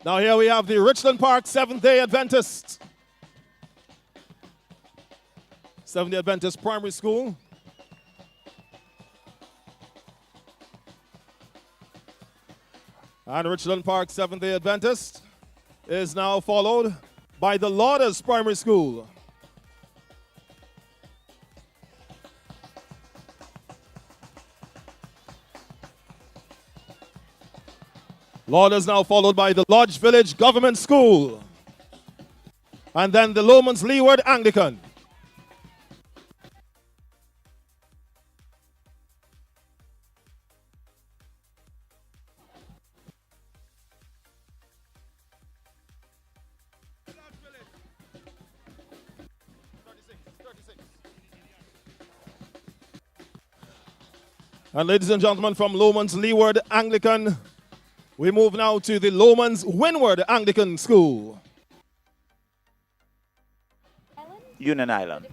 Now here we have the Richland Park Seventh-day Adventists. Seventh-day Adventist Primary School. And Richland Park Seventh-day Adventist is now followed by the Lauders Primary School. Lauders now followed by the Lodge Village Government School. And then the Lomans Leeward Anglican. And ladies and gentlemen, from Lomans Leeward Anglican, we move now to the Lomans Windward Anglican School. Union Island.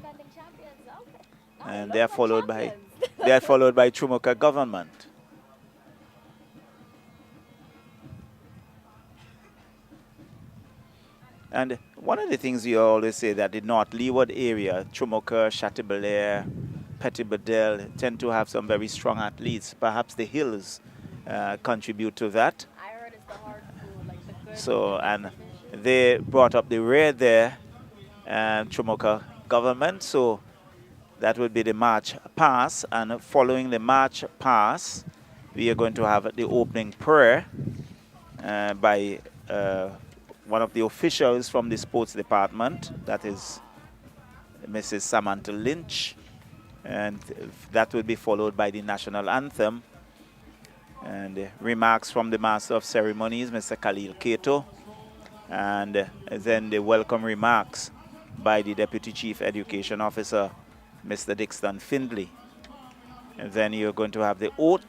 And they are followed by Chumuka Government. And one of the things you always say that the North Leeward area, Chumuka, Chateaubelair, Petit Bedell, tend to have some very strong athletes. Perhaps the Hills contribute to that. I heard it's the hard school, like the good. So, and they brought up the rear there, Chumuka Government. So that would be the march pass. And following the march pass, we are going to have the opening prayer by one of the officials from the sports department, that is Mrs. Samantha Lynch. And that will be followed by the national anthem and remarks from the Master of Ceremonies, Mr. Khalil Kato, and then the welcome remarks by the Deputy Chief Education Officer, Mr. Dixon Findley. And then you're going to have the oath,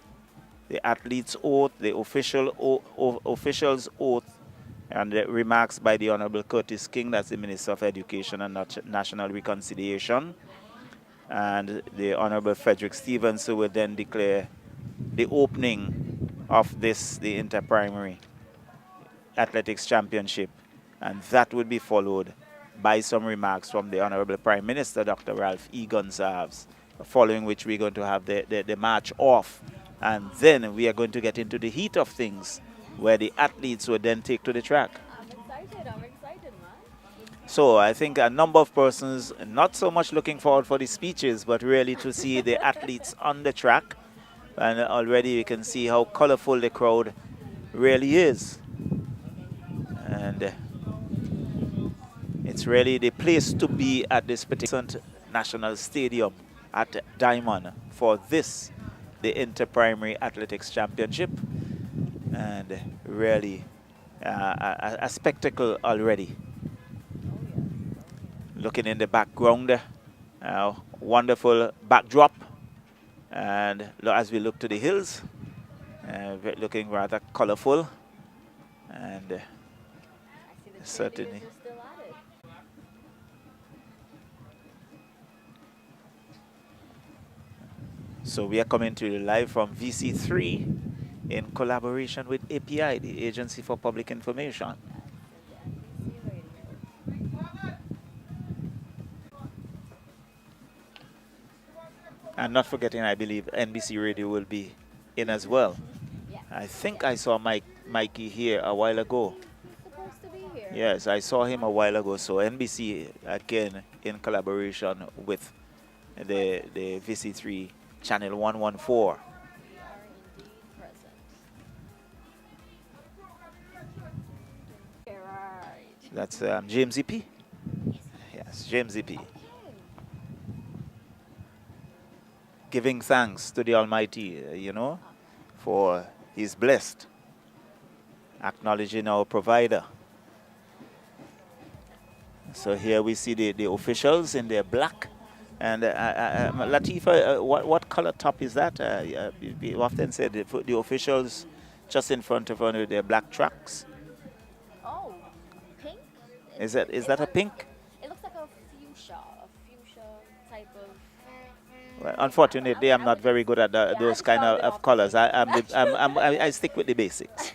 the athlete's oath, the official's oath, and the remarks by the Honorable Curtis King, that's the Minister of Education and National Reconciliation. And the Honorable Frederick Stevens, who will then declare the opening of this, the Inter-Primary Athletics Championship. And that will be followed by some remarks from the Honorable Prime Minister, Dr. Ralph E. Gonsalves, following which we're going to have the march off. And then we are going to get into the heat of things, where the athletes will then take to the track. I'm excited, man. So I think a number of persons not so much looking forward for the speeches, but really to see the athletes on the track. And already you can see how colorful the crowd really is. And it's really the place to be at this particular National Stadium at Diamond for this, the Inter-Primary Athletics Championship. And really a spectacle already. Looking in the background, wonderful backdrop. And as we look to the hills, looking rather colorful. And certainly. So we are coming to you live from VC3 in collaboration with API, the Agency for Public Information. And not forgetting, I believe NBC Radio will be in as well. Yeah. I think I saw Mikey here a while ago. He's supposed to be here. Yes, I saw him a while ago. So NBC, again, in collaboration with the VC3 Channel 114. That's James EP. Yes, James EP. Giving thanks to the Almighty, for He's blessed. Acknowledging our provider. So here we see the officials in their black. And Latifa, what color top is that? We often said the officials just in front of one of their black trucks. Oh, pink? Is that a pink? It looks like a fuchsia type of. Well, unfortunately, I'm not very good at those kind of colors. I stick with the basics.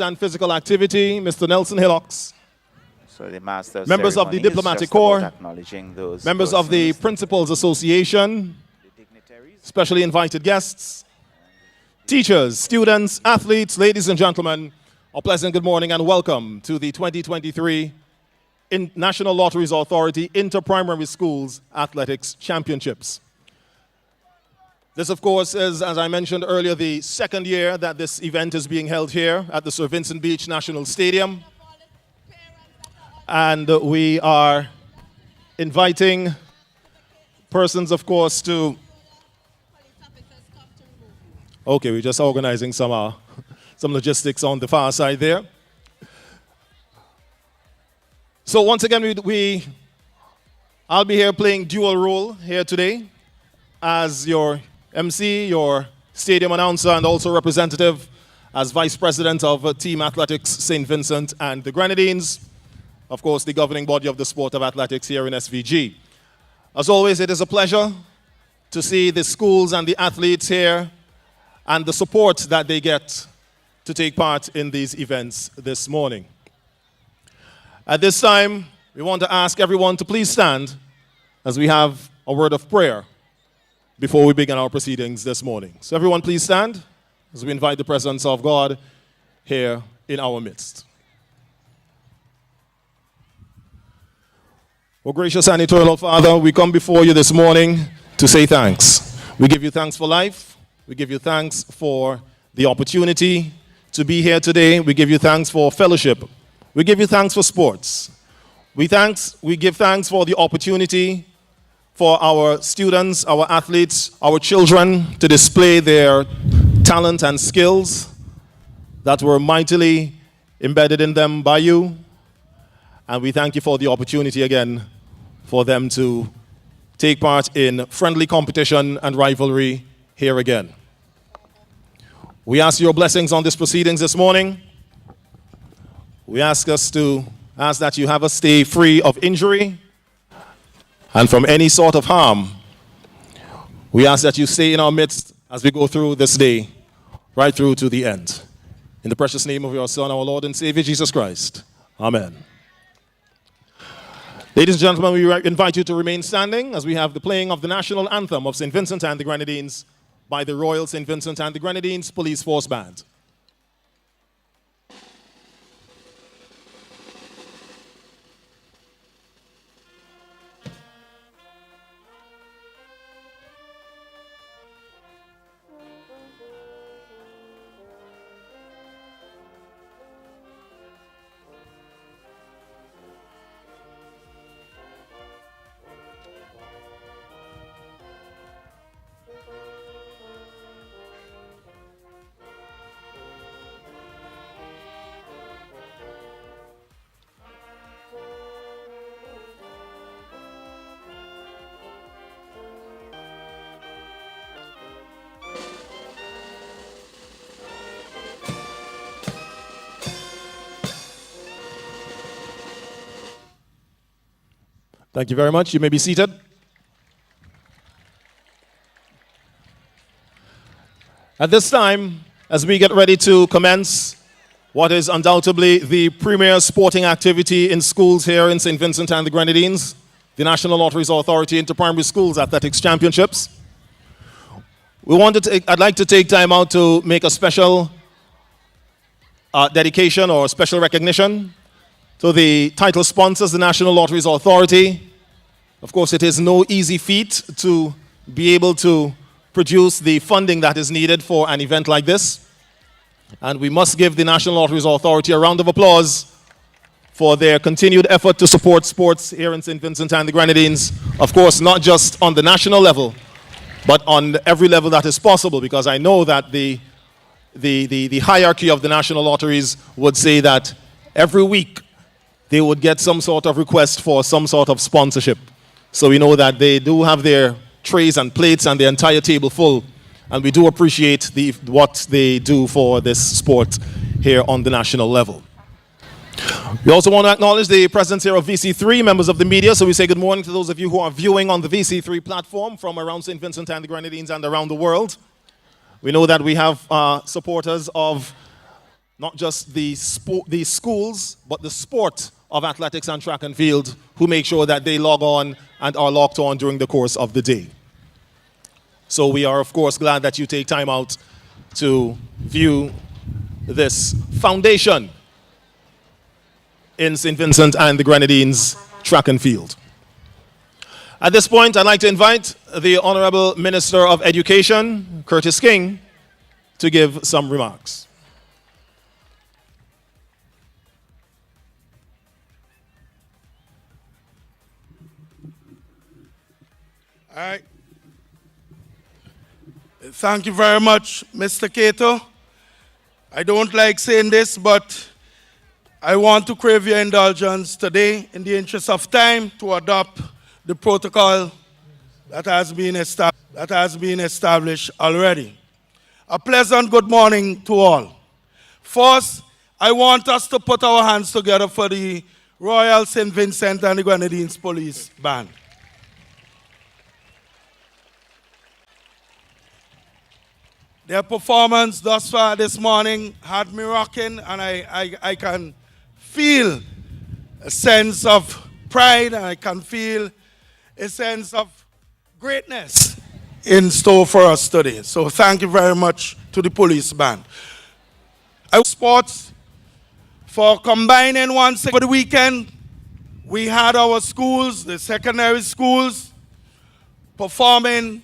and Physical Activity, Mr. Nelson Hillocks. So the master Members of the ceremony is Diplomatic just Corps, about acknowledging those members of the persons, Principals Association, the dignitaries. specially invited guests, teachers, students, athletes, ladies and gentlemen, a pleasant good morning and welcome to the 2023 National Lotteries Authority Inter-Primary Schools Athletics Championships. This, of course, is, as I mentioned earlier, the second year that this event is being held here at the Sir Vincent Beach National Stadium. And we are inviting persons, of course, to... Okay, we're just organizing some logistics on the far side there. So once again, I'll be here playing dual role here today as your MC, your stadium announcer, and also representative as Vice President of Team Athletics St. Vincent and the Grenadines, of course, the governing body of the sport of athletics here in SVG. As always, it is a pleasure to see the schools and the athletes here and the support that they get to take part in these events this morning. At this time, we want to ask everyone to please stand as we have a word of prayer before we begin our proceedings this morning. So everyone please stand as we invite the presence of God here in our midst. Oh, gracious and eternal Father, we come before you this morning to say thanks. We give you thanks for life. We give you thanks for the opportunity to be here today. We give you thanks for fellowship. We give you thanks for sports. We give thanks for the opportunity for our students, our athletes, our children to display their talent and skills that were mightily embedded in them by you. And we thank you for the opportunity again for them to take part in friendly competition and rivalry here again. We ask your blessings on these proceedings this morning. We ask that you have us stay free of injury and from any sort of harm. We ask that you stay in our midst as we go through this day, right through to the end. In the precious name of your Son, our Lord and Savior, Jesus Christ. Amen. Ladies and gentlemen, we invite you to remain standing as we have the playing of the national anthem of St. Vincent and the Grenadines by the Royal St. Vincent and the Grenadines Police Force Band. Thank you very much. You may be seated. At this time, as we get ready to commence what is undoubtedly the premier sporting activity in schools here in St. Vincent and the Grenadines, the National Lotteries Authority Inter-Primary Schools Athletics Championships, I'd like to take time out to make a special dedication or special recognition to the title sponsors, the National Lotteries Authority. Of course, it is no easy feat to be able to produce the funding that is needed for an event like this. And we must give the National Lotteries Authority a round of applause for their continued effort to support sports here in St. Vincent and the Grenadines. Of course, not just on the national level, but on every level that is possible, because I know that the hierarchy of the national lotteries would say that every week they would get some sort of request for some sort of sponsorship. So we know that they do have their trays and plates and the entire table full, and we do appreciate what they do for this sport here on the national level. We also want to acknowledge the presence here of VC3, members of the media, so we say good morning to those of you who are viewing on the VC3 platform from around St. Vincent and the Grenadines and around the world. We know that we have supporters of not just the schools, but the sport of athletics and track and field, who make sure that they log on and are locked on during the course of the day. So we are, of course, glad that you take time out to view this foundation in St. Vincent and the Grenadines track and field. At this point, I'd like to invite the Honorable Minister of Education, Curtis King, to give some remarks. All right. Thank you very much, Mr. Cato. I don't like saying this, but I want to crave your indulgence today in the interest of time to adopt the protocol that has been established already. A pleasant good morning to all. First, I want us to put our hands together for the Royal St. Vincent and the Grenadines Police Band. Their performance thus far this morning had me rocking, and I can feel a sense of pride, and I can feel a sense of greatness in store for us today. So thank you very much to the police band. Sports for combining once for the weekend. We had our schools, the secondary schools, performing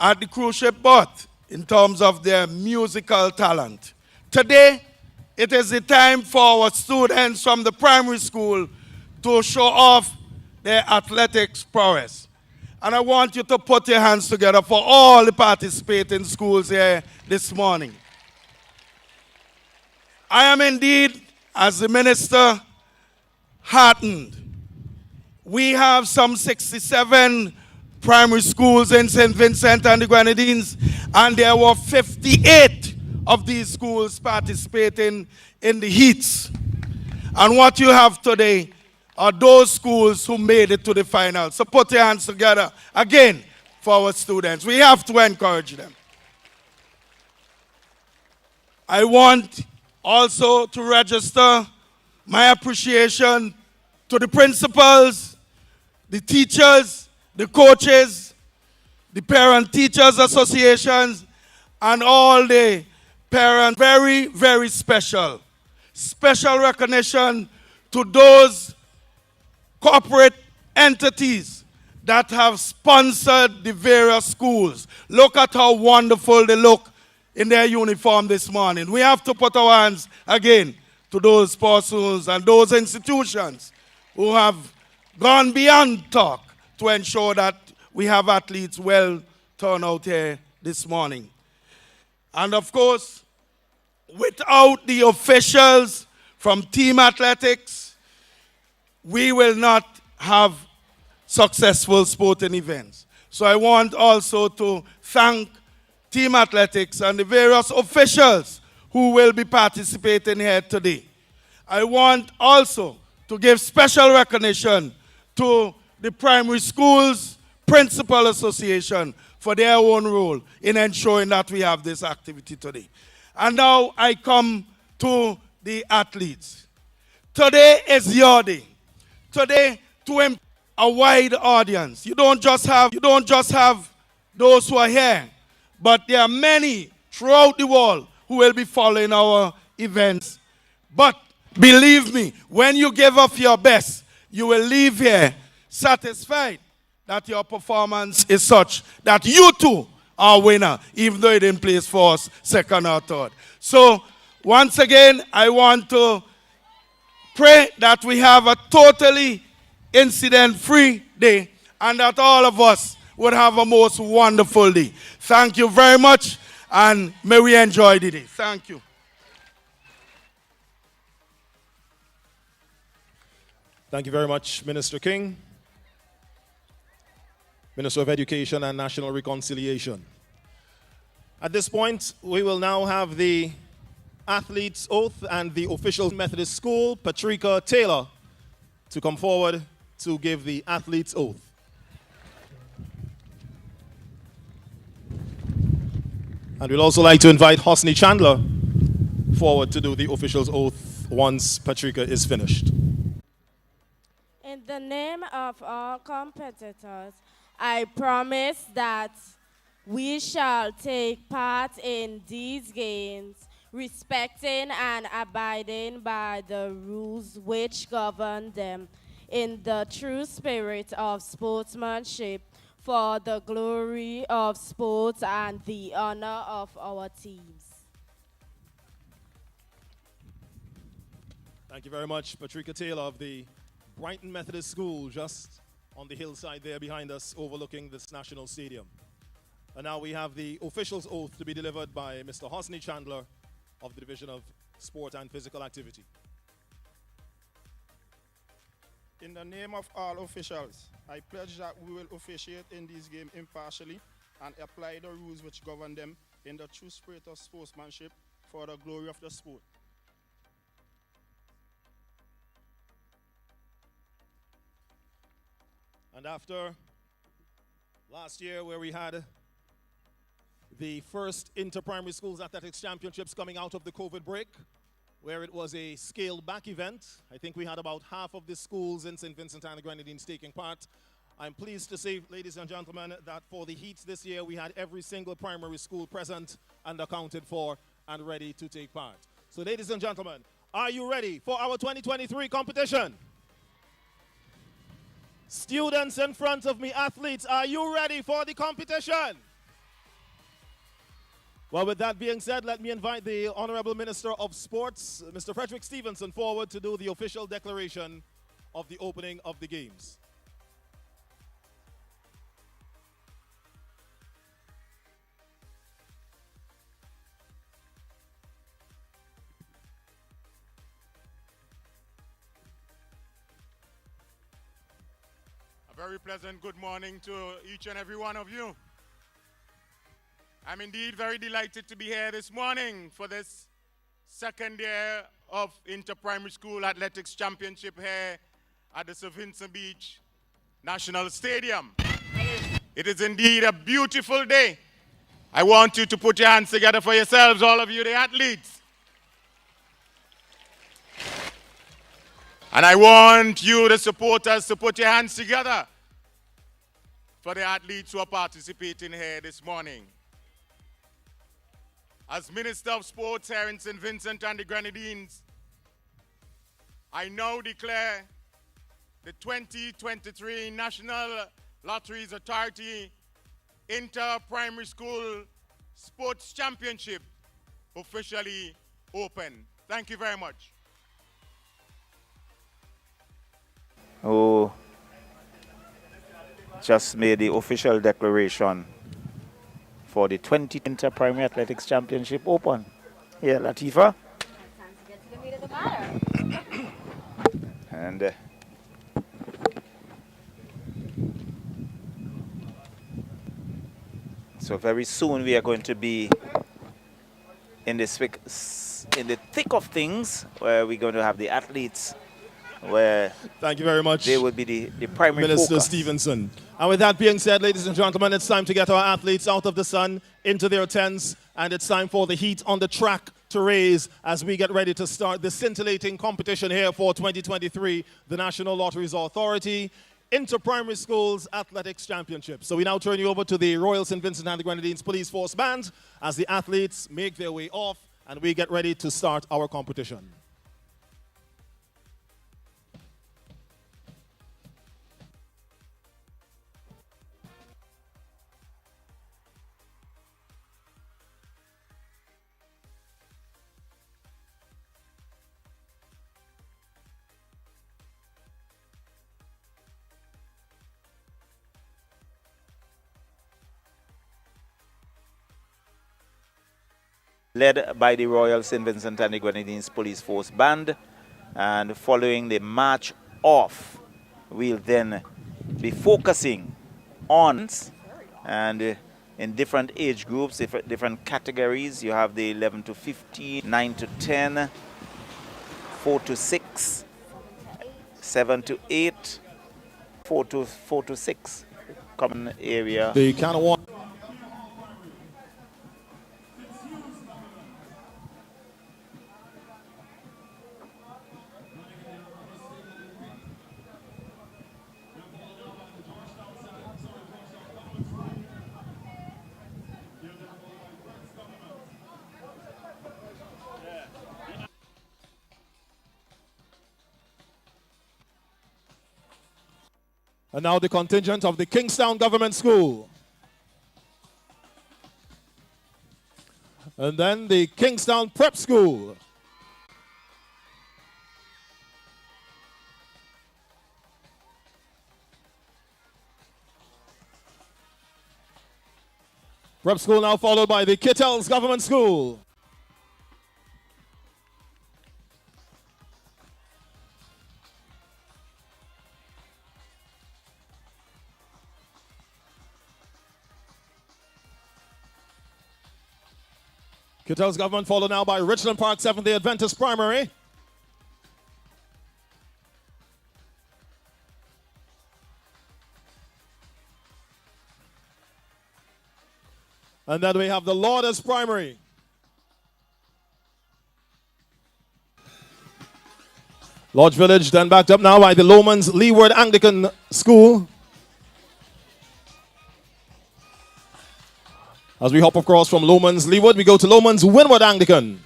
at the cruise ship berth in terms of their musical talent. Today, it is the time for our students from the primary school to show off their athletics prowess. And I want you to put your hands together for all the participating schools here this morning. I am indeed, as the minister, heartened. We have some 67 primary schools in St. Vincent and the Grenadines, and there were 58 of these schools participating in the heats. And what you have today are those schools who made it to the final. So put your hands together again for our students. We have to encourage them. I want also to register my appreciation to the principals, the teachers, the coaches, the parent-teachers associations, and all the parents. Very, very special. Special recognition to those corporate entities that have sponsored the various schools. Look at how wonderful they look in their uniform this morning. We have to put our hands again to those persons and those institutions who have gone beyond talk to ensure that we have athletes well turned out here this morning. And of course, without the officials from team athletics, we will not have successful sporting events. So I want also to thank team athletics and the various officials who will be participating here today. I want also to give special recognition to the primary schools principal association for their own role in ensuring that we have this activity today. And now I come to the athletes. Today is your day. Today, to a wide audience. You don't just have those who are here, but there are many throughout the world who will be following our events. But believe me, when you give up your best, you will leave here satisfied that your performance is such that you too are a winner, even though you didn't place first, second, or third. So, once again, I want to pray that we have a totally incident-free day and that all of us would have a most wonderful day. Thank you very much, and may we enjoy the day. Thank you. Thank you very much, Minister King, Minister of Education and National Reconciliation. At this point, we will now have the athlete's oath and the official Methodist School, Patricia Taylor, to come forward to give the athlete's oath. And we'd also like to invite Hosni Chandler forward to do the official's oath once Patricia is finished. In the name of all competitors, I promise that we shall take part in these games, respecting and abiding by the rules which govern them, in the true spirit of sportsmanship, for the glory of sports and the honor of our teams. Thank you very much, Patricia Taylor of the Brighton Methodist School, just on the hillside there behind us, overlooking this national stadium. And now we have the official's oath to be delivered by Mr. Hosni Chandler of the Division of Sport and Physical Activity. In the name of all officials, I pledge that we will officiate in this game impartially and apply the rules which govern them in the true spirit of sportsmanship for the glory of the sport. And after last year, where we had the first inter-primary schools athletics championships coming out of the COVID break, where it was a scaled-back event, I think we had about half of the schools in St. Vincent and the Grenadines taking part. I'm pleased to say, ladies and gentlemen, that for the heats this year, we had every single primary school present and accounted for and ready to take part. So, ladies and gentlemen, are you ready for our 2023 competition? Students in front of me, athletes, are you ready for the competition? Well, with that being said, let me invite the Honorable Minister of Sports, Mr. Frederick Stevenson, forward to do the official declaration of the opening of the games. Very pleasant good morning to each and every one of you. I'm indeed very delighted to be here this morning for this second year of Inter-Primary School Athletics Championship here at the St. Vincent Beach National Stadium. It is indeed a beautiful day. I want you to put your hands together for yourselves, all of you, the athletes. And I want you, the supporters, to put your hands together for the athletes who are participating here this morning. As Minister of Sports here in St. Vincent and the Grenadines, I now declare the 2023 National Lotteries Authority Inter-Primary School Sports Championship officially open. Thank you very much. Who just made the official declaration for the 20 Inter-Primary Athletics Championship Open. Here, Latifa. Time to get to the meat of the matter. And so very soon we are going to be in the thick of things, where we're going to have the athletes, where thank you very much, they will be the primary Minister focus. Stevenson. And with that being said, ladies and gentlemen, it's time to get our athletes out of the sun, into their tents, and it's time for the heat on the track to raise as we get ready to start the scintillating competition here for 2023, the National Lotteries Authority Inter-Primary Schools Athletics Championship. So we now turn you over to the Royal St. Vincent and the Grenadines Police Force Band as the athletes make their way off and we get ready to start our competition. Led by the Royal St. Vincent and the Grenadines Police Force Band. And following the march off, we'll then be focusing on, and in different age groups, different categories. You have the 11 to 15, 9 to 10, 4 to 6, 7 to 8, 4 to 6. Common area. They kind of want. And now the contingent of the Kingstown Government School. And then the Kingstown Prep School. Prep School now followed by the Kittels Government School. Kittels Government followed now by Richland Park Seventh-day Adventist Primary. And then we have the Lourdes Primary. Lodge Village then backed up now by the Lomans Leeward Anglican School. As we hop across from Lomans Leeward, we go to Lomans Windward Anglican.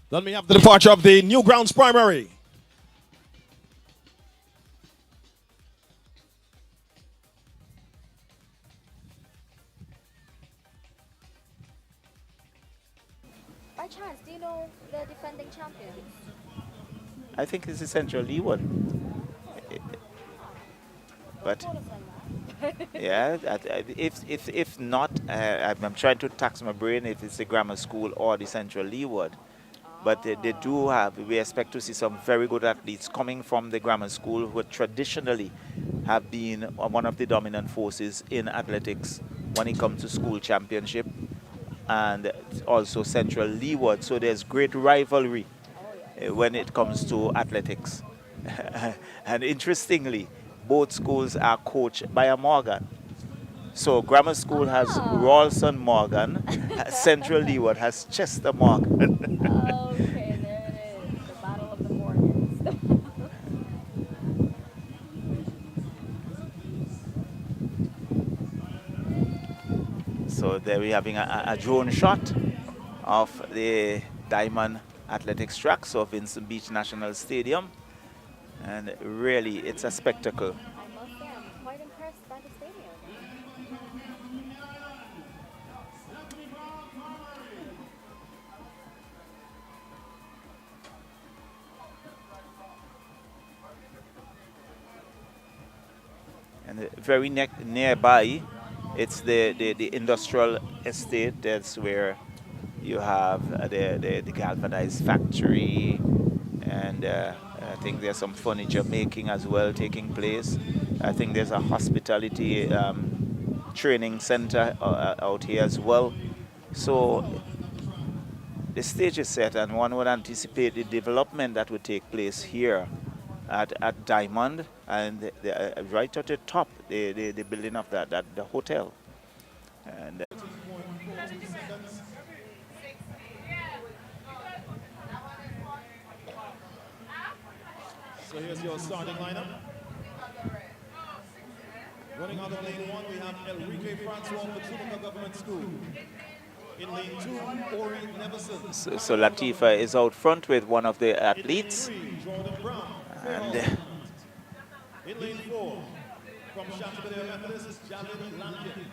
Then we have the departure of the Newgrounds Primary. By chance, do you know the defending champions? I think it's Central Leeward. But yeah, if not, I'm trying to tax my brain if it's the grammar school or the Central Leeward. But they do have, we expect to see some very good athletes coming from the grammar school who traditionally have been one of the dominant forces in athletics when it comes to school championship, and also Central Leeward. So there's great rivalry when it comes to athletics. And interestingly, both schools are coached by a Morgan. So grammar school has Rawlson Morgan, Central Leeward has Chester Morgan. Okay, there it is. The Battle of the Morgans. So there we're having a drone shot of the Diamond Athletics track, so Vincent Beach National Stadium. And really, it's a spectacle. I must say, I'm quite impressed by the stadium. And very nearby, it's the industrial estate. That's where you have the galvanized factory, and I think there's some furniture making as well taking place. I think there's a hospitality training center out here as well. So the stage is set, and one would anticipate the development that would take place here at Diamond, and right at the top, the building of the hotel. And So here's your starting lineup. Running out of lane 1, we have Enrique Francois of the Tunica Government School. In lane 2, Ori Neverson. So Latifa is out front with one of the athletes. Jordan Brown. And in lane 4, from Chanticleer Methodist, Javid Lankin.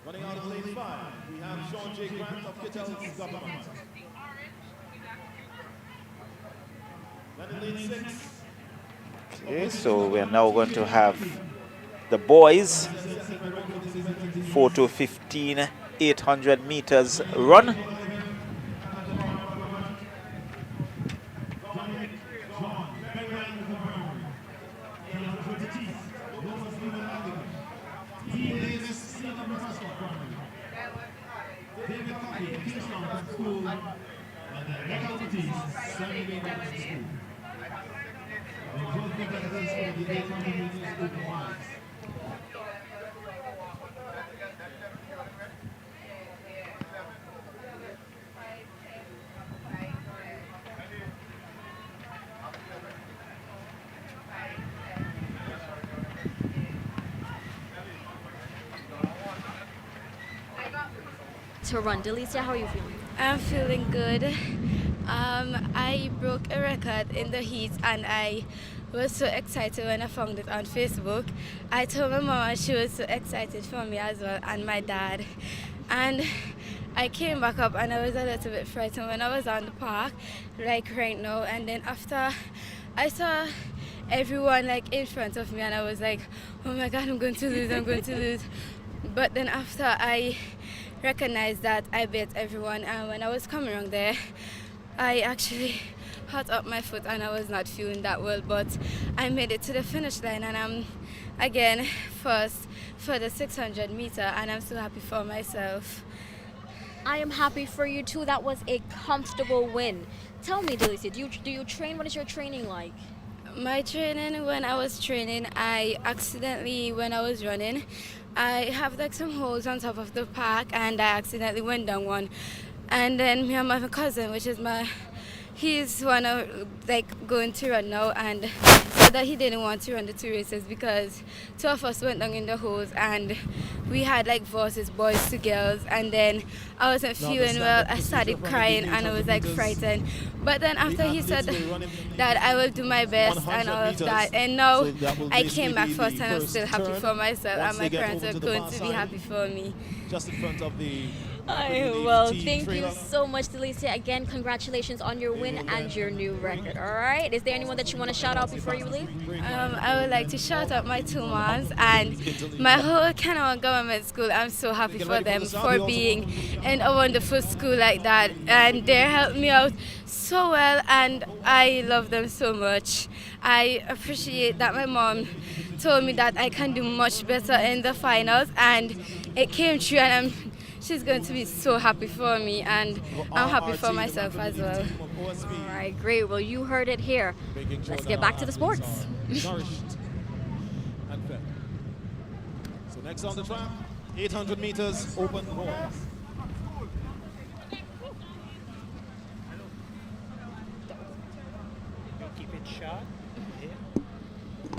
Running out of lane 5, we have Sean J. Grant of Kittels Government. Then in lane 6. okay, so we are now going to have the boys 4 to 15 800 meters run. to run. Delicia, how are you feeling? I'm feeling good. I broke a record in the heat and I was so excited when I found it on Facebook. I told my mom and she was so excited for me as well, and my dad. And I came back up and I was a little bit frightened when I was on the park, like right now. And then after I saw everyone like in front of me and I was like, oh my God, I'm going to lose, I'm going to lose. But then after I recognized that I beat everyone, and when I was coming around there, I actually hurt up my foot and I was not feeling that well, but I made it to the finish line and I'm again first for the 600 meter and I'm so happy for myself. I am happy for you too. That was a comfortable win. Tell me, Delicia, do you train? What is your training like? My training, when I was training, I accidentally, when I was running, I have like some holes on top of the park and I accidentally went down one. And then me and my cousin, which is he's one of like going to run now, and said that he didn't want to run the 2 races because 2 of us went down in the holes and we had like versus boys to girls, and then I wasn't feeling well. I started crying and I was like frightened. But then after he said that I will do my best and all of that, and now I came back first and I'm still happy for myself and my parents are going to be happy for me. Just in front of the Well, thank you so much, Delicia. Again, congratulations on your win and your new record. All right. Is there anyone that you want to shout out before you leave? I would like to shout out my 2 moms and my whole Canada government school. I'm so happy for them for being in a wonderful school like that, and they helped me out so well and I love them so much. I appreciate that my mom told me that I can do much better in the finals, and it came true, and she's going to be so happy for me, and I'm happy for myself as well. All right, great. Well, you heard it here. Let's get back to the sports. Nourished and fed. So next on the track, 800 meters open boys. Keep it short here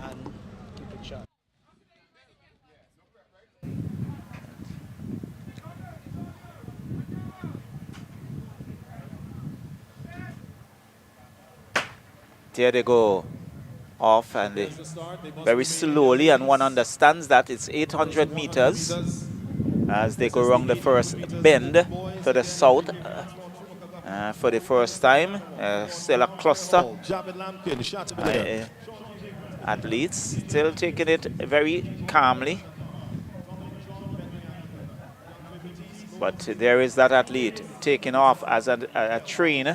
and keep it short. There they go off, and very slowly, and one understands that it's 800 meters as they go around the first bend to the south for the first time. Still a cluster. Athletes still taking it very calmly. But there is that athlete taking off as a train,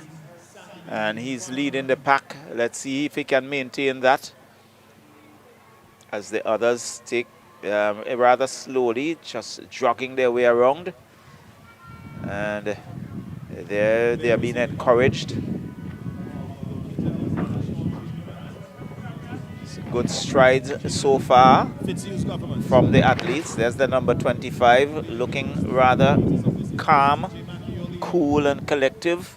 and he's leading the pack. Let's see if he can maintain that as the others take rather slowly, just jogging their way around. And they are being encouraged. Good strides so far from the athletes. There's the number 25 looking rather calm, cool and collective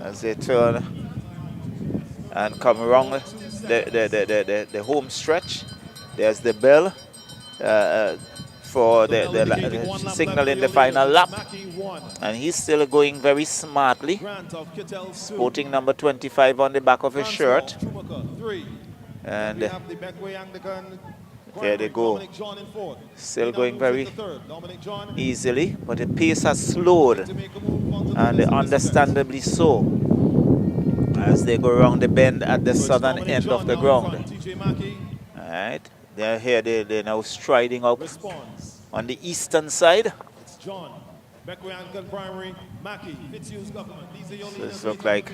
as they turn and come around the home stretch. There's the bell for the signal in the final lap, and he's still going very smartly, sporting number 25 on the back of his shirt. And there they go, still going very easily, but the pace has slowed, and understandably so, as they go around the bend at the southern end of the ground. All right, they're here, they're now striding up on the eastern side. So this looks like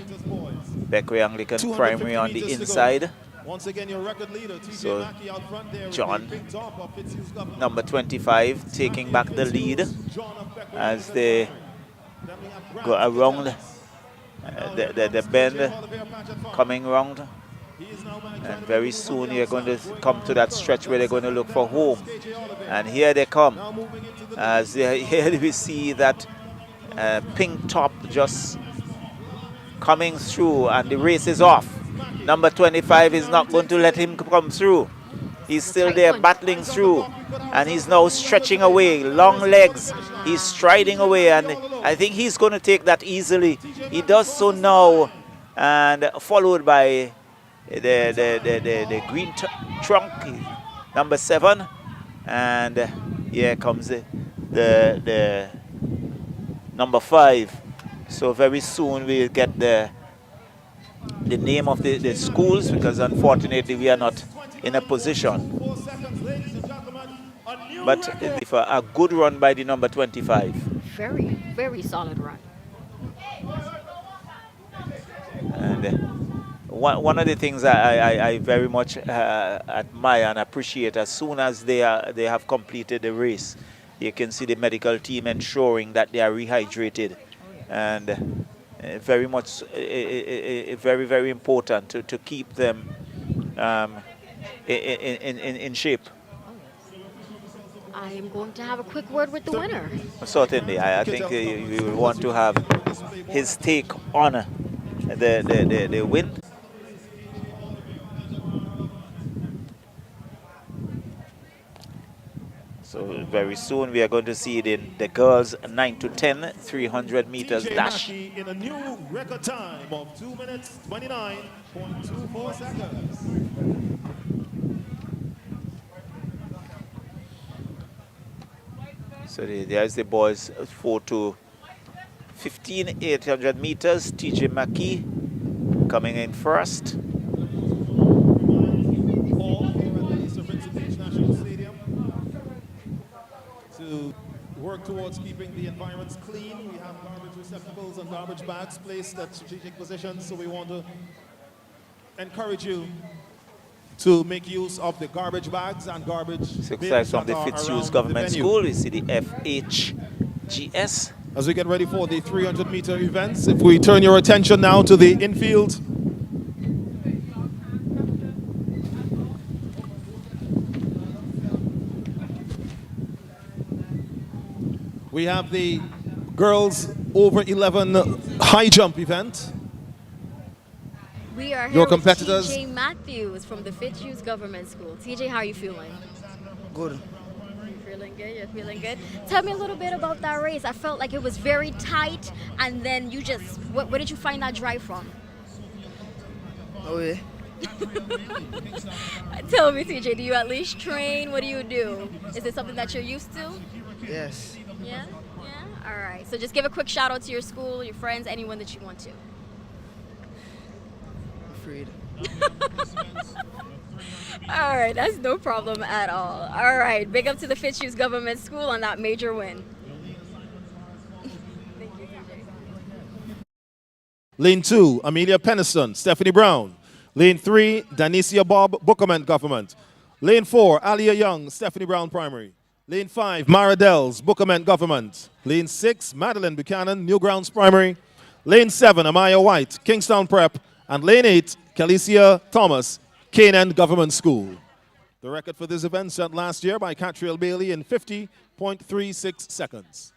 Beckway Anglican Primary on the inside. Once again, your record leader, So John, number 25, taking back the lead as they go around the bend, coming around. And very soon you're going to come to that stretch where they're going to look for home. And here they come. As here we see that pink top just coming through, and the race is off. Number 25 is not going to let him come through. He's still there battling through, and he's now stretching away, long legs. He's striding away, and I think he's going to take that easily. He does so now, and followed by the green trunk, number 7, and here comes the number 5. So very soon we'll get the name of the schools, because unfortunately we are not in a position. But for a good run by the number 25. Very, very solid run. And one of the things I very much admire and appreciate, as soon as they have completed the race, you can see the medical team ensuring that they are rehydrated, and very much very, very important to keep them in shape. I am going to have a quick word with the winner. Certainly, I think we will want to have his take on the win. So very soon we are going to see the girls 9 to 10 300 meters dash. In a new record time of 2 minutes 29.24 seconds. So there's the boys 4 to 15 800 meters. TJ Mackey coming in first. To work towards keeping the environments clean, we have garbage receptacles and garbage bags placed at strategic positions, so we want to encourage you to make use of the garbage bags and garbage Success from the Fitzhugh Government School. We see the FHGS. As we get ready for the 300-meter events, if we turn your attention now to the infield. We have the girls over 11 high jump event. We are here Your with competitors. TJ Matthews from the Fitzhugh Government School. TJ, how are you feeling? Good. You're feeling good? You're feeling good? Tell me a little bit about that race. I felt like it was very tight, and then you just, where did you find that drive from? Oh, yeah. Tell me, TJ, do you at least train? What do you do? Is it something that you're used to? Yes. Yeah? Yeah? All right. So just give a quick shout out to your school, your friends, anyone that you want to. Afraid. All right, that's no problem at all. All right, big up to the Fitzhugh Government School on that major win. Thank you, TJ. Lane 2, Amelia Peniston, Stephanie Brown. Lane 3, Danicia Bob, Bookerman Government. Lane 4, Alia Young, Stephanie Brown Primary. Lane 5, Mara Dells, Bookerman Government. Lane 6, Madeline Buchanan, Newgrounds Primary. Lane 7, Amaya White, Kingstown Prep. And Lane 8, Calicia Thomas, Canaan Government School. The record for this event set last year by Catriel Bailey in 50.36 seconds.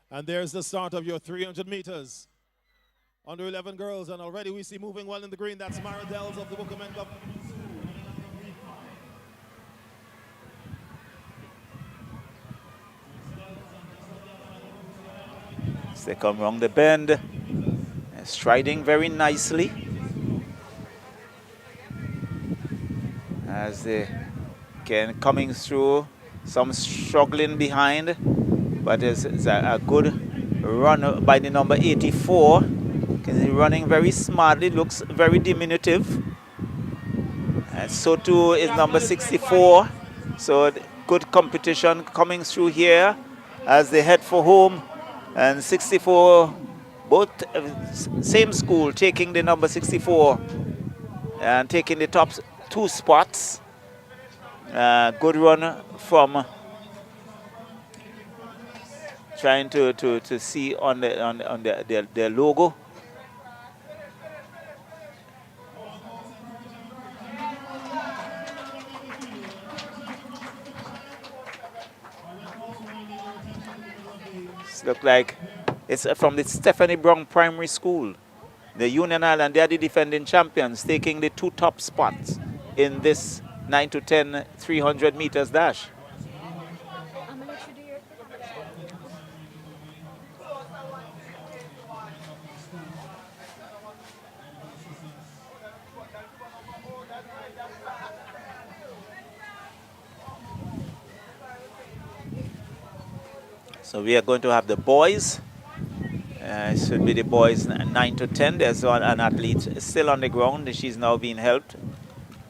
And there's the start of your 300 meters. Under 11 girls, and already we see moving well in the green. That's Mara Dells of the Bookerman Government. As they come around the bend, striding very nicely. As they can coming through, some struggling behind, but it's a good run by the number 84, Running very smartly, looks very diminutive. And so too is number 64. So good competition coming through here as they head for home. And 64, both same school, taking the number 64 and taking the top 2 spots. Good run from trying to see on their logo. Look like it's from the Stephanie Brown Primary School. The Union Island, they are the defending champions, taking the 2 top spots in this 9 to 10 300 meters dash. So we are going to have the boys. It should be the boys 9 to 10. There's an athlete still on the ground. She's now being helped,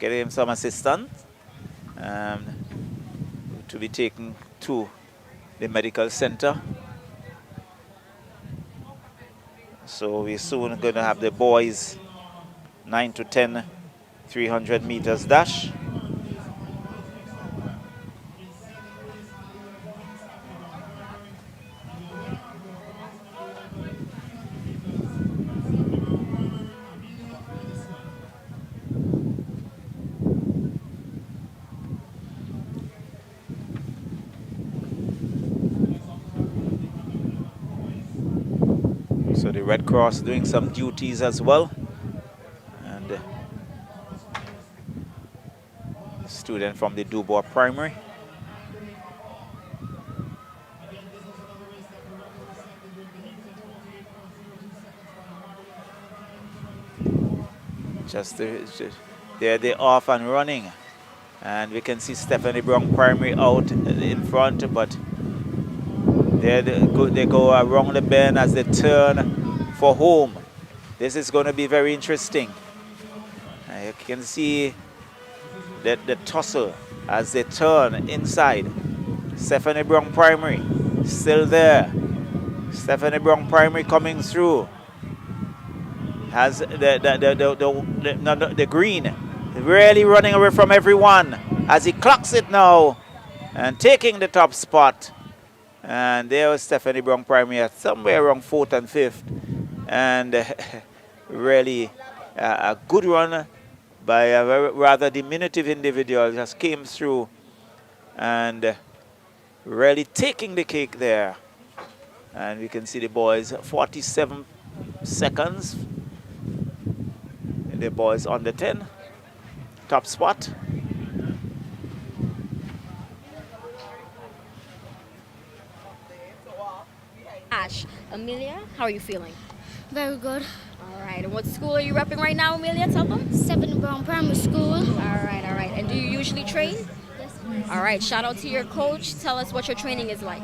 getting him some assistance to be taken to the medical center. So we're soon going to have the boys 9 to 10 300 meters dash. So the Red Cross doing some duties as well. And student from the Dubois Primary. They're off and running. And we can see Stephanie Brown Primary out in front, but they go around the bend as they turn for home. This is going to be very interesting. You can see the tussle as they turn inside. Stephanie Brown Primary still there. Stephanie Brown Primary coming through. Has the green really running away from everyone as he clocks it now and taking the top spot. And there was Stephanie Brown Primary at somewhere around 4th and 5th. And really a good run by a rather diminutive individual. Just came through and really taking the cake there. And we can see the boys 47 seconds. The boys on the 10. Top spot. Ash, Amelia, how are you feeling? Very good. All right, and what school are you repping right now, Amelia? Tell them. 7 Brown Primary School. All right. And do you usually train? Yes. All right, shout out to your coach. Tell us what your training is like.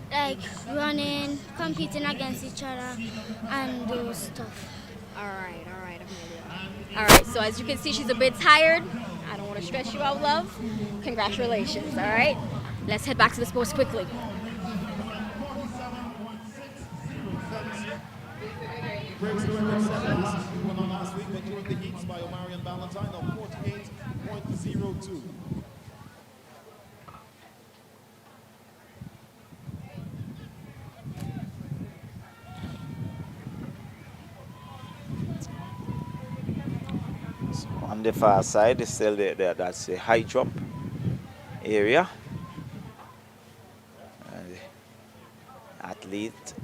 Like running, competing against each other, and those stuff. All right, Amelia. All right, so as you can see, she's a bit tired. I don't want to stress you out, love. Congratulations, all right? Let's head back to the sports quickly. Breaks the record 7 won on last week, but during the heats by Omarion Valentine of 48.02. So on the far side is still there. That's a high jump area. And athlete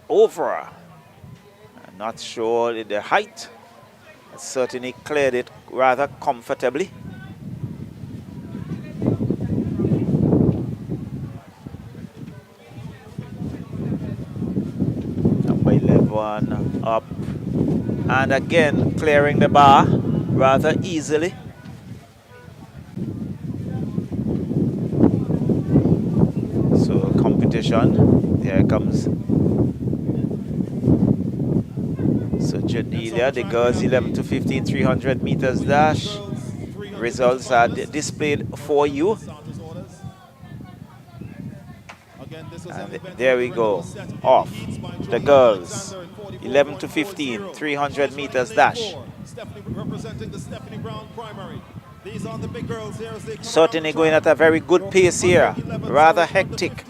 over. Not sure the height. Certainly cleared it rather comfortably. Number 11 up. And again clearing the bar rather easily. So competition. Here comes Janelia. The girls 11 to 15 300 meters dash. Results are displayed for you. And there we go. Off. The girls 11 to 15 300 meters dash. Certainly going at a very good pace here. Rather hectic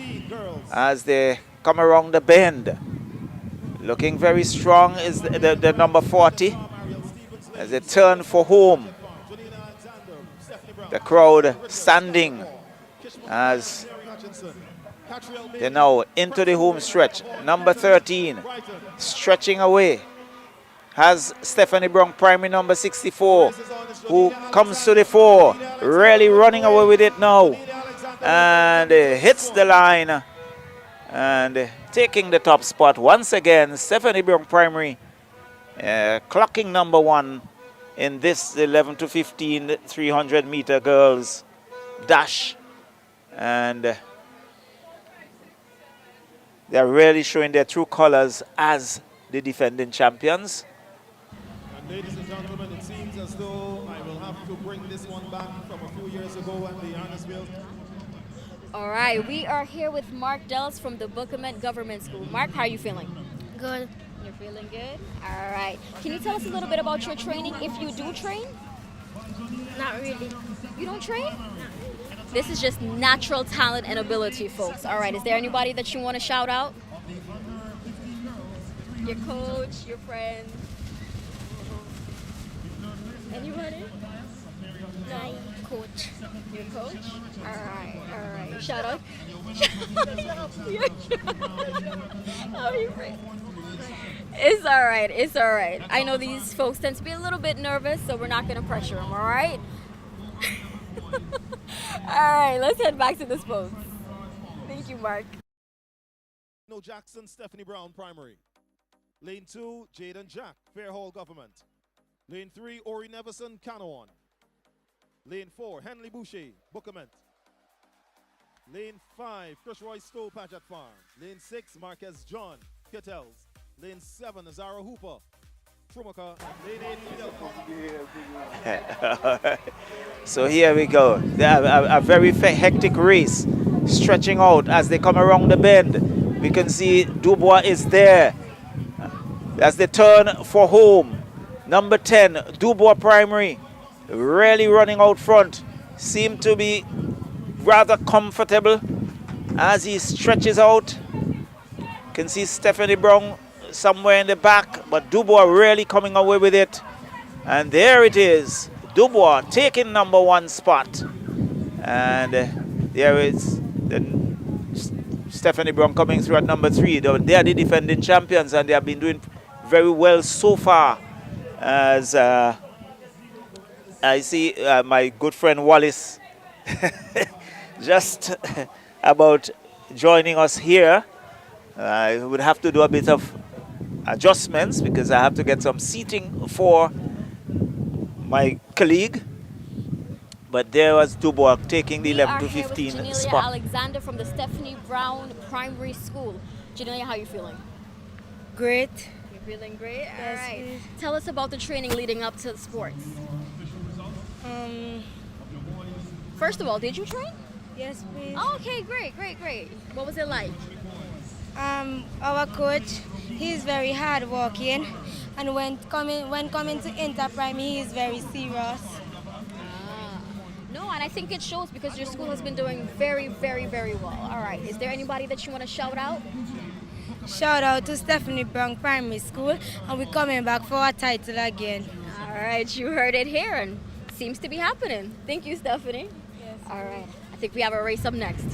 as they come around the bend. Looking very strong is the number 40 as they turn for home. The crowd standing as they're now into the home stretch. Number 13 stretching away has Stephanie Brown, primary number 64, who comes to the fore, really running away with it now, and hits the line and taking the top spot once again. Stephanie Brown, primary, clocking number 1 in this 11 to 15 300 meter girls dash, and they're really showing their true colors as the defending champions. Ladies and gentlemen, it seems as though I will have to bring this one back from a few years ago at the Andersville. All right, we are here with Mark Dells from the Bookerman Government School. Mark, how are you feeling? Good. You're feeling good? All right. Can you tell us a little bit about your training, if you do train? Not really. You don't train? This is just natural talent and ability, folks. All right, is there anybody that you want to shout out? Your coach, your friend? Anybody? My coach. Your coach? All right. Shout out. How are you, friend? It's all right. I know these folks tend to be a little bit nervous, so we're not going to pressure them, all right? All right, let's head back to the spokes. Thank you, Mark. No Jackson, Stephanie Brown, primary. Lane 2, Jaden Jack, Fairhall Government. Lane 3, Ori Neverson, Canawan. Lane 4, Henley Boucher, Bookerment. Lane 5, Chris Roy Stowe, Paget Farm. Lane 6, Marquez John, Kettles. Lane 7, Zara Hooper, Trumaca. Lane 8, Fidel. So here we go. They have a very hectic race stretching out as they come around the bend. We can see Dubois is there as they turn for home. Number 10, Dubois primary, really running out front. Seem to be rather comfortable as he stretches out. Can see Stephanie Brown somewhere in the back, but Dubois really coming away with it. And there it is, Dubois taking number 1 spot. And there is Stephanie Brown coming through at number 3. They are the defending champions, and they have been doing very well so far. As I see my good friend Wallace just about joining us here. I would have to do a bit of adjustments because I have to get some seating for my colleague. But there was Dubois taking the 11 to 15 Janelia spot. Alexander from the Stephanie Brown Primary School. Janelia, how are you feeling? Great. You're feeling great? Yes, all right. please. Tell us about the training leading up to the sports. First of all, did you train? Yes, please. Oh, okay, great. What was it like? Our coach, he's very hardworking, and when coming to Interprime, he is very serious. No, and I think it shows because your school has been doing very, very, very well. All right, is there anybody that you want to shout out? Shout out to Stephanie Brown Primary School, and we're coming back for our title again. All right, you heard it here, and seems to be happening. Thank you, Stephanie. Yes. All right, I think we have a race up next.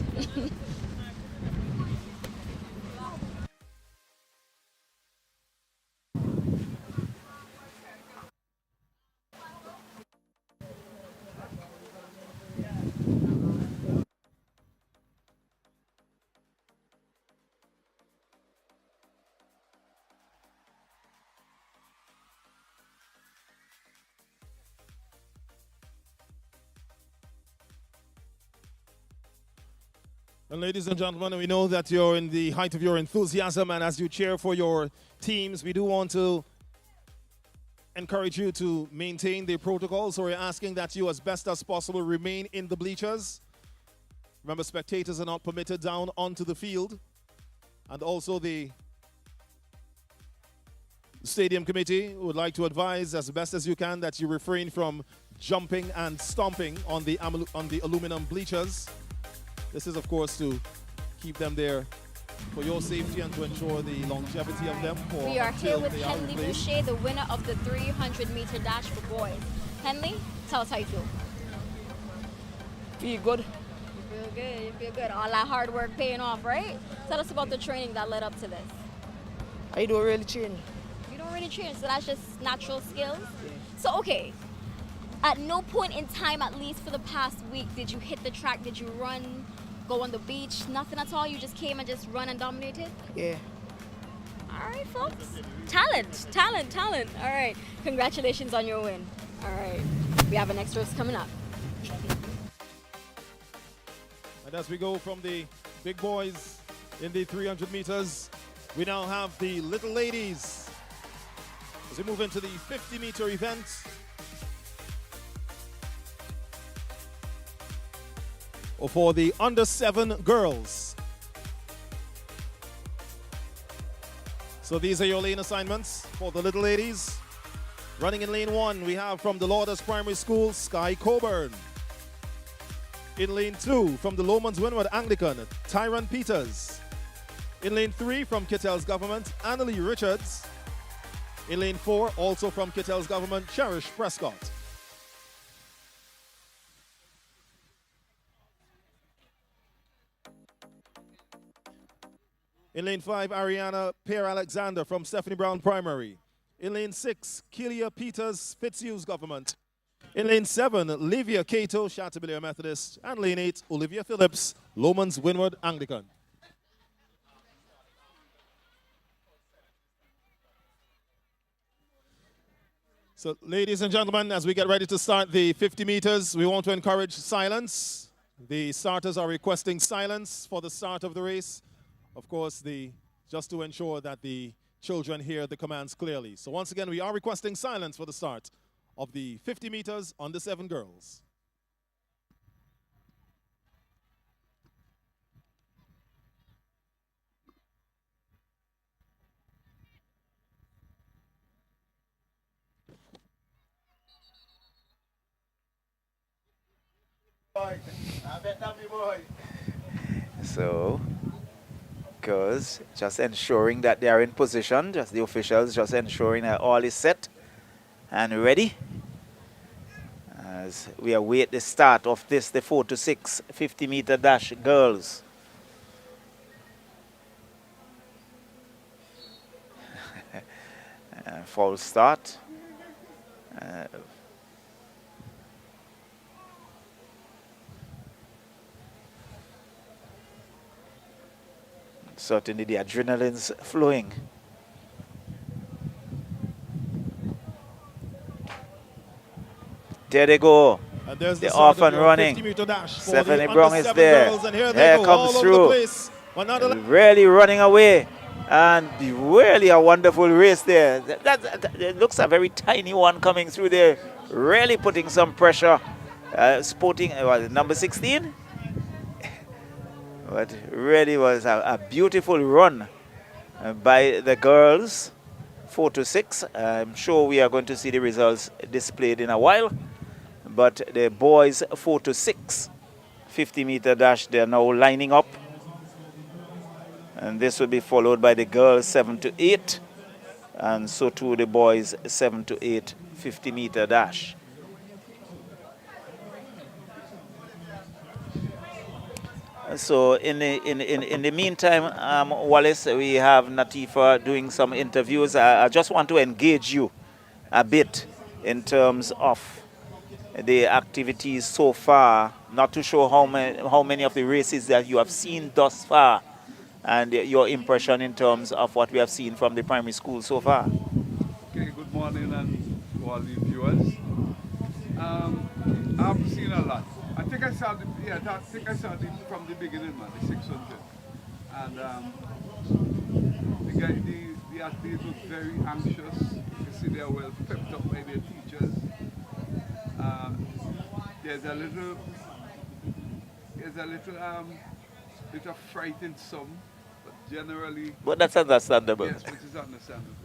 And ladies and gentlemen, we know that you're in the height of your enthusiasm, and as you cheer for your teams, we do want to encourage you to maintain the protocol, so we're asking that you, as best as possible, remain in the bleachers. Remember, spectators are not permitted down onto the field. And also the stadium committee would like to advise as best as you can that you refrain from jumping and stomping on the aluminum bleachers. This is, of course, to keep them there for your safety and to ensure the longevity of them. We are here with Henley Boucher, the winner of the 300-meter dash for boys. Henley, tell us how you feel. Feel good. You feel good, you feel good. All that hard work paying off, right? Tell us about the training that led up to this. I don't really train. You don't really train, so that's just natural skills? Yeah. So, okay, at no point in time, at least for the past week, did you hit the track, did you run, go on the beach, nothing at all? You just came and just run and dominated? Yeah. All right, folks. Talent, talent, talent. All right, congratulations on your win. All right, we have an next race coming up. And as we go from the big boys in the 300 meters, we now have the little ladies as we move into the 50-meter event. For the under 7 girls. So these are your lane assignments for the little ladies. Running in lane 1, we have from the Lourdes Primary School, Sky Coburn. In lane 2, from the Lomans Windward Anglican, Tyron Peters. In lane 3, from Kittell's Government, Annalie Richards. In lane 4, also from Kittell's Government, Cherish Prescott. In lane 5, Ariana Pierre-Alexander from Stephanie Brown Primary. In lane 6, Kelia Peters, Fitzhugh's Government. In lane 7, Livia Cato, Chateaubriand Methodist. And lane 8, Olivia Phillips, Lomans Windward Anglican. So, ladies and gentlemen, as we get ready to start the 50 meters, we want to encourage silence. The starters are requesting silence for the start of the race. Of course, just to ensure that the children hear the commands clearly. So once again, we are requesting silence for the start of the 50 meters under 7 girls. So, because just ensuring that they are in position, just the officials just ensuring that all is set and ready as we await the start of the 4 to 6 50-meter dash girls. False start. Certainly the adrenaline's flowing. There they go. And there's they're off and running. Stephanie Brown is there. Here comes through. Really running away. And really a wonderful race there. It looks a very tiny one coming through there. Really putting some pressure. Sporting number 16. But really was a beautiful run by the girls, 4 to 6. I'm sure we are going to see the results displayed in a while. But the boys, 4 to 6, 50-meter dash, they're now lining up. And this will be followed by the girls, 7 to 8. And so too the boys, 7 to 8, 50-meter dash. So in the meantime, Wallace, we have Natifa doing some interviews. I just want to engage you a bit in terms of the activities so far, not to show how many of the races that you have seen thus far, and your impression in terms of what we have seen from the primary school so far. Okay, good morning and to all the viewers. I've seen a lot. I think I saw the from the beginning, man, the 600. And the the athletes look very anxious. You can see they're well pepped up by their teachers. There's a little bit of fright in some, but generally. But that's understandable. Yes, which is understandable.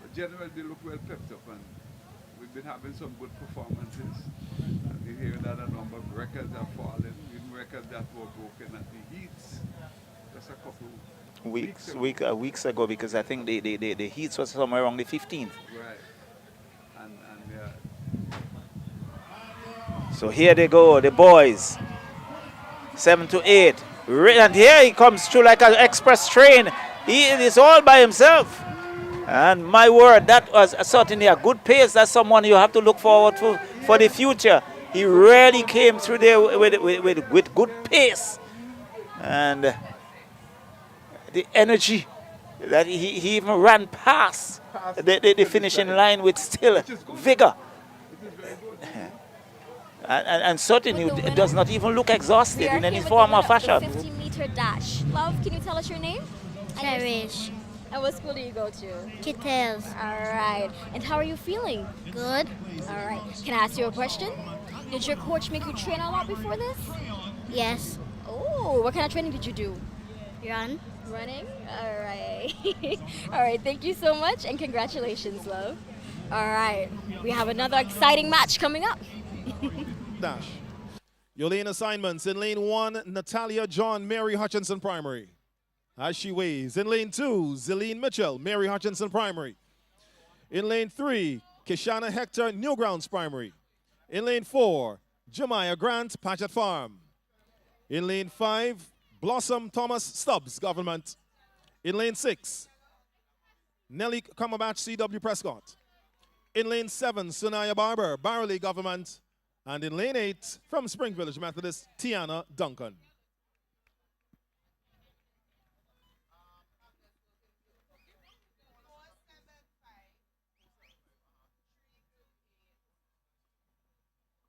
But generally, they look well pepped up, and we've been having some good performances. And we hear that a number of records have fallen, even records that were broken at the heats just a couple weeks ago, because I think the heats was somewhere around the 15th. Right. And So here they go, the boys. 7 to 8. And here he comes through like an express train. He is all by himself. And my word, that was certainly a good pace. That's someone you have to look forward to for the future. He really came through there with good pace. And the energy that he even ran past the finishing line with still vigor. And certainly it does not even look exhausted in any form or fashion. 50-meter dash. Love, can you tell us your name? Cherish. And what school do you go to? Kittels. All right. And how are you feeling? Good. All right. Can I ask you a question? Did your coach make you train a lot before this? Yes. Oh, what kind of training did you do? Run. Running? All right. All right. Thank you so much and congratulations, love. All right. We have another exciting match coming up. Dash. Your lane assignments. In lane 1, Natalia John, Mary Hutchinson Primary. As she weighs. In lane 2, Zeline Mitchell, Mary Hutchinson Primary. In lane 3, Kishana Hector, Newgrounds Primary. In lane 4, Jemiah Grant, Patchett Farm. In lane 5, Blossom Thomas Stubbs, Government. In lane 6, Nellie Cumberbatch, C.W. Prescott. In lane 7, Sunaya Barber, Barley Government. And in lane 8, from Spring Village Methodist, Tiana Duncan.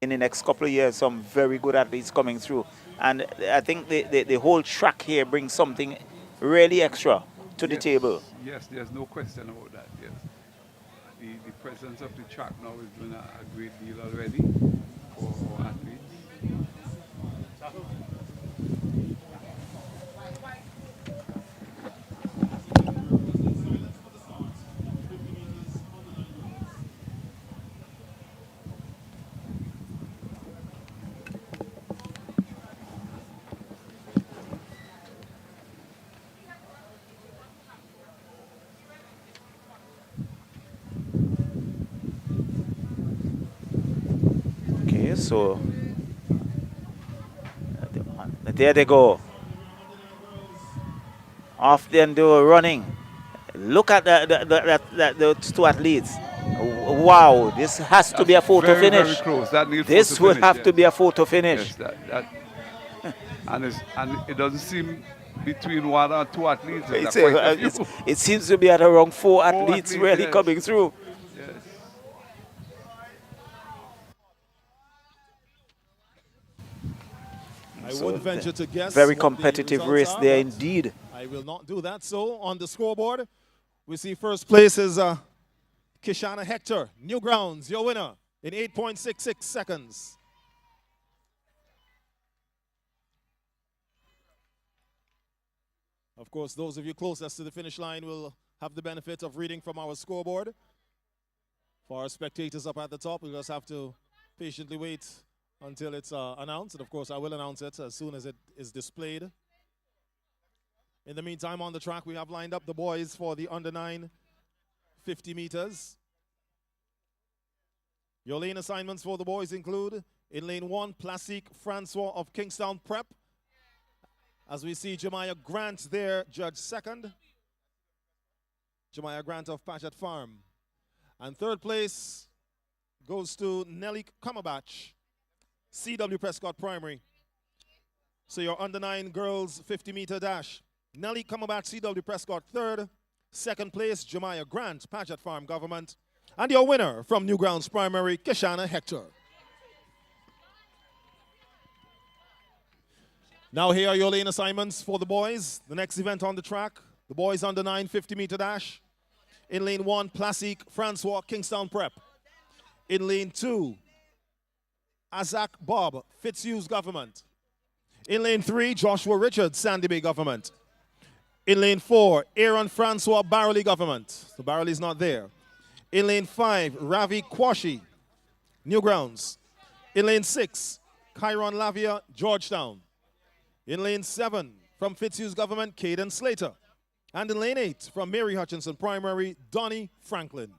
In the next couple of years, some very good athletes coming through. And I think the whole track here brings something really extra to the table. Yes, there's no question about that, yes. The presence of the track now is doing a great deal already for athletes. So there they go. Off then they were running. Look at those two athletes. Wow, this has to be a photo finish. Very close. That needs this photo will finish, have yes. to be a photo finish. Yes, and it doesn't seem between one or two athletes. It seems to be at around four athletes really yes. coming through. Yes. I wouldn't venture to guess. Very competitive race there indeed. I will not do that. So on the scoreboard, we see first place is Kishana Hector, Newgrounds, your winner in 8.66 seconds. Of course, those of you closest to the finish line will have the benefit of reading from our scoreboard. For our spectators up at the top, we just have to patiently wait until it's announced. And of course, I will announce it as soon as it is displayed. In the meantime, on the track, we have lined up the boys for the under-9 50 meters. Your lane assignments for the boys include, in lane 1, Plastique Francois of Kingstown Prep. As we see Jemiah Grant there, judge second. Jemiah Grant of Patchett Farm. And third place goes to Nellie Cumberbatch, C.W. Prescott Primary. So your under-9 girls 50-meter dash. Nellie Cumberbatch, C.W. Prescott third. Second place, Jemiah Grant, Patchett Farm Government. And your winner from Newgrounds Primary, Kishana Hector. Now here are your lane assignments for the boys. The next event on the track, the boys under-9 50-meter dash. In lane 1, Plastique Francois, Kingstown Prep. In lane 2, Azak Bob, Fitzhughes Government. In lane 3, Joshua Richards, Sandy Bay Government. In lane 4, Aaron Francois, Barley Government. The Barley is not there. In lane 5, Ravi Kwashi, Newgrounds. In lane 6, Chiron Lavia, Georgetown. In lane 7, from Fitzhughes Government, Caden Slater. And in lane 8, from Mary Hutchinson Primary, Donnie Franklin.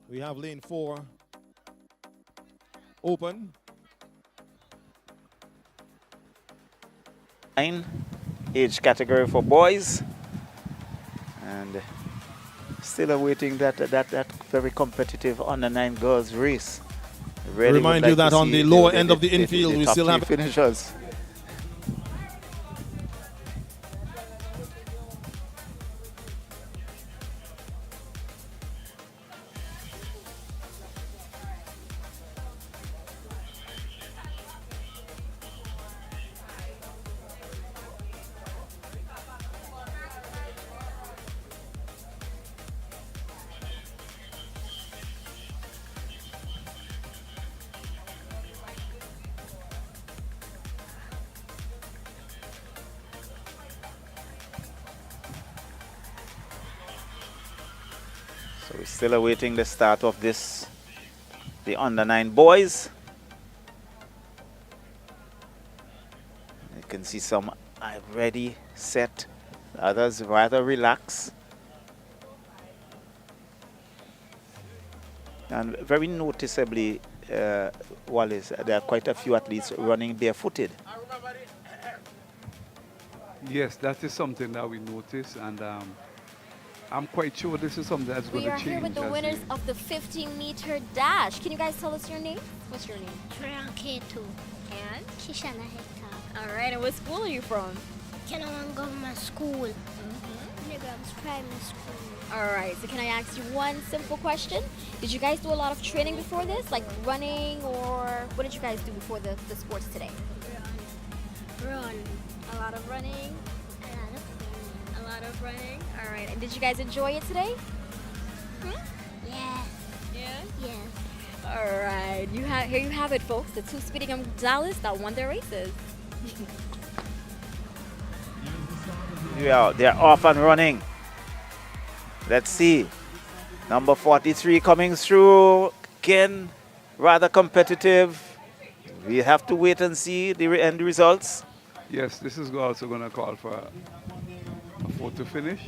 We have lane 4 open. Age category for boys. And still awaiting that very competitive under-9 girls race. Really Remind you that on the lower end of the infield, we still have finishers. So we're still awaiting the start of this, the under-9 boys. You can see some are ready, set, others rather relaxed. And very noticeably, Wallace, there are quite a few athletes running barefooted. Yes, that is something that we notice, and I'm quite sure this is something that's going to change. We are here with the winners of the 15-meter dash. Can you guys tell us your name? What's your name? Trian K2. And? Kishana Hector. All right, and what school are you from? Kenawan Government School. Newgrounds Primary School. All right, so can I ask you one simple question? Did you guys do a lot of training before this, like running, or what did you guys do before the sports today? Run. A lot of running. A A lot of running. All right, and did you guys enjoy it today? Yeah. Yeah? Yes. All right, here you have it, folks. The 2 Speedy Gonzalez that won their races. Yeah, they're off and running. Let's see. Number 43 coming through. Again, rather competitive. We have to wait and see the end results. Yes, this is also going to call for a photo finish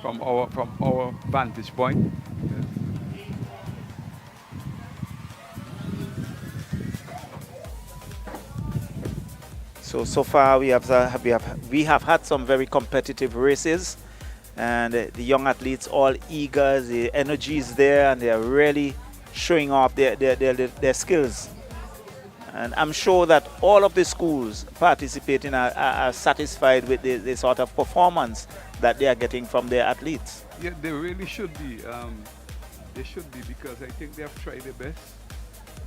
from our vantage point. Yes. So far we have had some very competitive races, and the young athletes all eager. The energy is there, and they are really showing off their skills. And I'm sure that all of the schools participating are satisfied with the sort of performance that they are getting from their athletes. Yeah, they really should be. They should be, because I think they have tried their best.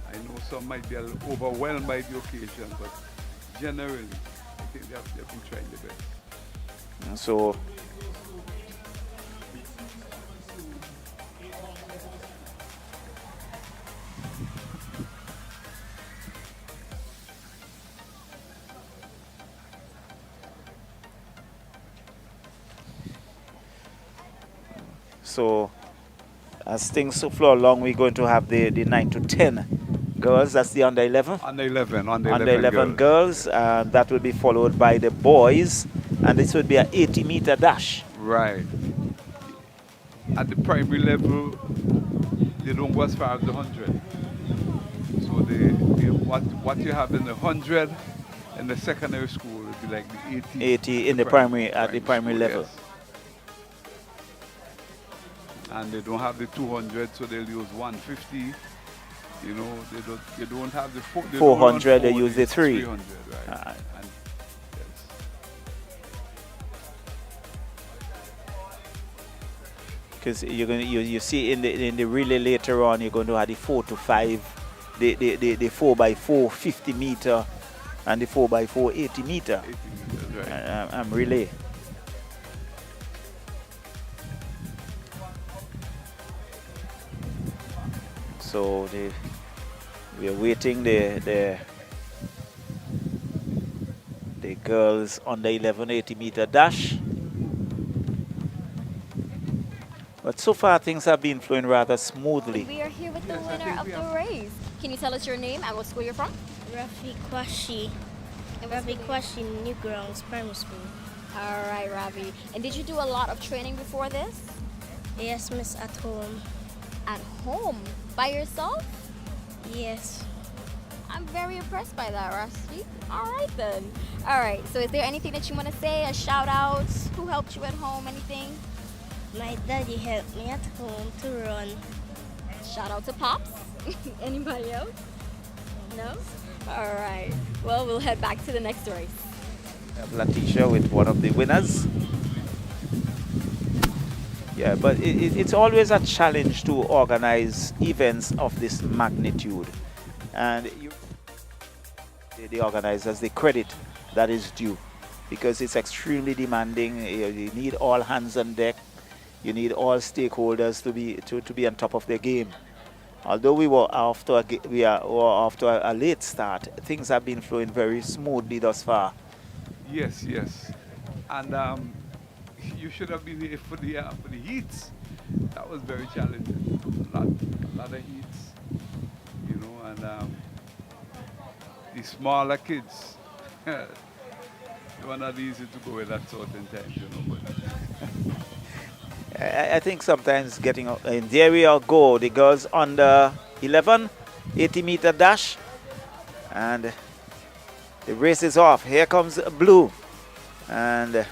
I know some might be a little overwhelmed by the occasion, but generally, I think they've been trying their best. And so as things flow along, we're going to have the 9 to 10 girls. That's the under 11. Under 11 girls. That will be followed by the boys, and this would be an 80-meter dash. Right. At the primary level, they don't go as far as the 100. So what you have in the 100 in the secondary school would be like the 80 in the primary level. Yes. And they don't have the 200, so they'll use 150. You know, they don't have the 400. They use the 300, right? And because you see in the relay later on, you're going to have the 4 to 5, the 4x4 50 meter, and the 4x4 80 meter. 80 meters, right. relay. So we are waiting the girls on the 80-meter dash. But so far things have been flowing rather smoothly. We are here with the winner of the race. Can you tell us your name and what school you're from? Rafi Kwashi. Rafi Kwashi Newgrounds Primary School. All right, Ravi. And did you do a lot of training before this? Yes, miss, at home. At home? By yourself? Yes. I'm very impressed by that, Rusty. All right, then. All right, so is there anything that you want to say? A shout out? Who helped you at home? Anything? My daddy helped me at home to run. Shout out to Pops. Anybody else? No? All right. Well, we'll head back to the next race. We have Latisha with one of the winners. Yeah, but it's always a challenge to organize events of this magnitude. And the organizers, the credit that is due, because it's extremely demanding. You need all hands on deck. You need all stakeholders to be on top of their game. Although we were after a late start, things have been flowing very smoothly thus far. Yes, yes. And you should have been here for the heats. That was very challenging. A lot of heats, you know, and the smaller kids, they were not easy to go with that sort of time, you know. But I think sometimes getting in there we are go. The girls under 11, 80-meter dash, and the race is off. Here comes blue, and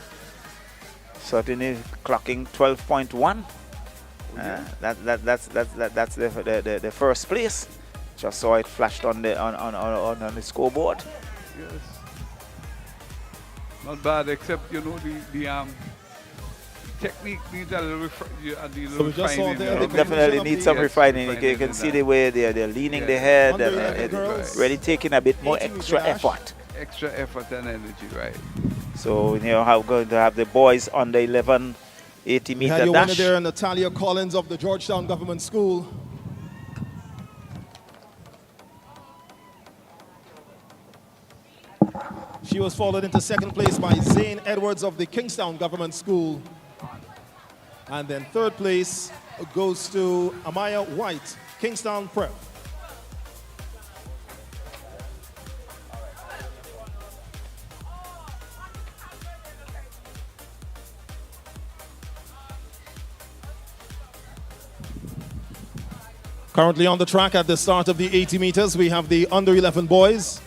certainly clocking 12.1. That's the first place. Just saw it flashed on the scoreboard. yes, not bad. Except you know the technique needs a little So we just saw refining. there It definitely needs some refining. You can see the way they're leaning the head and really taking a bit more extra effort. Extra effort and energy, right? So you know how going to have the boys on the 11, We had 80-meter your winner dash. there, Natalia Collins of the Georgetown Government School. She was followed into second place by Zane Edwards of the Kingstown Government School. And then third place goes to Amaya White, Kingstown Prep. Currently on the track at the start of the 80 meters, we have the under 11 boys.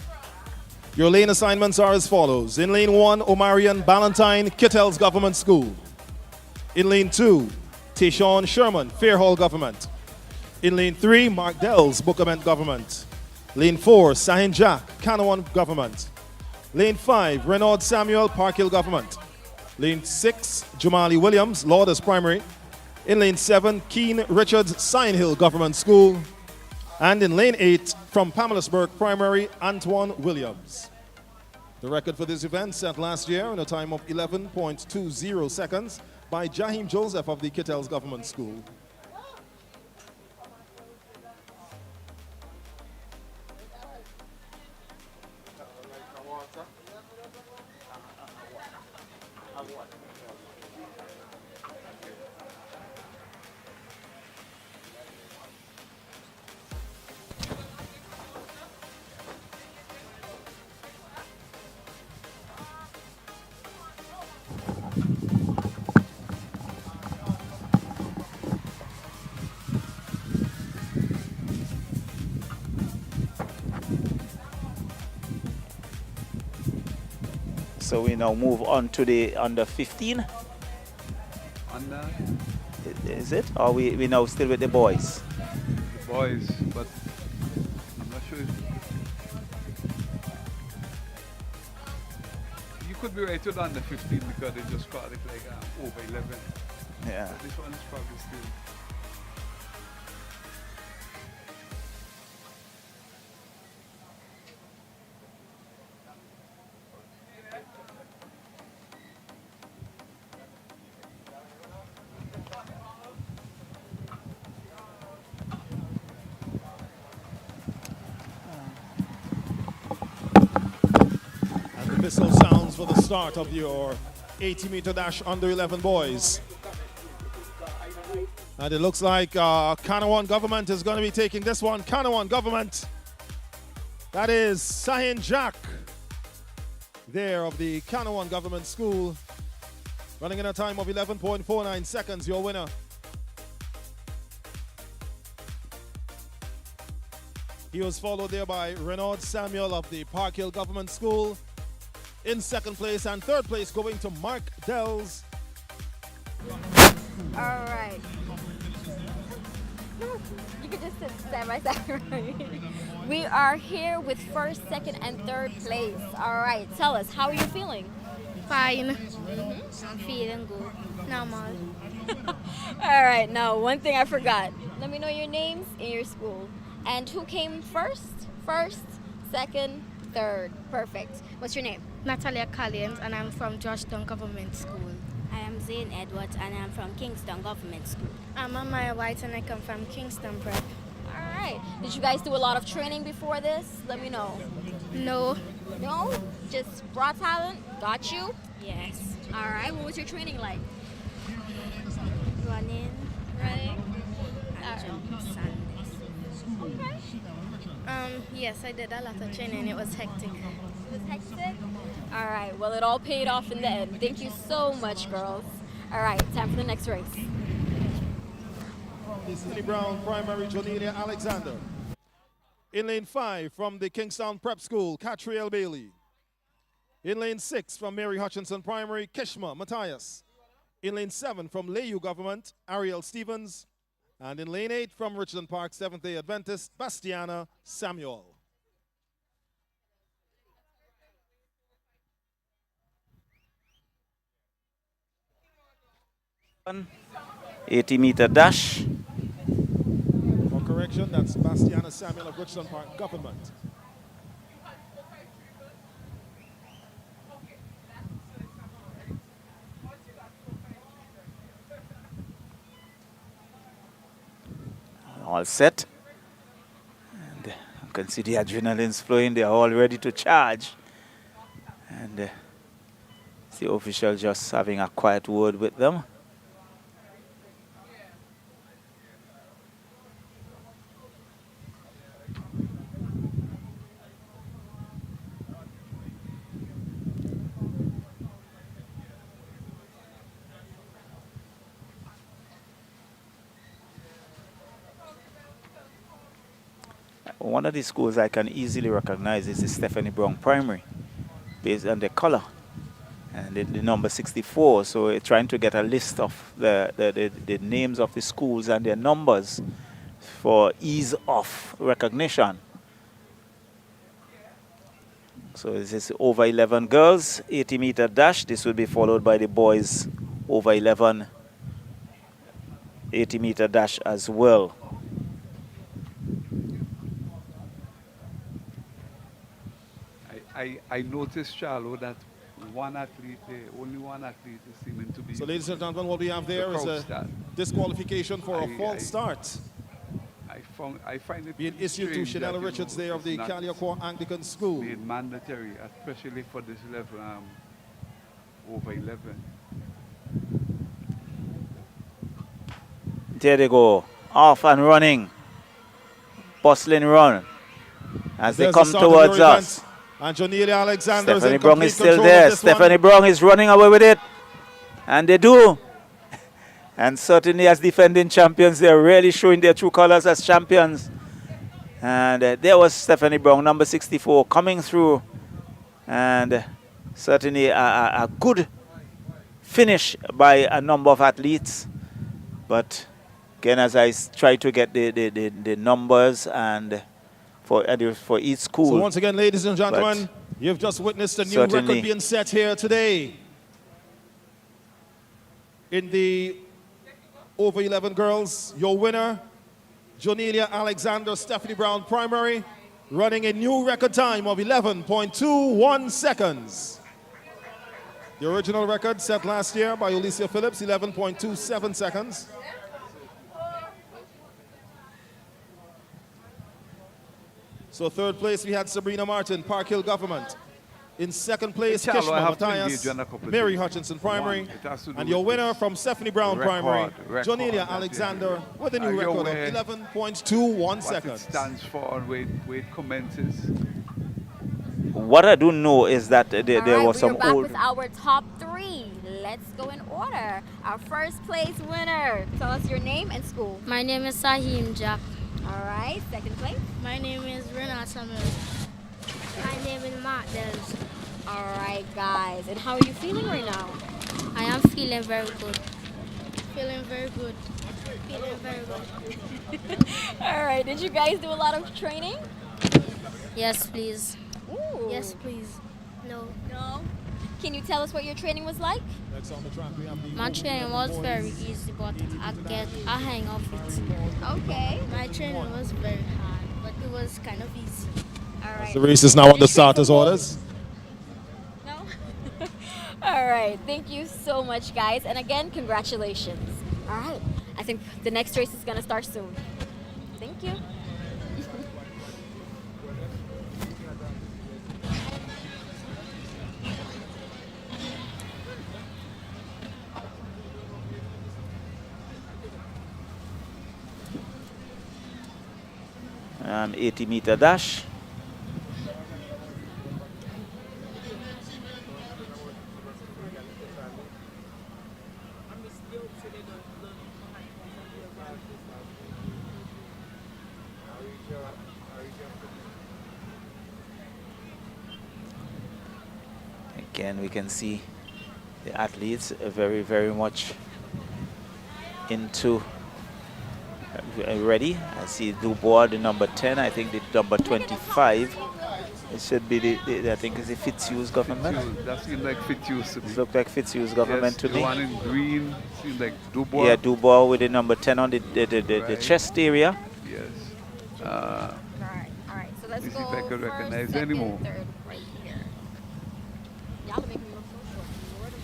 Your lane assignments are as follows. In lane 1, Omarion Ballantyne, Kittels Government School. In lane 2, Tayshawn Sherman, Fairhall Government. In lane 3, Mark Dells, Bookament Government. Lane 4, Sahin Jack, Kanawan Government. Lane 5, Renaud Samuel, Park Hill Government. Lane 6, Jamali Williams, Lourdes Primary. In lane 7, Keen Richards, Sign Hill Government School. And in lane 8, from Pamelarsburg Primary, Antoine Williams. The record for this event set last year in a time of 11.20 seconds by Jahim Joseph of the Kittels Government School. So we now move on to the under 15. Under Is it? Or we now still with the boys? the boys, but I'm not sure. You could be right with under 15 because they just called it like over 11. Yeah. But this one is probably still. whistle sounds for the start of your 80-meter dash under 11 boys. And it looks like Kanawan government is going to be taking this one. Kanawan government. That is Sahin Jack there of the Kanawan Government School. Running in a time of 11.49 seconds, your winner. He was followed there by Renaud Samuel of the Park Hill Government School in second place, and third place going to Mark Dells. All right. You could just sit side by side, right? We are here with first, second, and third place. All right, tell us, how are you feeling? Fine. Feeling good. Normal. All right, now one thing I forgot. Let me know your names and your school. And who came first? First, second, third. Perfect. What's your name? Natalia Collins, and I'm from Georgetown Government School. I am Zane Edwards, and I'm from Kingston Government School. I'm Amaya White, and I come from Kingston Prep. All right. Did you guys do a lot of training before this? Let me know. No. No? Just raw talent? Got you? Yes. All right. What was your training like? Running. Running? And jump Sundays. Okay. Yes, I did a lot of training. It was hectic. It was hectic? All right. Well, it all paid off in the end. Thank you so much, girls. All right. Time for the next race. Stephanie Brown, primary, Jonelia Alexander. In lane 5 from the Kingstown Prep School, Catriel Bailey. In lane 6 from Mary Hutchinson Primary, Kishma Matthias. In lane 7 from Layu Government, Ariel Stevens. And in lane 8 from Richland Park, Seventh-day Adventist, Bastiana Samuel. An 80-meter dash. For correction, that's Bastiana Samuel of Richland Park Government. All set. And you can see the adrenaline's flowing. They are all ready to charge. And the official just having a quiet word with them. One of the schools I can easily recognize is the Stephanie Brown Primary, based on the color and the number 64. So we're trying to get a list of the names of the schools and their numbers for ease of recognition. So this is over 11 girls, 80-meter dash. This will be followed by the boys over 11 80-meter dash as well. I noticed, Charlo, that one athlete, only one athlete is seeming to be... So, ladies and gentlemen, what we have there is a disqualification for a false start. I find it being issued to Chanel Richards there of the Caliacor Anglican School. Made mandatory, especially for this level, over 11. There they go, off and running. Bustling run as they come towards us. And Jonelia Alexander Stephanie Brown is still there. Stephanie Brown is running away with it. And they do. And certainly as defending champions, they're really showing their true colors as champions. And there was Stephanie Brown, number 64, coming through. And certainly a good finish by a number of athletes. But again, as I try to get the numbers and for each school. So once again, ladies and gentlemen, you've just witnessed a new record being set here today. In the over 11 girls, your winner, Jonelia Alexander, Stephanie Brown Primary, running a new record time of 11.21 seconds. The original record set last year by Alicia Phillips, 11.27 seconds. So third place, we had Sabrina Martin, Park Hill Government. In second place, Charlo, I Kishma have to engage Matthias, you on a couple of Mary things. Hutchinson Primary, One, it has to do and with your winner this from Stephanie Brown Primary, record Jonelia that Alexander, with a new you're record of aware 11.21 what seconds. it stands for and where it commences. What I do know is that there All right, was some we're back old. with our top 3. Let's go in order. Our first place winner. Tell us your name and school. My name is Sahim Jack. All right, second place. My name is Renat Samuel. My name is Mark Dels. All right, guys. And how are you feeling right now? I am feeling very good. Feeling very good. Feeling very good. All right, did you guys do a lot of training? Yes, please. Ooh. Yes, please. No. No? Can you tell us what your training was like? Next on the track, we have the My training was very easy, but I get a hang of it. Okay. My training was very hard, but it was kind of easy. All right. The race is now on the starters' orders. No? All right. Thank you so much, guys. And again, congratulations. All right. I think the next race is going to start soon. Thank you. An 80-meter dash. Again, we can see the athletes are very, very much into ready. I see Dubois, the number 10. I think the number 25. It should be the I think it's the Fitzhugh's government. Fitzhugh, that seemed like Fitzhugh's to me. It looked like Fitzhugh's government Yes, to the me. one in green seemed like Dubois. Yeah, Dubois with the number 10 on the Right. chest area. Yes. All right. So let's Let me see go if I could first, recognize second, anymore. third right here. Y'all make me look so short. Lord of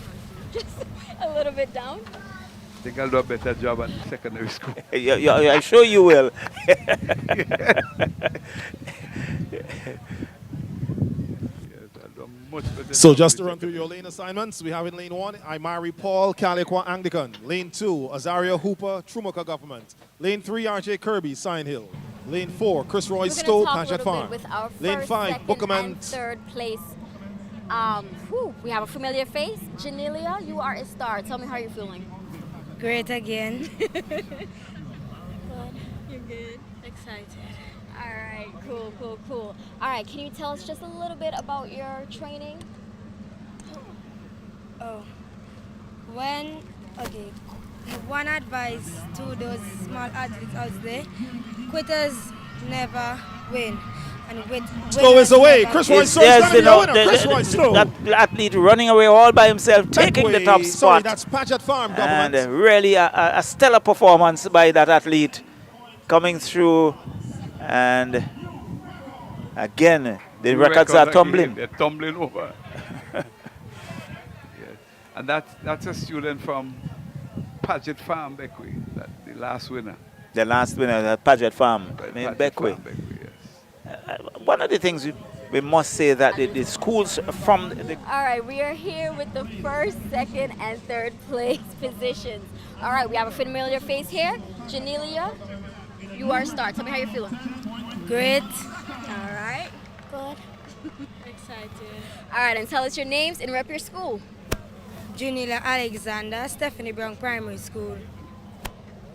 mercy. Just a little bit down. I think I'll do a better job at secondary school. Yeah, I'm sure you will. So just to run through your lane assignments, we have in lane 1, Imari Paul, Caliqua Anglican. Lane 2, Azaria Hooper, Trumuka Government. Lane 3, RJ Kirby, Sign Hill. Lane 4, Chris Roy We're Stowe, going to talk a Paget little Farm. bit with our Lane first, 5, second, Bookerman. and third place. We have a familiar face. Janelia, you are a star. Tell me how you're feeling. Great again. Good. You're good. Excited. All right, cool. All right, can you tell us just a little bit about your training? Oh, one advice to those small athletes out there: quitters never win, and Stowe is away. Chris Roy Stowe is going to be the winner. Chris Roy Stowe. That athlete running away all by himself, taking the top Sorry, spot. that's Paget Farm And Government. really a stellar performance by that athlete coming through. And again, the records are tumbling. They're tumbling over. Yes. And that's a student from Paget Farm, Beckway, the last winner. The last winner, the Paget Farm, in Paget Beckway. Farm, Beckway, yes. One of the things we must say that the schools from the All right, we are here with the first, second, and third place positions. All right, we have a familiar face here. Janelia, you are a star. Tell me how you're feeling. Great. All right. Good. Excited. All right, and tell us your names and rep your school. Junila Alexander, Stephanie Brown Primary School.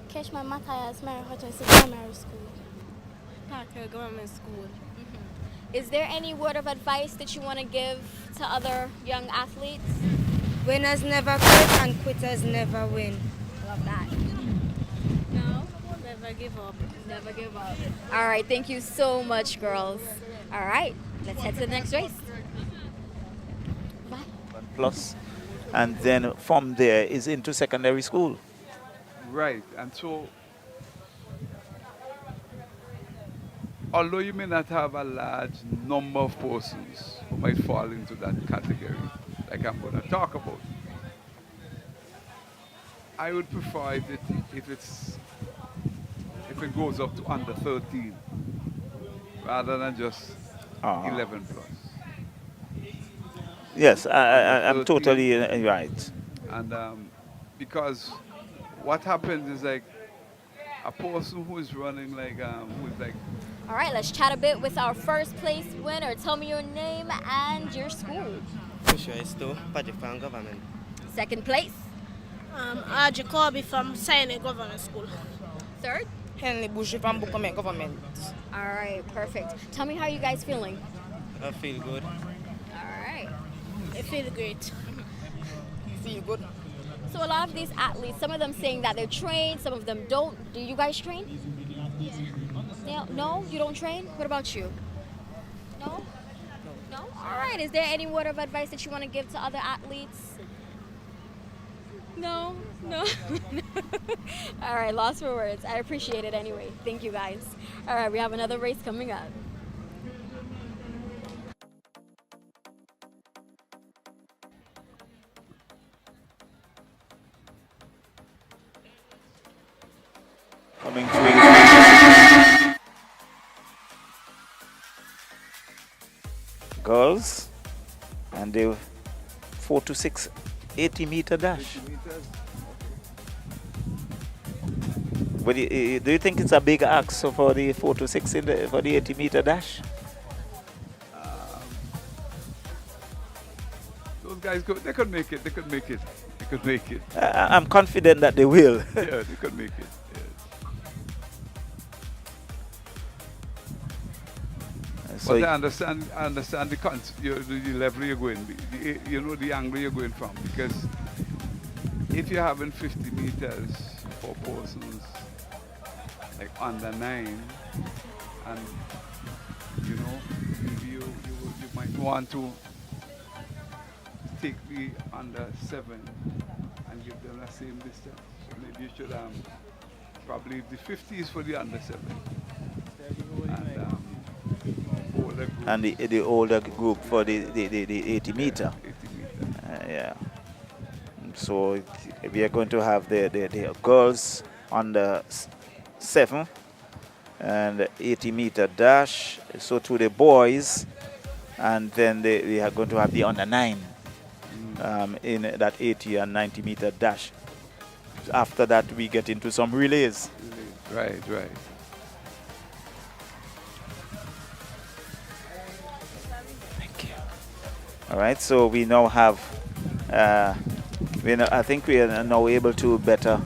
Keshma Matthias, Mary Hutchinson Primary School. Parker Government School. Is there any word of advice that you want to give to other young athletes? Winners never quit and quitters never win. Love that. No? Never give up. Never give up. All right, thank you so much, girls. All right, let's head to the next race. Bye. plus, and then from there is into secondary school. Right, and so although you may not have a large number of persons who might fall into that category, like I'm going to talk about, I would prefer if it goes up to under 13 rather than just 11 plus. Yes, I'm those totally teams. right. And because what happens is like a person who is running like who is like All right, let's chat a bit with our first place winner. Tell me your name and your school. For sure, it's too. Patrick from government. Second place. Jacoby from Senate Government School. Third. Henley Bush from Bucome Government. All right, perfect. Tell me how you guys feeling. I feel good. All right. I feel great. Feel good. So a lot of these athletes, some of them saying that they're trained, some of them don't. Do you guys train? No, you don't train? What about you? No? No? All right. Is there any word of advice that you want to give to other athletes? No? All right, lost for words. I appreciate it anyway. Thank you, guys. All right, we have another race coming up. Coming through. Girls, and the 4 to 6 80-meter dash. 80 meters. But do you think it's a big ask for the 4 to 6 for the 80-meter dash? Those guys they could make it. They could make it. They could make it. I'm confident that they will. Yeah, they could make it. Yes. So But I understand the level you're going, the angle you're going from. Because if you're having 50 meters for persons like under 9, and maybe you might want to take the under 7 and give them the same distance. So maybe you should probably the 50 is for the under 7. And older group. And the older group for the 80 meter. 80 meter. Yeah. So we are going to have the girls under 7 and 80-meter dash. So to the boys, and then we are going to have the under 9 in that 80 and 90-meter dash. After that, we get into some relays. Right. Thank you. All right, so we now have, I think we are now able to better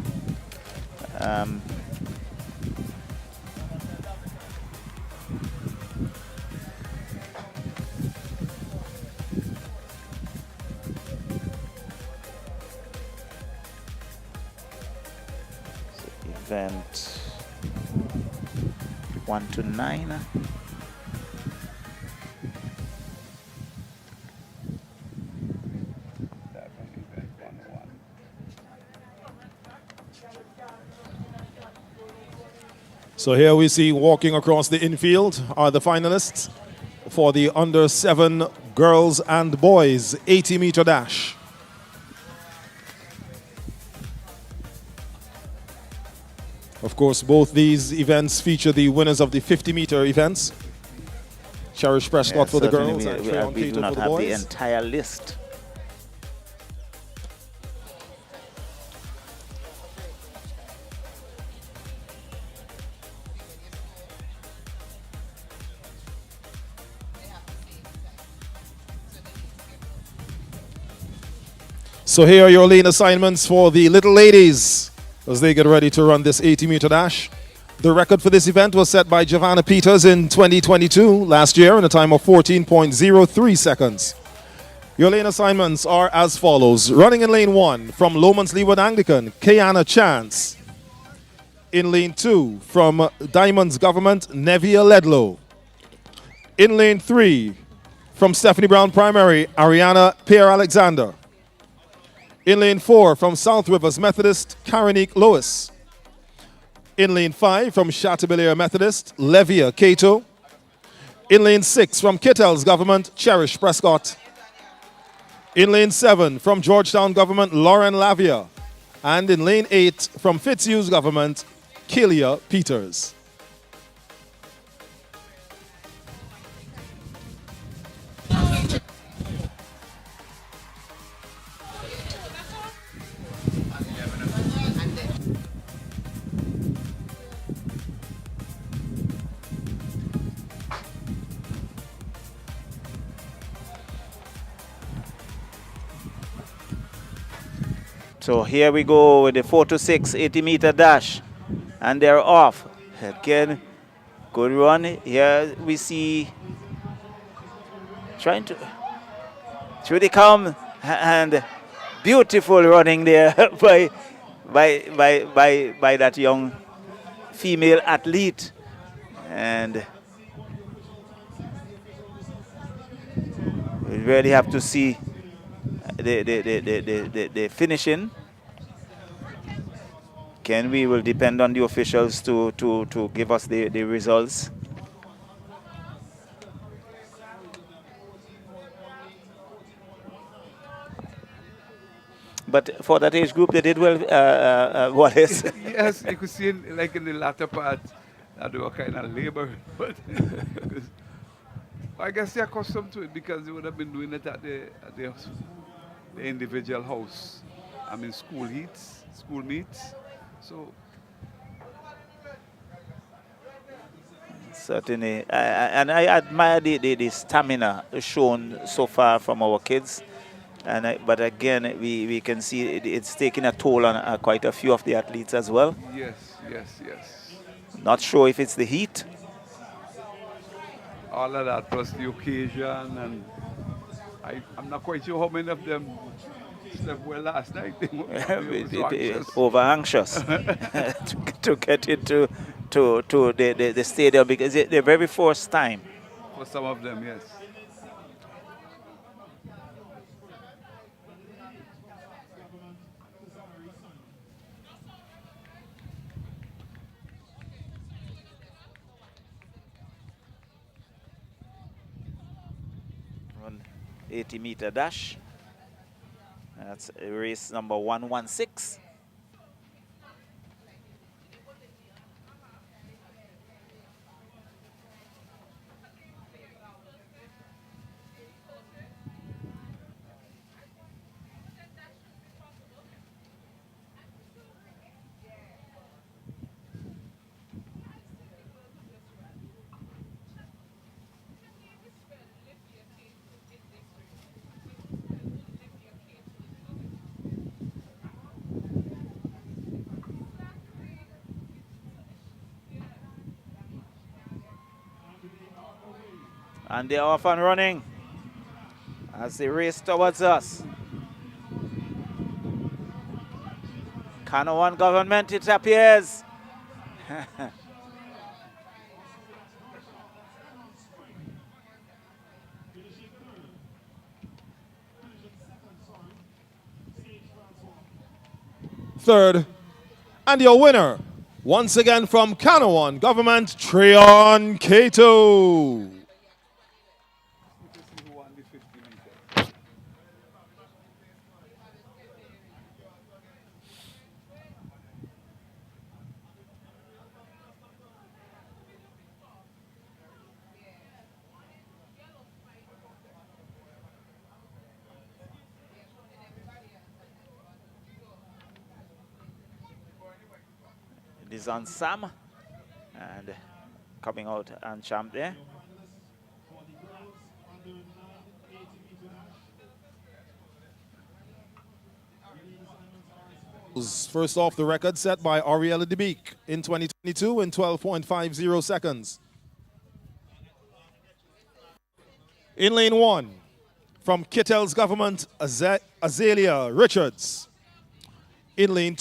event 1 to 9. So here we see walking across the infield are the finalists for the under 7 girls and boys 80-meter dash. Of course, both these events feature the winners of the 50-meter events. Cherish Prescott for the girls and Treon we do Cato not for the have boys. the entire list. So here are your lane assignments for the little ladies as they get ready to run this 80-meter dash. The record for this event was set by Giovanna Peters in 2022, last year, in a time of 14.03 seconds. Your lane assignments are as follows. Running in lane 1 from Lomans Leeward Anglican, Kayana Chance. In lane 2 from Diamonds Government, Nevia Ledlow. In lane 3 from Stephanie Brown Primary, Ariana Pierre-Alexander. In lane 4 from South Rivers Methodist, Karanique Lois. In lane 5 from Chateaubriand Methodist, Levia Cato. In lane 6 from Kittell's Government, Cherish Prescott. In lane 7 from Georgetown Government, Lauren Lavia. And in lane 8 from Fitzhugh's Government, Kelia Peters. So here we go with the 4 to 6 80-meter dash. And they're off. Again, good run. Here we see trying to, should they come? And beautiful running there by that young female athlete. And we really have to see the finishing. Again, we will depend on the officials to give us the results. But for that age group, they did well, Wallace. Yes, you could see like in the latter part that they were kind of laboring. But I guess they're accustomed to it because they would have been doing it at the individual house. I mean, school heats, school meets. So certainly, and I admire the stamina shown so far from our kids. But again, we can see it's taking a toll on quite a few of the athletes as well. yes. Not sure if it's the heat. All of that plus the occasion, and I'm not quite sure how many of them slept well last night. Over anxious to get into the stadium because they're very first time. For some of them, yes. Run 80-meter dash. That's race number 116. And they're off and running as they race towards us. Kano government, it appears. Third, and your winner, once again from Kanawan Government, Treon Cato. It is on Sam and coming out and champ there. First off, the record set by Ariella DeBeek in 2022 in 12.50 seconds. In lane 1, from Kittel's Government, Azalea Richards. In lane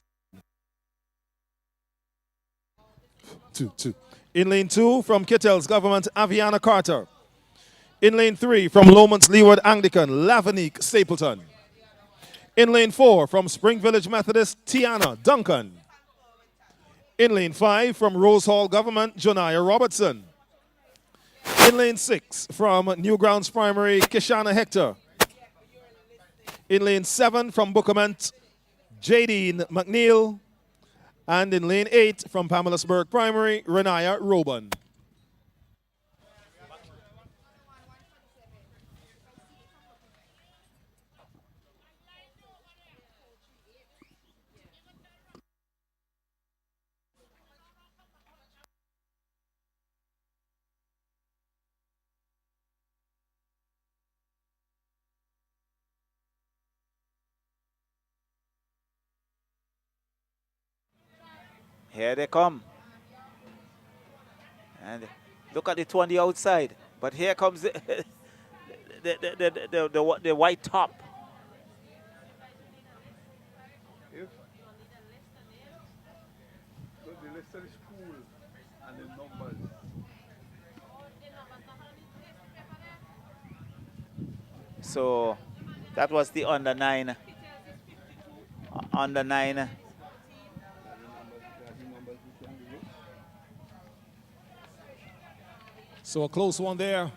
2. In lane 2, from Kittel's Government, Aviana Carter. In lane 3, from Lomond's Leeward Anglican, Lavinique Stapleton. In lane 4, from Spring Village Methodist, Tiana Duncan. In lane 5, from Rose Hall Government, Joniah Robertson. In lane 6, from Newgrounds Primary, Kishana Hector. In lane 7, from Bookament, Jadine McNeil. And in lane 8, from Pamela's-Burke Primary, Renaya Roban. Here they come. And look at the two on the outside. But here comes the white top. If so the list of the school and the numbers. So that was the under 9. Under 9. So a close one there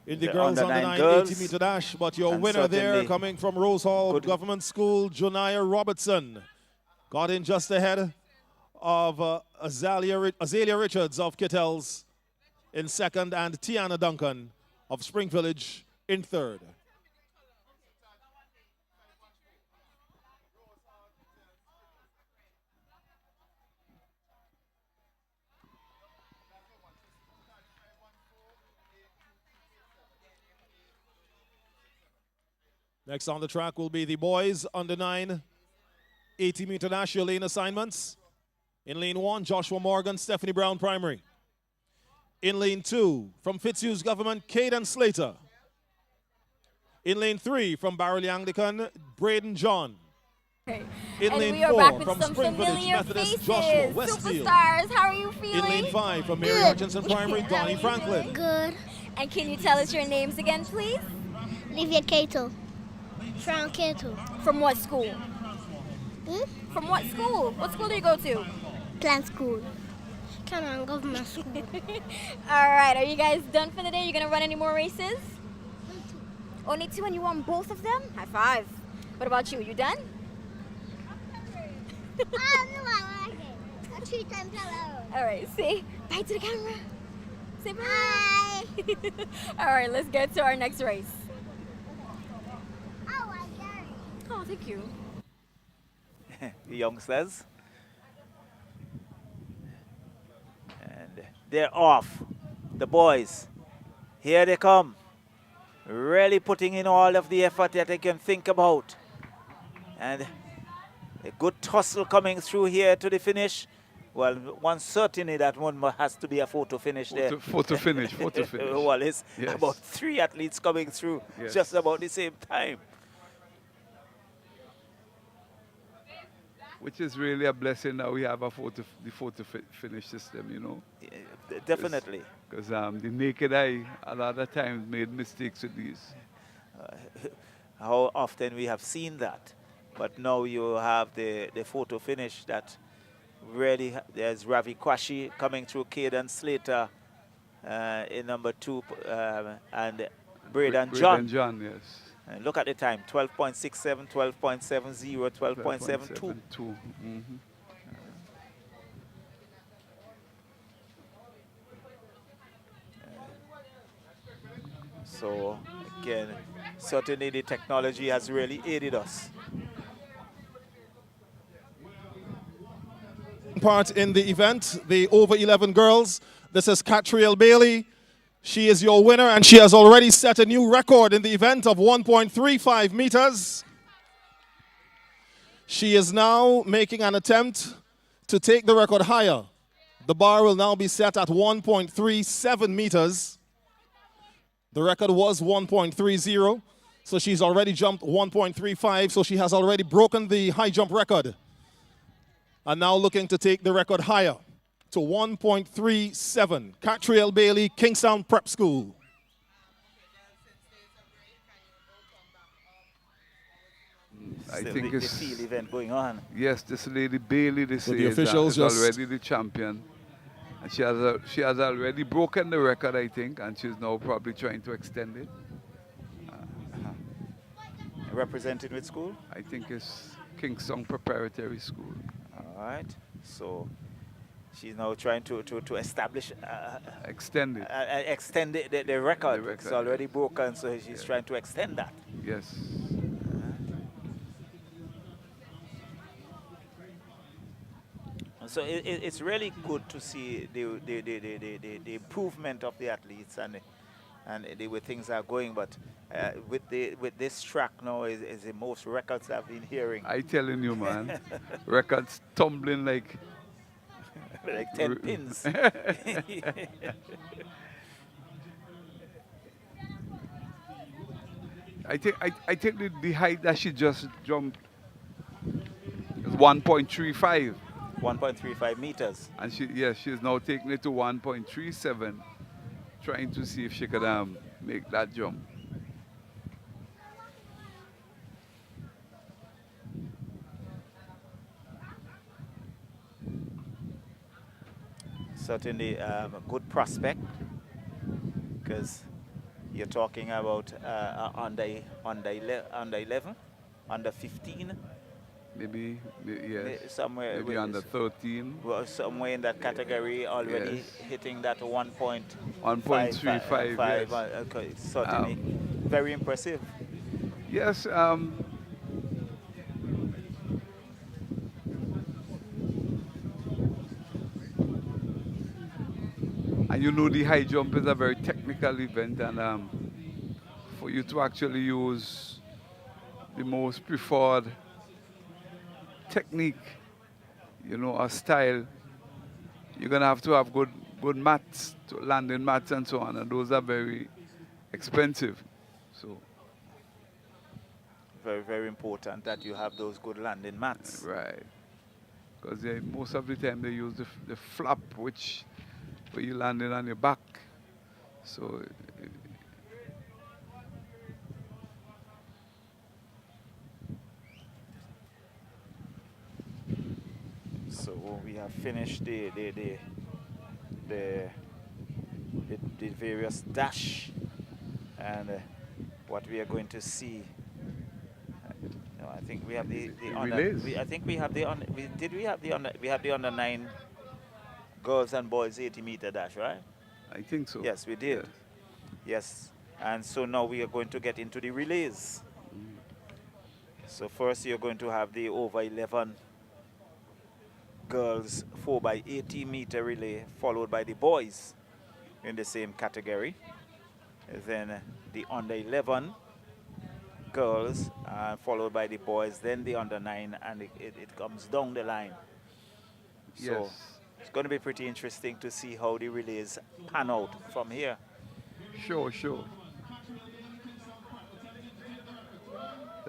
in the The girls under under 9 9 girls. 80-meter dash. But your And winner there, certainly coming from Rose Hall good. Government School, Joniah Robertson, got in just ahead of Azalea Richards of Kittels in second, and Tiana Duncan of Spring Village in third. Next on the track will be the boys under 9 80-meter dash, your lane assignments. In lane 1, Joshua Morgan, Stephanie Brown Primary. In lane 2, from Fitzhugh's Government, Caden Slater. In lane 3, from Barrelly Anglican, Braden John. Okay. In And lane we are 4, back with from some Spring Village familiar Methodist, faces. Joshua Westfield. Superstars, how are you feeling? In lane 5, from Mary Hutchinson Primary, Donnie Franklin. Good. And can you tell us your names again, please? Livia Cato. Fran Cato. From what school? Hmm? From what school? What school do you go to? Plant school. Cameron Government School. All right, are you guys done for the day? You gonna run any more races? Only 2, and you won both of them? High five. What about you? You done? A 3 times hello. All right, say bye to the camera. Say bye. All right, let's get to our next race. Oh, thank you. The youngsters. And they're off. The boys. Here they come. Really putting in all of the effort that they can think about. And a good tussle coming through here to the finish. Well, one certainly that one has to be a photo finish there. Photo finish. Well, it's Yes. about 3 athletes coming through Yes. just about the same time. Which is really a blessing that we have the photo finish system, you know. Yeah, definitely. Because the naked eye a lot of times made mistakes with these. How often we have seen that. But now you have the photo finish that really, there's Ravi Kwashi coming through, Caden Slater in number 2, and Braden John. Braden John, yes. And look at the time, 12.67, 12.70, 12.72. Mm-hmm. So, again, certainly the technology has really aided us. Part in the event, the over 11 girls. This is Catriel Bailey. She is your winner, and she has already set a new record in the event of 1.35 meters. She is now making an attempt to take the record higher. The bar will now be set at 1.37 meters. The record was 1.30, so she's already jumped 1.35, so she has already broken the high jump record. And now looking to take the record higher to 1.37. Catriel Bailey, Kingstown Prep School. I Still think the it's field event going on. Yes, this lady Bailey, they So say, the officials is just already the champion. And she has already broken the record, I think, and she's now probably trying to extend it. Represented with school? I think it's Kingston Preparatory School. All right. So she's now trying to establish, extend it. Extend the record. The record, It's already broken, so she's trying to extend that. Yes. So it's really good to see the improvement of the athletes and the way things are going. But with this track now is the most records I've been hearing. I telling you, man, records tumbling like Like 10 pins. I think the height that she just jumped is 1.35. 1.35 meters. And she's now taking it to 1.37, trying to see if she could make that jump. Certainly a good prospect, because you're talking about under 11, under 15. Maybe, yes. Somewhere Maybe under 13. Well, somewhere in that category already Yes. hitting that 1.35, yes. Okay, certainly very impressive. Yes. And you know the high jump is a very technical event, and for you to actually use the most preferred technique, you know, or style, you're gonna have to have good mats, landing mats and so on, and those are very expensive. So very, very important that you have those good landing mats. right, because most of the time they use the flap, which where you landing on your back. So So we have finished the various dash, and what we are going to see. No, I think we have the under. relays. I think we have the under. Did we have the under? We have the under 9 girls and boys 80-meter dash, right? I think so. Yes, we did. Yes, and so now we are going to get into the relays. So first you're going to have the over 11 girls 4x80-meter relay, followed by the boys in the same category. Then the under 11 girls, followed by the boys, then the under 9, and it comes down the line. So Yes. it's going to be pretty interesting to see how the relays pan out from here. Sure.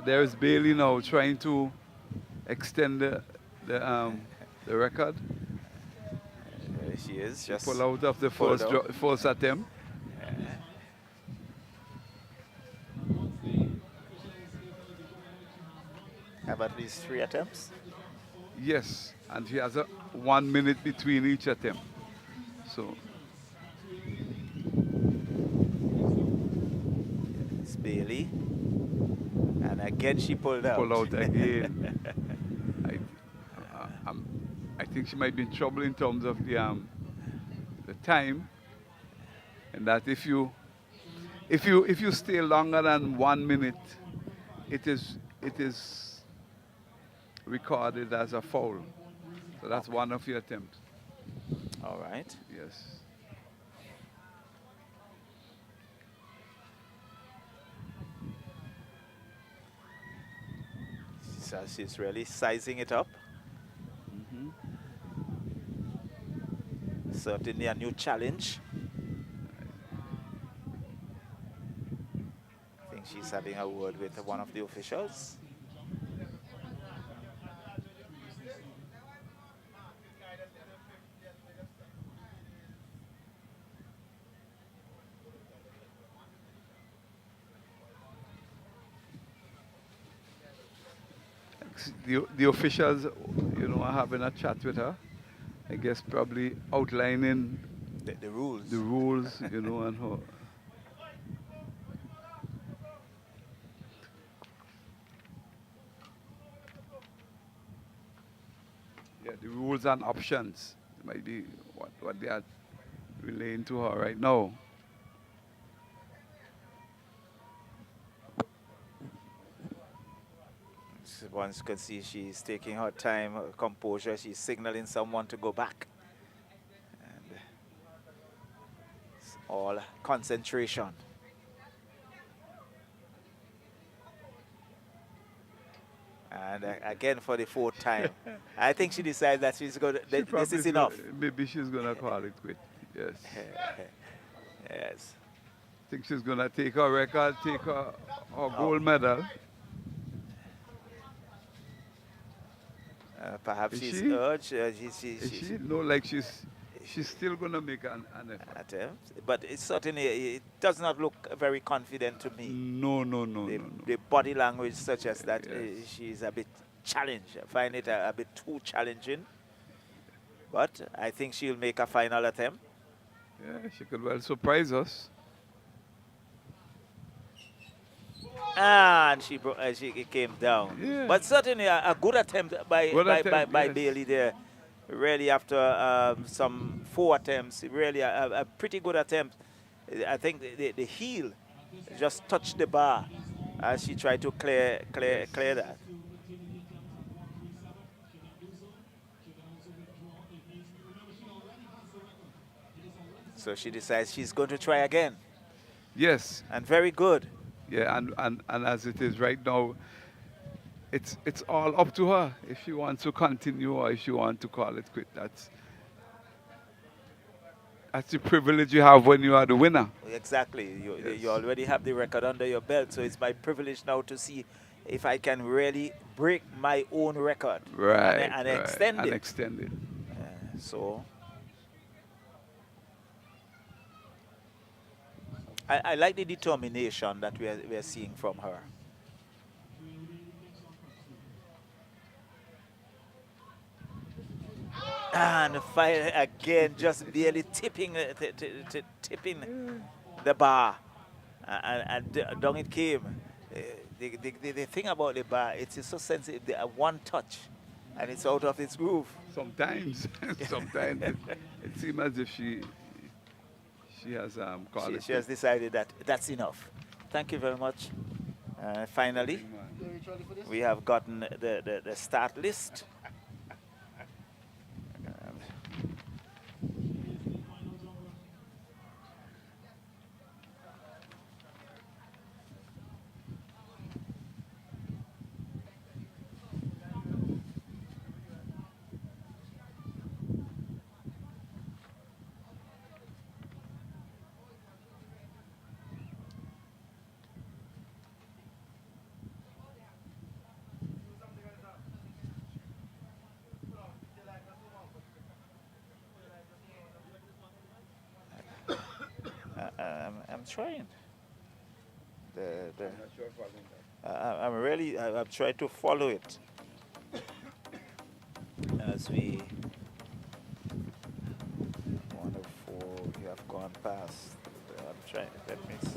There's Bailey now trying to extend the record. She is She just pull out of the pulled out. first attempt. Have at least 3 attempts. Yes, and she has 1 minute between each attempt. So It's Bailey. And again she pulled out. pull out again. I think she might be in trouble in terms of the time, and that if you stay longer than 1 minute, it is recorded as a foul. So that's one of your attempts. All right. Yes. So she's really sizing it up. Certainly a new challenge. I think she's having a word with one of the officials. The officials, you know, are having a chat with her. I guess probably outlining the rules. The rules, you know, and how. Yeah, the rules and options might be what they are relaying to her right now. One can see she's taking her time, her composure. She's signaling someone to go back. And it's all concentration. And again for the fourth time. I think she decides that she's going to, She this probably is enough. maybe she's going to call it quit. Yes. Yes. I think she's going to take her record, take her gold medal. Perhaps Is she's she? urged. Is she? No, like she's still going to make an effort. Attempt. But it certainly it does not look very confident to me. No. The body language suggests that she's a bit challenged. I find it a bit too challenging. But I think she'll make a final attempt. Yeah, she could well surprise us. And she came down. Yeah. But certainly a good attempt by Bailey there. Really, after some 4 attempts, really a pretty good attempt. I think the heel just touched the bar as she tried to clear that. So she decides she's going to try again. Yes. And very good. Yeah, and as it is right now, it's all up to her if she wants to continue or if she wants to call it quit. That's the privilege you have when you are the winner. Exactly. You already have the record under your belt, so it's my privilege now to see if I can really break my own record. Right. And extend it. And extend it. So I like the determination that we're seeing from her. And fire again, just barely tipping the bar, and down it came. The thing about the bar, it's so sensitive. One touch, and it's out of its groove. Sometimes, sometimes it seems as if she has called it. She has decided that that's enough. Thank you very much. Finally, we have gotten the start list. I'm trying. I'm trying to follow it as we 104. You have gone past. I'm trying. Let me see.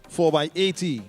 Four by 80.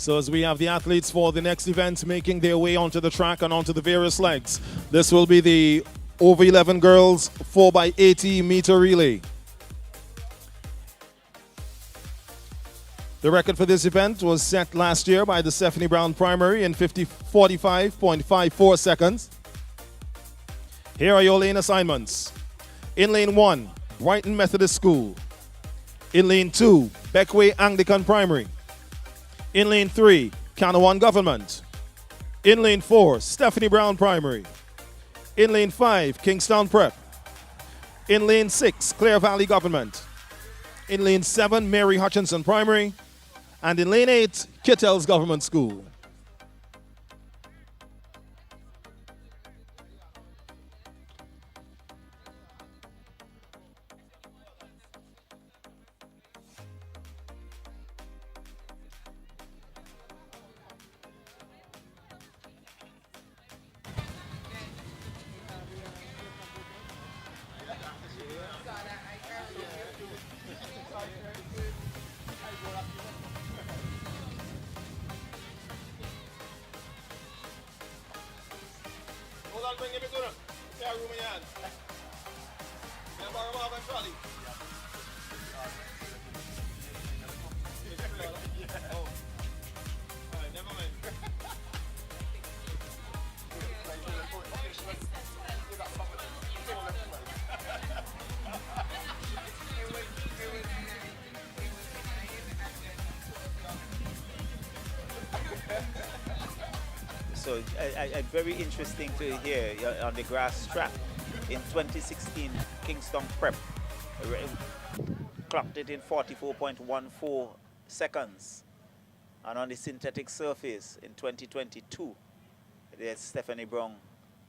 So as we have the athletes for the next event making their way onto the track and onto the various legs, this will be the over 11 girls 4x80 meter relay. The record for this event was set last year by the Stephanie Brown Primary in 45.54 seconds. Here are your lane assignments. In lane 1, Brighton Methodist School. In lane 2, Beckway Anglican Primary. In lane 3, Canawan Government. In lane 4, Stephanie Brown Primary. In lane 5, Kingstown Prep. In lane 6, Clare Valley Government. In lane 7, Mary Hutchinson Primary. And in lane 8, Kittels Government School. So very interesting to hear on the grass track. In 2016, Kingston Prep clocked it in 44.14 seconds. And on the synthetic surface in 2022, there's Stephanie Brown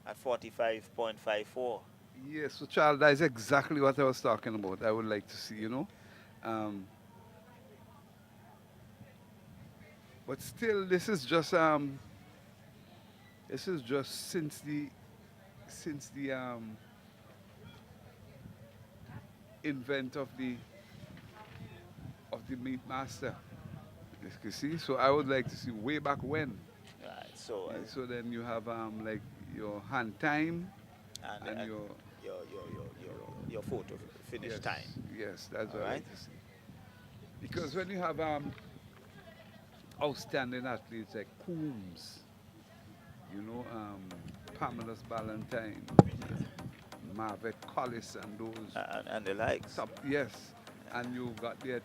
at 45.54. Yes, so Charles, that is exactly what I was talking about. I would like to see, you know. But still, this is just since the invent of the meat master. You see, so I would like to see way back when. Right. So so then you have like your hand time and your photo finish time. Yes, that's all what I right. like to see. Because when you have outstanding athletes like Coombs, you know, Pamela Ballantyne, Marvet Collis, and those and the likes. Yes, and you got there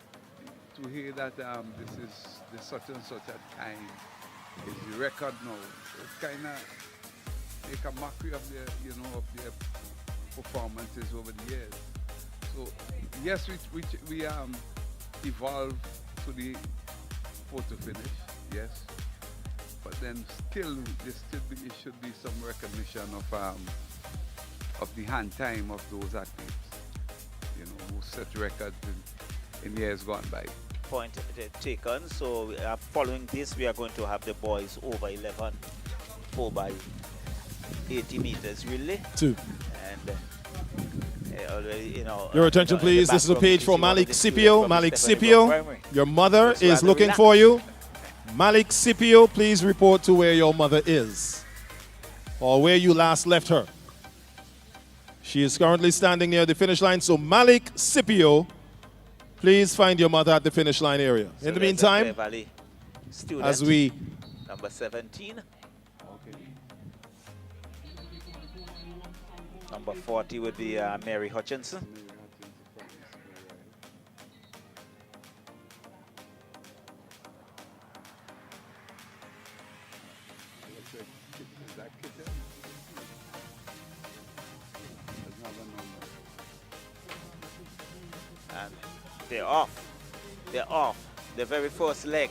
to hear that this is the such and such a time is the record now. So it kind of make a mockery of their, you know, of their performances over the years. So yes, we evolved to the photo finish, yes. But then still, it should be some recognition of the hand time of those athletes, you know, who set records in years gone by. Point taken. So following this, we are going to have the boys over 11, 4x80 meters relay. 2. And already, you know. Your attention, please. This is a page for Malik Scipio. Malik Scipio, your mother is looking for you. Malik Scipio, please report to where your mother is or where you last left her. She is currently standing near the finish line. So Malik Scipio, please find your mother at the finish line area. So in the meantime, as we... Number 17. Okay. Number 40 would be Mary Hutchinson. And they're off. They're off. The very first leg.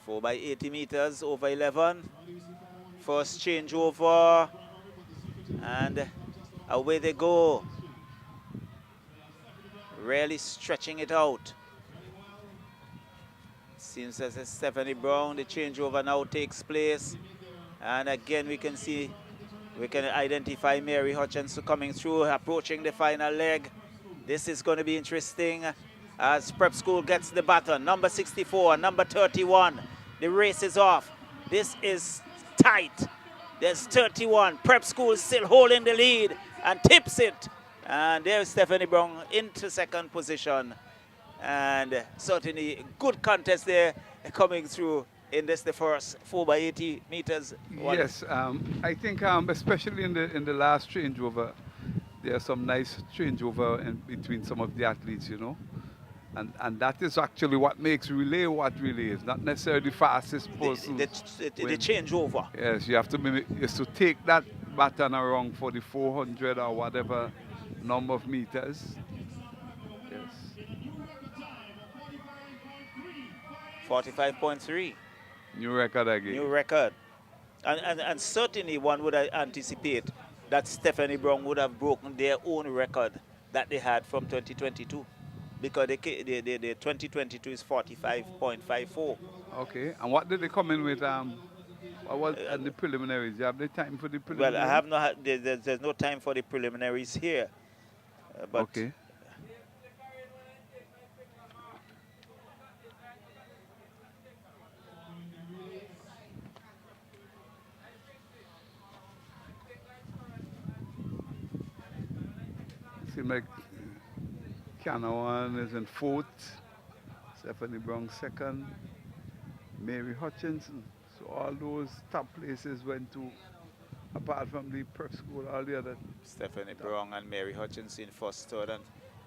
4x80 meters over 11. First changeover. And away they go. Really stretching it out. Seems as if Stephanie Brown, the changeover now takes place. And again, we can see, we can identify Mary Hutchinson coming through, approaching the final leg. This is going to be interesting. as Prep School gets the baton. Number 64, number 31. The race is off. This is tight. There's 31. Prep School still holding the lead and tips it. And there's Stephanie Brown into second position. And certainly good contest there coming through in this, the first 4x80 meters. Yes, I think especially in the last changeover, there's some nice changeover in between some of the athletes, you know. And that is actually what makes relay what relay is, not necessarily the fastest person. The changeover. Yes, you have to is to take that baton around for the 400 or whatever number of meters. Yes. 45.3. New record again. New record. And certainly one would anticipate that Stephanie Brown would have broken their own record that they had from 2022. Because the 2022 is 45.54. Okay, and what did they come in with? What was the preliminaries? Do you have the time for the preliminaries? Well, I have no. There's no time for the preliminaries here. But okay. Seems like Canawan is in fourth, Stephanie Brown second, Mary Hutchinson. So all those top places went to, apart from the prep school, all the other. Stephanie Brown and Mary Hutchinson first, third, and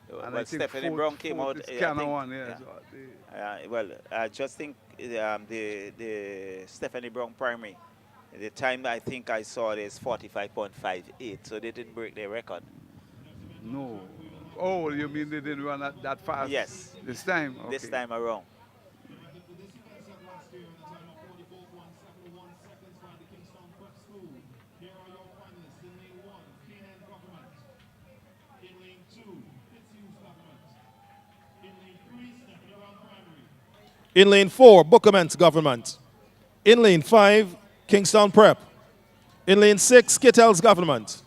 but Stephanie Brown came out. Well, I just think the Stephanie Brown primary, the time I think I saw it is 45.58, so they didn't break their record. No. Oh, you mean they didn't run that fast? Yes. This time? Okay. This time around. In lane 4, Bookermans Government. In lane 5, Kingstown Prep. In lane 6, Kittels Government.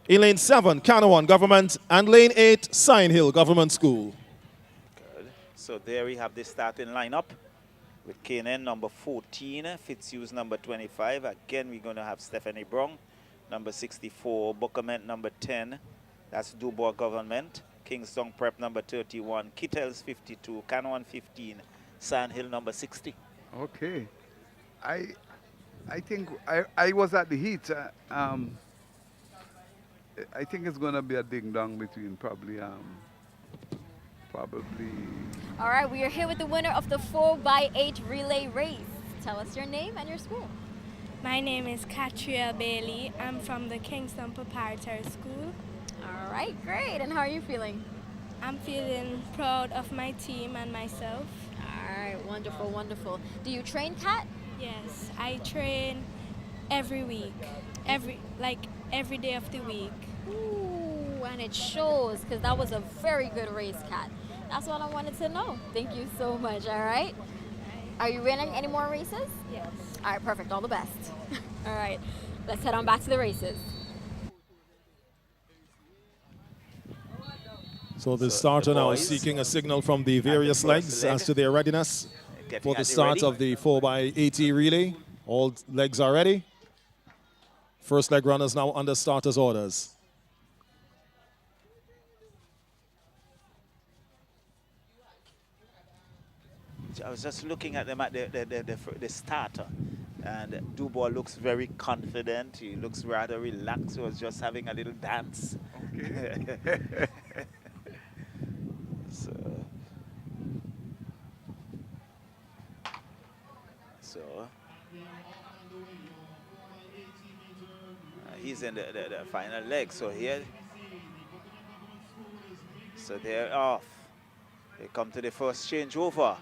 In lane 7, Canawan Government. And lane 8, Sign Hill Government School. Good. So there we have the starting lineup with Kanan number 14, Fitzhughes number 25. Again, we're going to have Stephanie Brown, number 64, Bookerman number 10. That's Dubois Government. Kingstown Prep number 31, Kittels 52, Canawan 15, Sand Hill number 60. Okay. I think I was at the heat. I think it's going to be a ding-dong between probably. All right, we are here with the winner of the 4x8 relay race. Tell us your name and your school. My name is Katria Bailey. I'm from the Kingston Preparatory School. All right, great. And how are you feeling? I'm feeling proud of my team and myself. All right, wonderful, wonderful. Do you train, Kat? Yes, I train every week, every day of the week. Ooh, and it shows, because that was a very good race, Kat. That's what I wanted to know. Thank you so much, all right? Are you running any more races? Yes. All right, perfect, all the best. All right, let's head on back to the races. So the starter now is seeking a signal from the various legs as to their readiness for the start of the 4x80 relay. All legs are ready. First leg runners now under starters' orders. I was just looking at them at the starter, and Dubois looks very confident. He looks rather relaxed. He was just having a little dance. Okay. He's in the final leg. So here, so they're off. They come to the first changeover,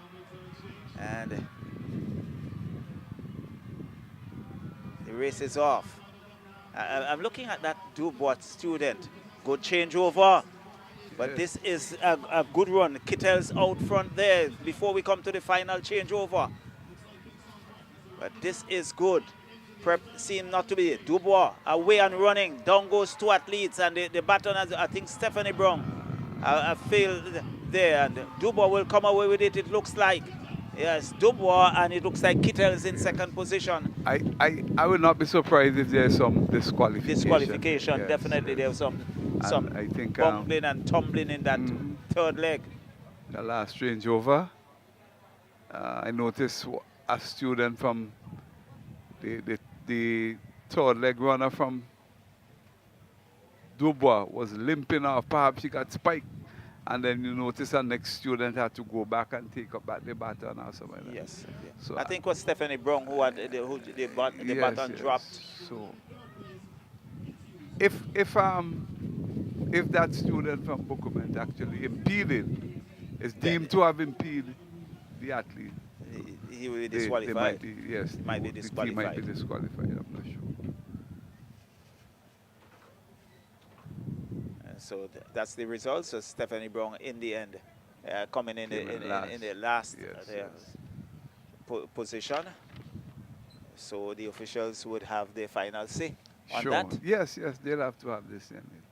and the race is off. I'm looking at that Dubois student. Good changeover. But this is a good run. Kittels out front there before we come to the final changeover. But this is good. Prep seem not to be. Dubois away and running. Down goes two athletes, and the baton has, I think, Stephanie Brown. I feel there, and Dubois will come away with it, it looks like. Yes, Dubois, and it looks like Kittles in second position. I would not be surprised if there's some disqualification. Disqualification, Yes, definitely. yes. There's some I think, bungling and tumbling in that third leg. The last changeover, I noticed a student from the third leg runner from Dubois was limping off. Perhaps he got spiked. And then you notice the next student had to go back and take up back the baton or something like that. Yes. So I think it was Stephanie Brown who had the baton dropped. So if that student from Bukument actually impeded, is deemed to have impeded the athlete, he will be disqualified. Yes, he might be disqualified. He might be disqualified, I'm not sure. So that's the result. So Stephanie Brown in the end coming in the last position. So the officials would have their final say on that. Yes, they'll have to have this in it.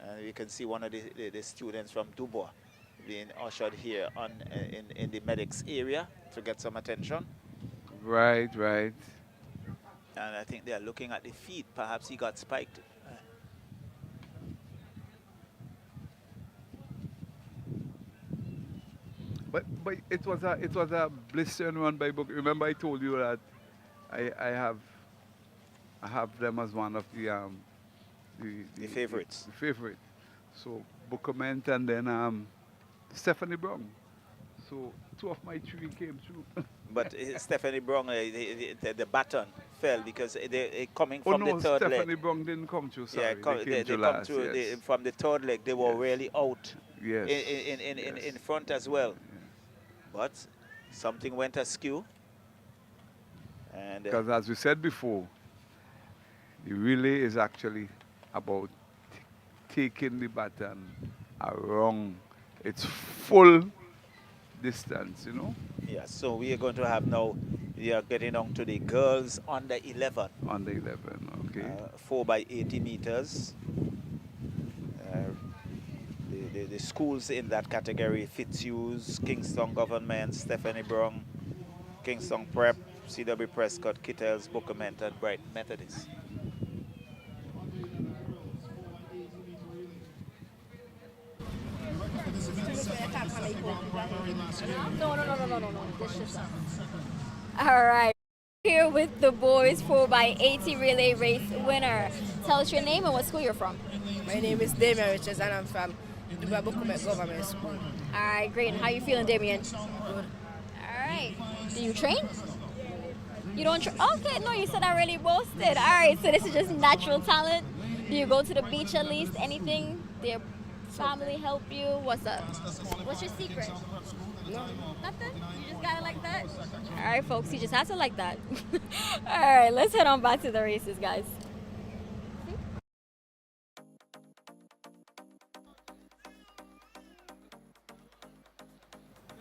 And we can see one of the students from Dubois being ushered here in the medics area to get some attention. Right. And I think they're looking at the feet. Perhaps he got spiked. But it was a blistering run by Book. Remember I told you that I have them as one of the favorites. The favorite. So Bukument and then Stephanie Brown. So 2 of my 3 came through. But Stephanie Brown, the baton fell because they coming from the third leg. Stephanie Brown didn't come through. Sorry, they come through from the third leg. They were really out. Yes. In front as well. But something went askew. And because as we said before, the relay is actually about taking the baton around its full distance, you know. Yeah, so we are going to have now, we are getting on to the girls under 11. Under 11, okay. 4 by 80 meters. The schools in that category: Fitzhughes, Kingston Government, Stephanie Brown, Kingston Prep, C.W. Prescott, Kittles, Bukument, and Bright Methodist. No. This just all right. Here with the boys 4x80 relay race winner. Tell us your name and what school you're from. My name is Damien Richards and I'm from Dubai Bukumet Government School. All right, great. And how you feeling, Damien? Good. All right. Do you train? You don't train? Okay, no, you said I already boasted. All right, so this is just natural talent. Do you go to the beach at least? Anything? Did your family help you? What's up? What's your secret? No. Nothing? You just got it like that? All right, folks, you just have to like that. All right, let's head on back to the races, guys.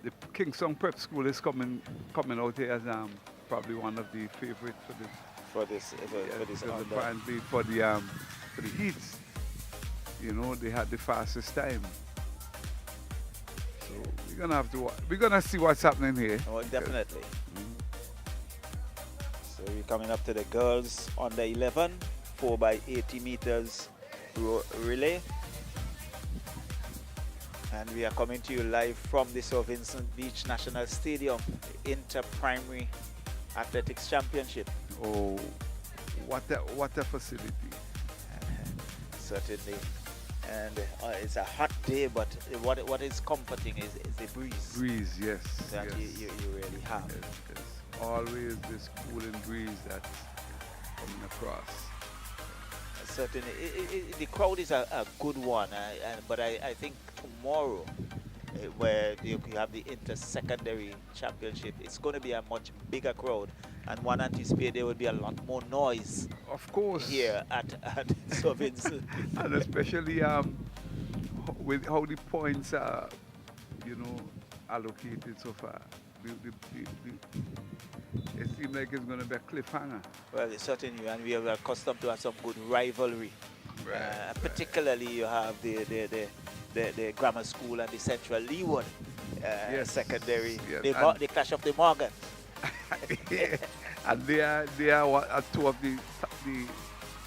The Kingston Prep School is coming out here as probably one of the favorites for this apparently for the heats. You know, they had the fastest time. So we're gonna see what's happening here. Oh, definitely. So we're coming up to the girls under 11, 4 by 80 meters relay. And we are coming to you live from the Sir Vincent Beach National Stadium Inter-Primary Athletics Championship. Oh, what a facility. Certainly. And it's a hot day, but what is comforting is the breeze. Breeze, yes. That yes. You really have. Yes. Always this cooling breeze that's coming across. Certainly. The crowd is a good one, but I think tomorrow, where you have the inter-secondary championship, it's going to be a much bigger crowd, and one anticipates there will be a lot more noise. Of course. Here at Sir Vincent. And especially with how the points are, allocated so far. It seems like it's going to be a cliffhanger. Well, certainly, and we are accustomed to have some good rivalry. Particularly, you have the the grammar school and the Central Leeward secondary. Yes. The clash of the Morgan. And they are two of the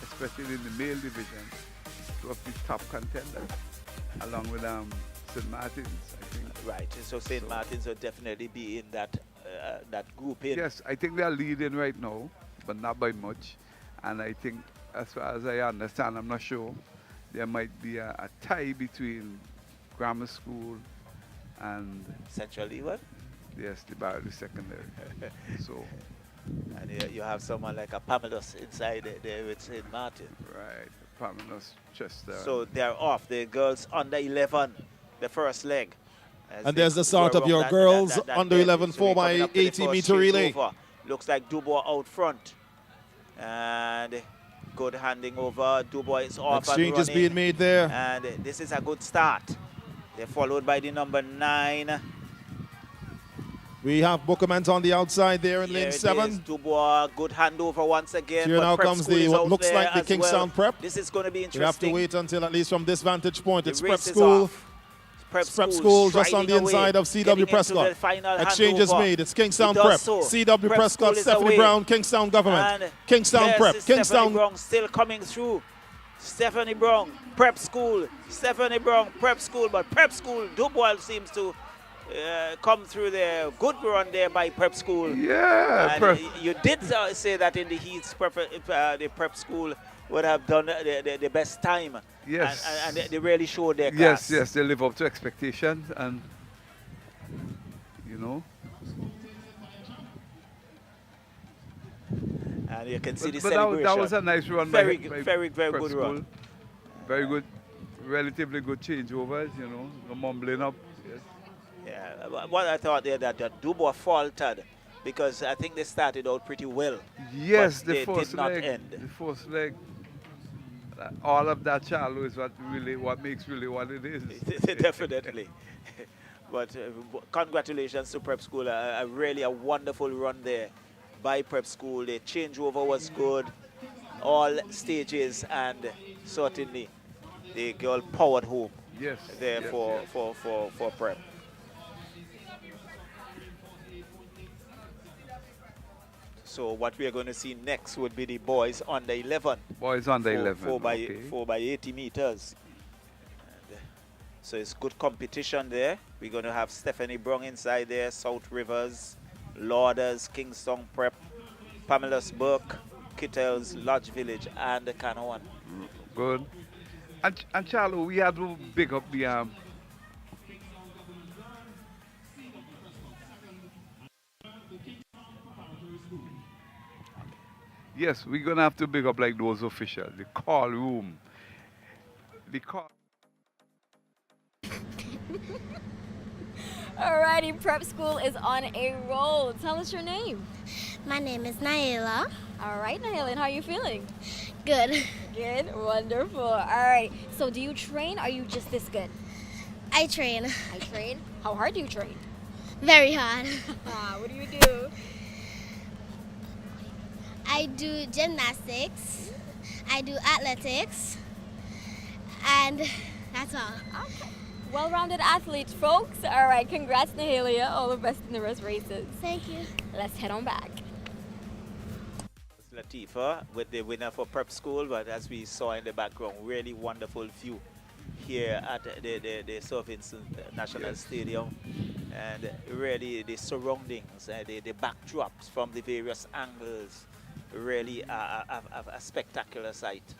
especially in the male division, two of the top contenders, along with St. Martin's, I think. Right. So St. Martin's will definitely be in that group. Yes, I think they are leading right now, but not by much. And I think, as far as I understand, I'm not sure, there might be a tie between grammar school and Central Leeward. Yes, the Barley Secondary. So. And you have someone like a Pamela's inside there with St. Martin. Right, Pamela's Chester. So they're off. The girls under 11, the first leg. And there's the start of your girls under 11 4x80 meter relay. Looks like Dubois out front. And good handing over. Dubois is off. Exchange is being made there. And this is a good start. They're followed by the number 9. We have Bookermans on the outside there in lane 7. Dubois, good handover once again. Here now comes what looks like the Kingstown Prep. This is going to be interesting. We have to wait until, at least from this vantage point, it's Prep School. Prep School just on the inside of CW Prescott. Exchange is made. It's Kingstown Prep. CW Prescott, Stephanie Brown, Kingstown Government. Kingstown Prep. Kingstown Brown still coming through. Stephanie Brown, Prep School. Stephanie Brown, Prep School. But Prep School, Dubois seems to come through there. Good run there by Prep School. Yeah. And you did say that in the heats, the Prep School would have done the best time. Yes. And they really showed their class. Yes, they live up to expectations, and you know. And you can see the but celebration. That was a nice run. Very Prep good School. run. Very good, relatively good changeovers, you know, no mumbling up. Yes. Yeah, what I thought there that Dubois faltered because I think they started out pretty well. Yes, but the first did not leg. end. The first leg. All of that shallow is what makes really what it is. Definitely. But congratulations to Prep School. Really a wonderful run there by Prep School. The changeover was good. All stages, and certainly the girl powered home. Yes. There yes, for Prep. So what we are going to see next would be the boys under 11. Boys under 11. 4 by 80 meters. And, so it's good competition there. We're going to have Stephanie Brown inside there, South Rivers, Lauders, Kingston Prep, Pamela's Burke, Kittels, Lodge Village, and the Canoan. Good. And Charlo, we had to big up the Yes, we're gonna have to big up like those officials, the call room. The call. Alrighty, Prep School is on a roll. Tell us your name. My name is Naila. All right, Naila, and how are you feeling? Good. Good, wonderful. All right, so do you train or are you just this good? I train. I train? How hard do you train? Very hard. What do you do? I do gymnastics, I do athletics, and that's all. Okay. Well-rounded athletes, folks. All right, congrats, Nahalia. All the best in the rest races. Thank you. Let's head on back. Latifa with the winner for Prep School, but as we saw in the background, really wonderful view here at the Sir Vincent National Stadium, and really the surroundings, the backdrops from the various angles, really a spectacular sight.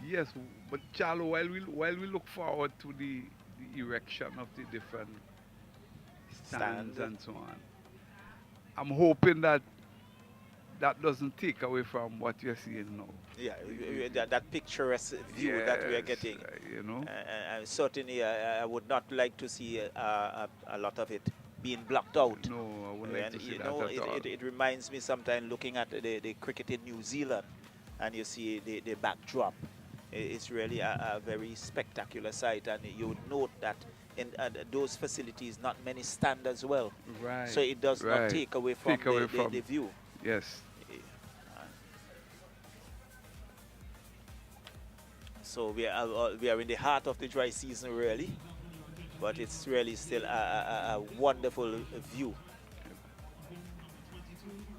Yes, but Charlo, while we look forward to the erection of the different stands and so on, I'm hoping that doesn't take away from what you're seeing now. Yeah, that picturesque view that we are getting. You know, certainly, I would not like to see a lot of it being blocked out. No, I wouldn't like to see that at all. It reminds me sometimes looking at the cricket in New Zealand, and you see the backdrop. It's really a very spectacular sight, and you would note that in those facilities, not many stand as well. Right. So it does not take away from the view. Yes. So we are in the heart of the dry season, really. but it's really still a wonderful view.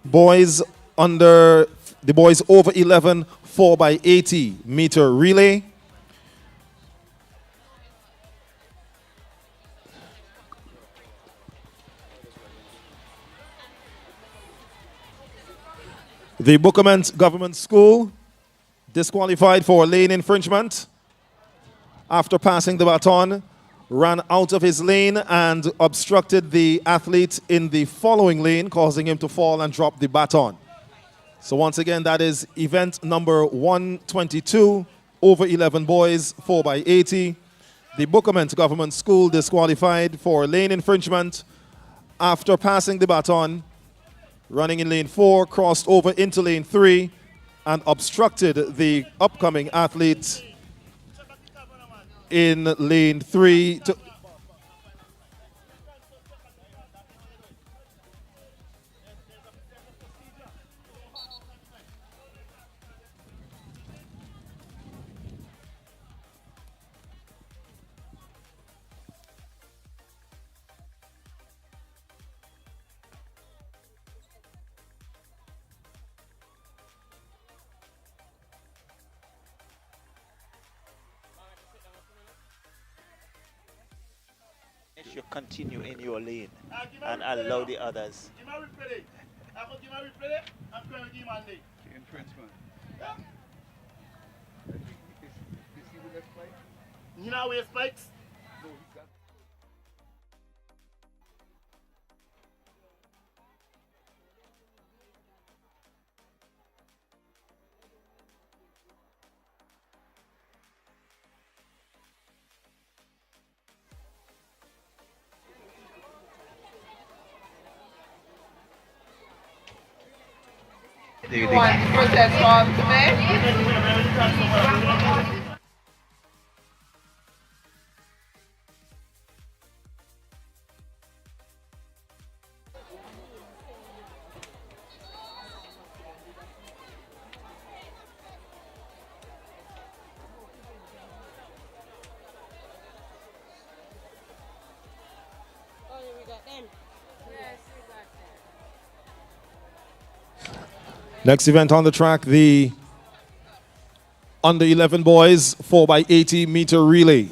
Boys under the boys over 11 4 by 80 meter relay. The Bookament Government School disqualified for lane infringement after passing the baton, ran out of his lane and obstructed the athlete in the following lane, causing him to fall and drop the baton. So once again, that is event number 122, over 11 boys, 4 by 80. The Bookament Government School disqualified for lane infringement after passing the baton, running in lane 4, crossed over into lane 3, and obstructed the upcoming athlete in lane 3. You continue in your lane and allow the others. You know where spikes? One protest for today. Next event on the track, the under 11 boys 4 by 80 meter relay.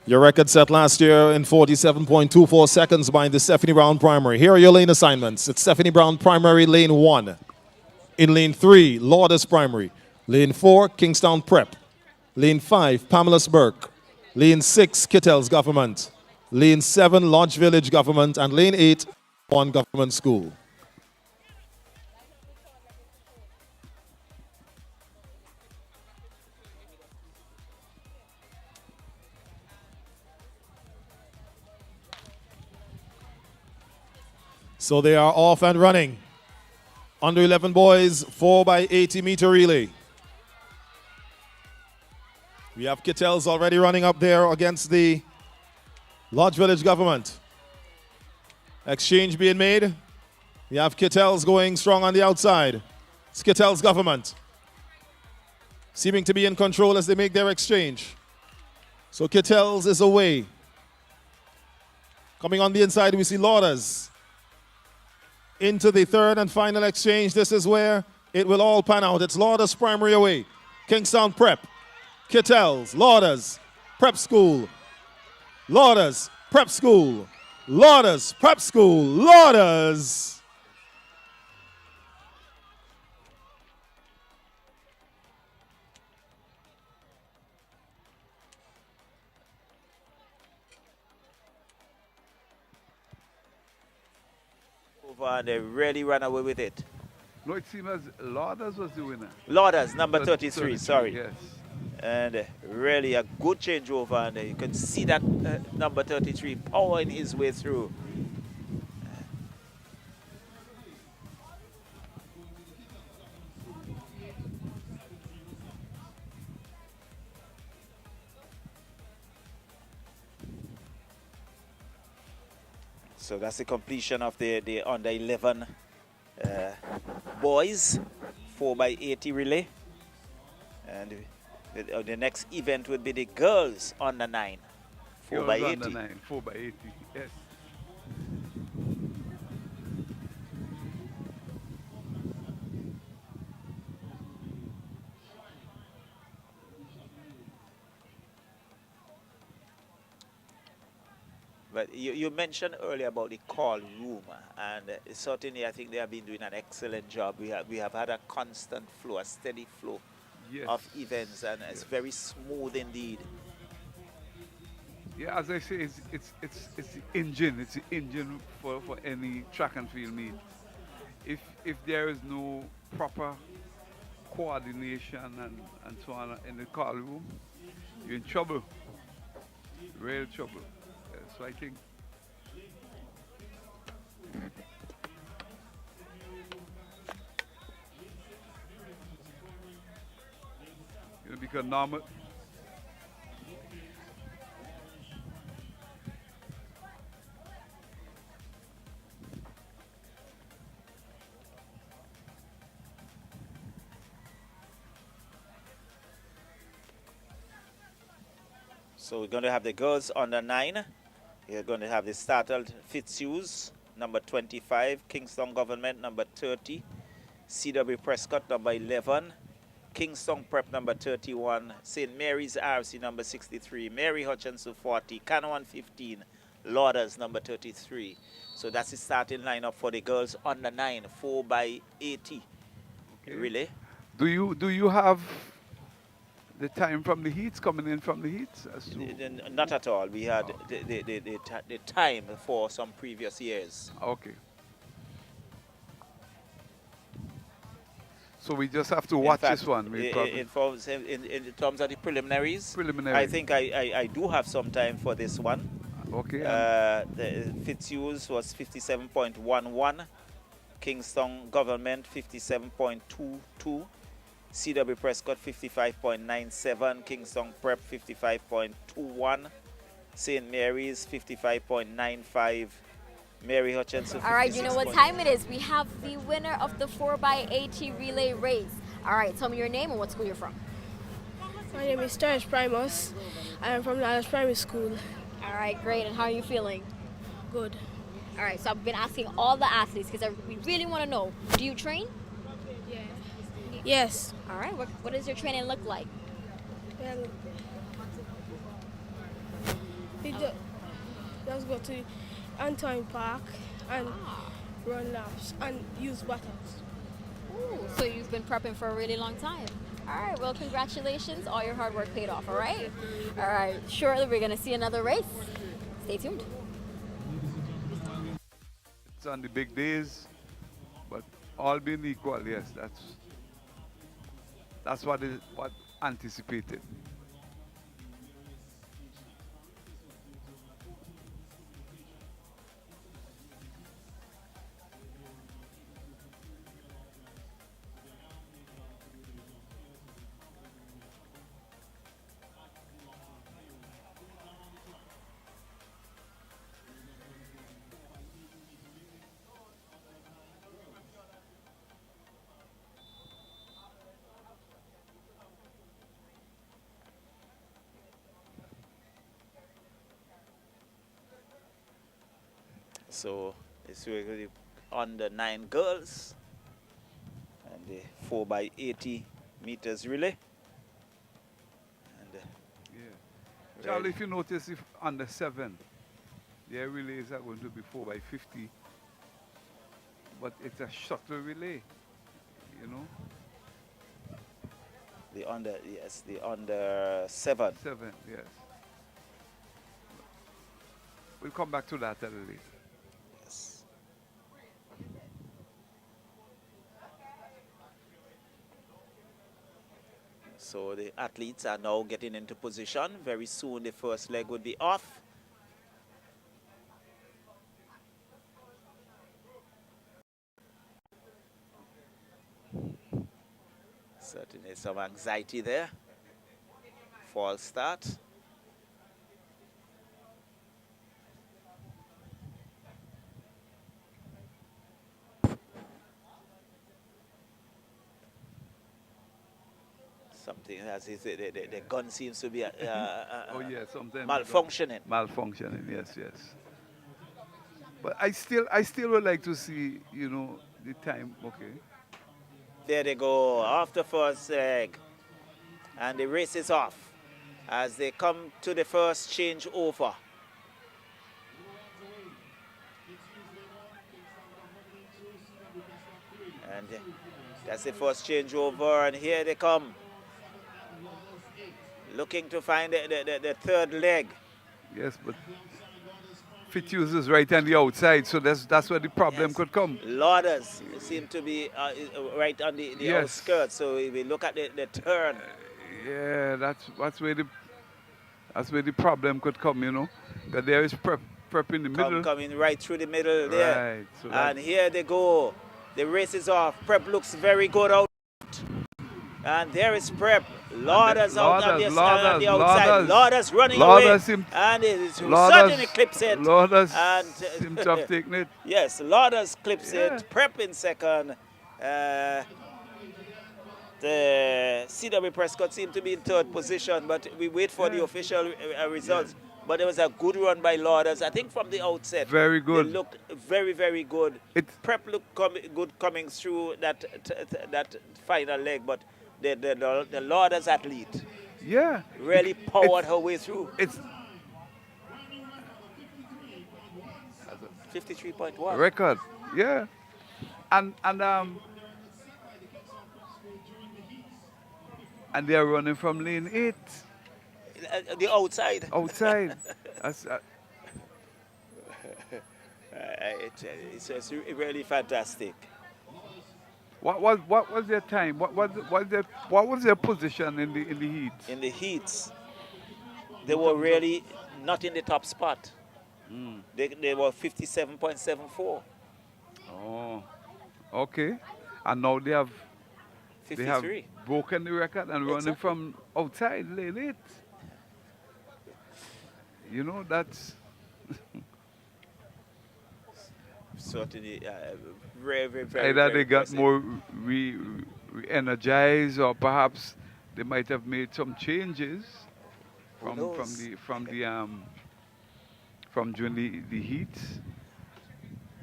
Your record set last year in 47.24 seconds by the Stephanie Brown Primary. Here are your lane assignments. It's Stephanie Brown Primary, lane 1. In lane 3, Lourdes Primary. Lane 4, Kingstown Prep. Lane 5, Pamela's Burke. Lane 6, Kittell's Government. Lane 7, Lodge Village Government. And lane 8, One Government School. So they are off and running. Under 11 boys, 4 by 80 meter relay. We have Kittell's already running up there against the Lodge Village Government. Exchange being made. We have Kittell's going strong on the outside. It's Kittell's Government seeming to be in control as they make their exchange. So Kittell's is away. Coming on the inside, we see Lourdes. Into the third and final exchange. This is where it will all pan out. It's Lourdes Primary away. Kingstown Prep. Kittell's. Lourdes. Prep School. Lourdes. Prep School. Lourdes. Prep School. Lourdes. And they really ran away with it. No, it seems as Lourdes was the winner. Lourdes, number 33, sorry. Yes. And really a good changeover, and you can see that number 33 powering his way through. So that's the completion of the under 11 boys 4 by 80 relay. And the next event would be the girls under 9 4 by Girls under 80. 9, 4 by 80. Yes. But you mentioned earlier about the call room, and certainly I think they have been doing an excellent job. We have had a constant flow, a steady flow Yes. of events, and it's very smooth indeed. Yeah, as I say, it's the engine. It's the engine for any track and field meet. If there is no proper coordination and so on in the call room, you're in trouble. Real trouble. So I think because normal. So we're going to have the girls under 9. You're going to have the startled Fitzhughes, number 25, Kingston Government, number 30, CW Prescott, number 11, Kingston Prep, number 31, St. Mary's RC, number 63, Mary Hutchinson, 40, Canaan, 15, Lauders, number 33. So that's the starting lineup for the girls under 9, 4 by 80. Okay. Really? Do you have the time from the heats coming in from the heats? Not at all. We had the time for some previous years. Okay. So we just have to watch this one. In terms of the preliminaries, Preliminary. I think I do have some time for this one. Okay. The Fitzhughes was 57.11, Kingston Government 57.22, CW Prescott 55.97, Kingston Prep 55.21, St. Mary's 55.95, Mary Hutchinson. All right, you know what time it is. We have the winner of the 4x80 relay race. All right, tell me your name and what school you're from. My name is Terrence Primus. I'm from Dallas Primary School. All right, great. And how are you feeling? Good. All right, so I've been asking all the athletes because we really want to know, do you train? Yeah. Yes. All right, what does your training look like? Well, we just go to Antoine Park and run laps and use buttocks. Ooh, so you've been prepping for a really long time. All right, well, congratulations. All your hard work paid off, all right? All right, shortly we're going to see another race. Stay tuned. It's on the big days, but all being equal, yes, that's what anticipated. So it's really under 9 girls and the 4 by 80 meters relay. And Charlie, if you notice, if under 7, their relays are going to be 4 by 50, but it's a shuttle relay, you know. The under 7. 7, yes. We'll come back to that a little later. Yes. So the athletes are now getting into position. Very soon the first leg will be off. Certainly some anxiety there. False start. Something as he said, the gun seems to be oh yeah, sometimes malfunctioning. Malfunctioning, yes, yes. But I still would like to see, you know, the time. Okay. There they go, off the first leg. And the race is off as they come to the first changeover. And that's the first changeover, and here they come. Looking to find the third leg. Yes, but Fitzhughes is right on the outside, so that's where the problem could come. Lauders seem to be right on the Yes. outskirts, so if we look at the turn. Yeah, that's where the problem could come, you know. Because there is prep in the middle. Coming right through the middle there. Right. So and here they go. The race is off. Prep looks very good out. And there is Prep. Lauders out on the outside. Lauders running away. And it certainly clips it. Lauders and seems to have taken it. Yes, Lauders clips it. Prep in second. The CW Prescott seemed to be in third position, but we wait for the official results. Yeah. But it was a good run by Lauders, I think, from the outset. Very good. They looked very, very good. Prep looked good coming through that final leg, but the Lauders athlete really powered her way through. It's 53.1. Record, yeah. And they are running from lane 8. The outside. Outside. It's really fantastic. What was their time? What was their position in the heat? In the heats, they were really not in the top spot. They were 57.74. Oh, okay. And now they have 53. Broken the record and running from outside lane 8. You know, that's certainly very, very, either very they got impressive. more re-energized, or perhaps they might have made some changes from during the heat.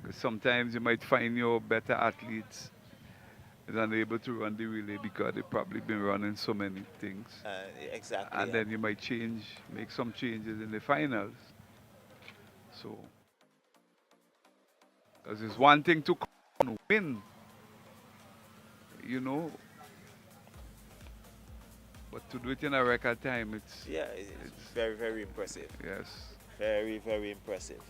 Because sometimes you might find your better athletes is unable to run the relay because they've probably been running so many things. Exactly. And then you might make some changes in the finals. So, because it's one thing to win, you know, but to do it in a record time, it's very, very impressive. Yes. Very, very impressive.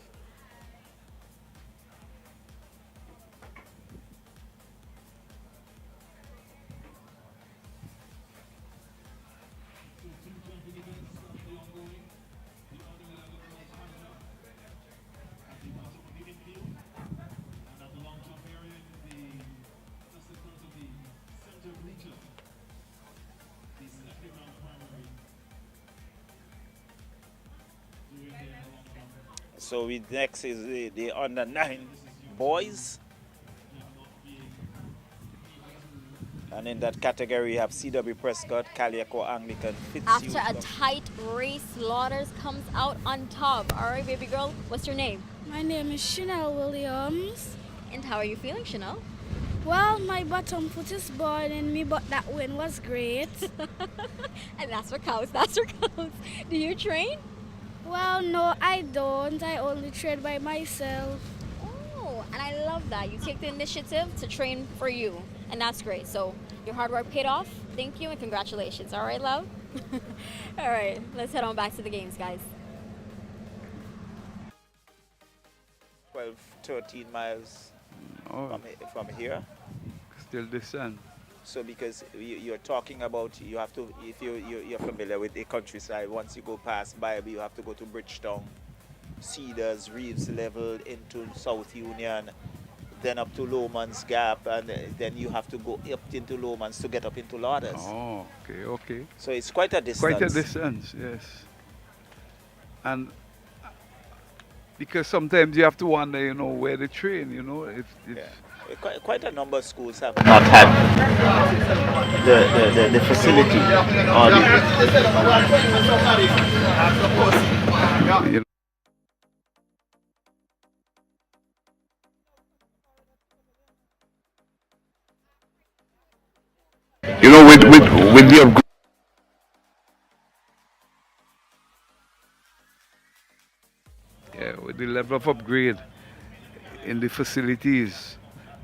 So next is the under-9 boys. And in that category, you have CW Prescott, Caliaco Anglican, Fitzhughes. After a tight race, Lauders comes out on top. All right, baby girl, what's your name? My name is Chanel Williams. And how are you feeling, Chanel? Well, my bottom foot is bothering me, but that win was great. And that's what counts, that's what counts. Do you train? Well, no, I don't. I only train by myself. Oh, and I love that. You take the initiative to train for you, and that's great. So your hard work paid off. Thank you and congratulations. All right, love? All right, let's head on back to the games, guys. 12, 13 miles from here. Still distance. So because you're talking about, you have to, if you're familiar with the countryside, once you go past Bible, you have to go to Bridgetown, Cedars, Reeves level into South Union, then up to Lowman's Gap, and then you have to go up into Lowman's to get up into Lauders. Oh, okay. So it's quite a distance. Quite a distance, yes. And because sometimes you have to wonder, you know, where they train, you know, if Quite a number of schools have not had the facility or You know, with the upgrade, yeah, with the level of upgrade in the facilities,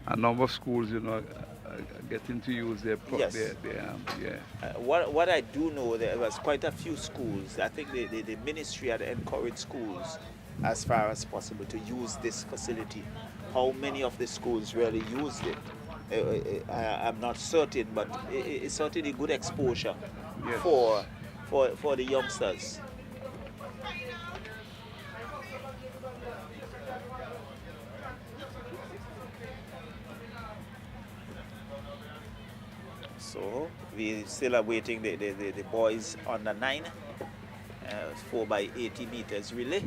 a number of schools, you know, are getting to use Yes. yeah. What I do know, there was quite a few schools. I think the ministry had encouraged schools as far as possible to use this facility. How many of the schools really used it? I'm not certain, but it's certainly good exposure Yes. for the youngsters. So we still are waiting the boys under 9, 4 by 80 meters relay.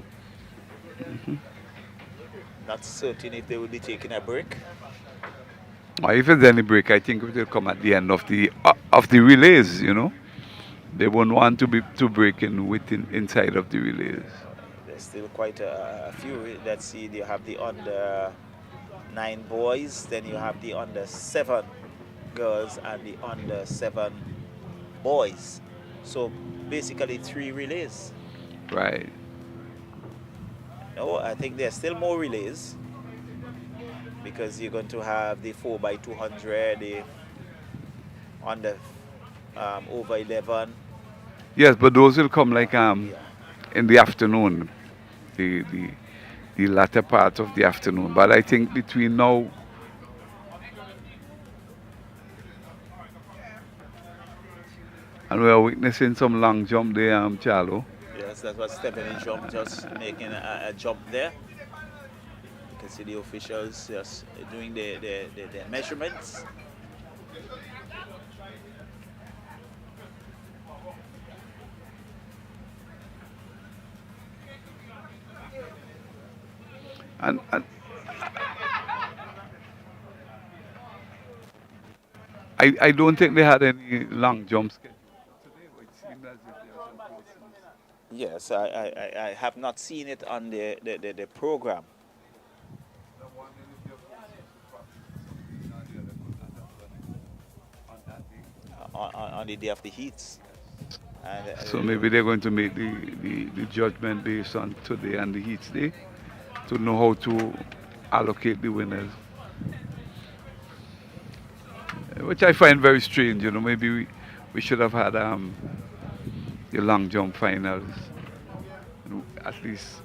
Not certain if they will be taking a break. Or if there's any break, I think it will come at the end of the relays. You know, they won't want to break in inside of the relays. There's still quite a few. Let's see, you have the under 9 boys, then you have the under 7 girls and the under 7 boys. So basically 3 relays. Right. No, I think there's still more relays because you're going to have the 4 by 200, the under over 11. Yes, but those will come like in the afternoon, the latter part of the afternoon. But I think between now and we are witnessing some long jump there, Charlo. Yes, that's what Stephanie jumped, just making a jump there. You can see the officials just doing their measurements. And I don't think they had any long jumps. Yes, I have not seen it on the program. On the day of the heats. And, So maybe they're going to make the judgment based on today and the heats day to know how to allocate the winners. Which I find very strange, you know. Maybe we should have had the long jump finals, at least.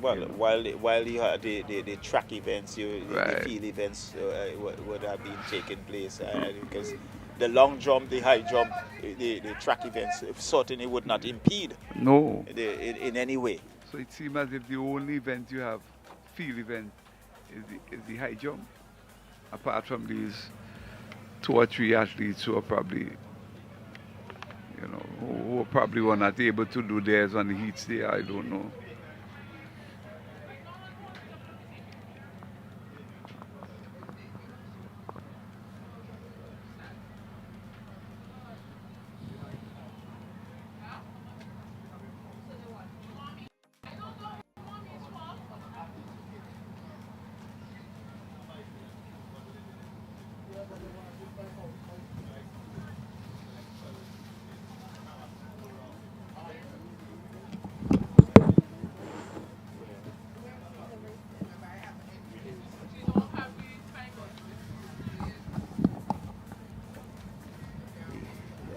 Well, while you had the track events, the Right. field events would have been taking place because the long jump, the high jump, the track events certainly would not impede No. in any way. So it seems as if the only event you have, field event, is the high jump. Apart from these 2 or 3 athletes who are probably, you know, who probably were not able to do theirs on the heats day, I don't know.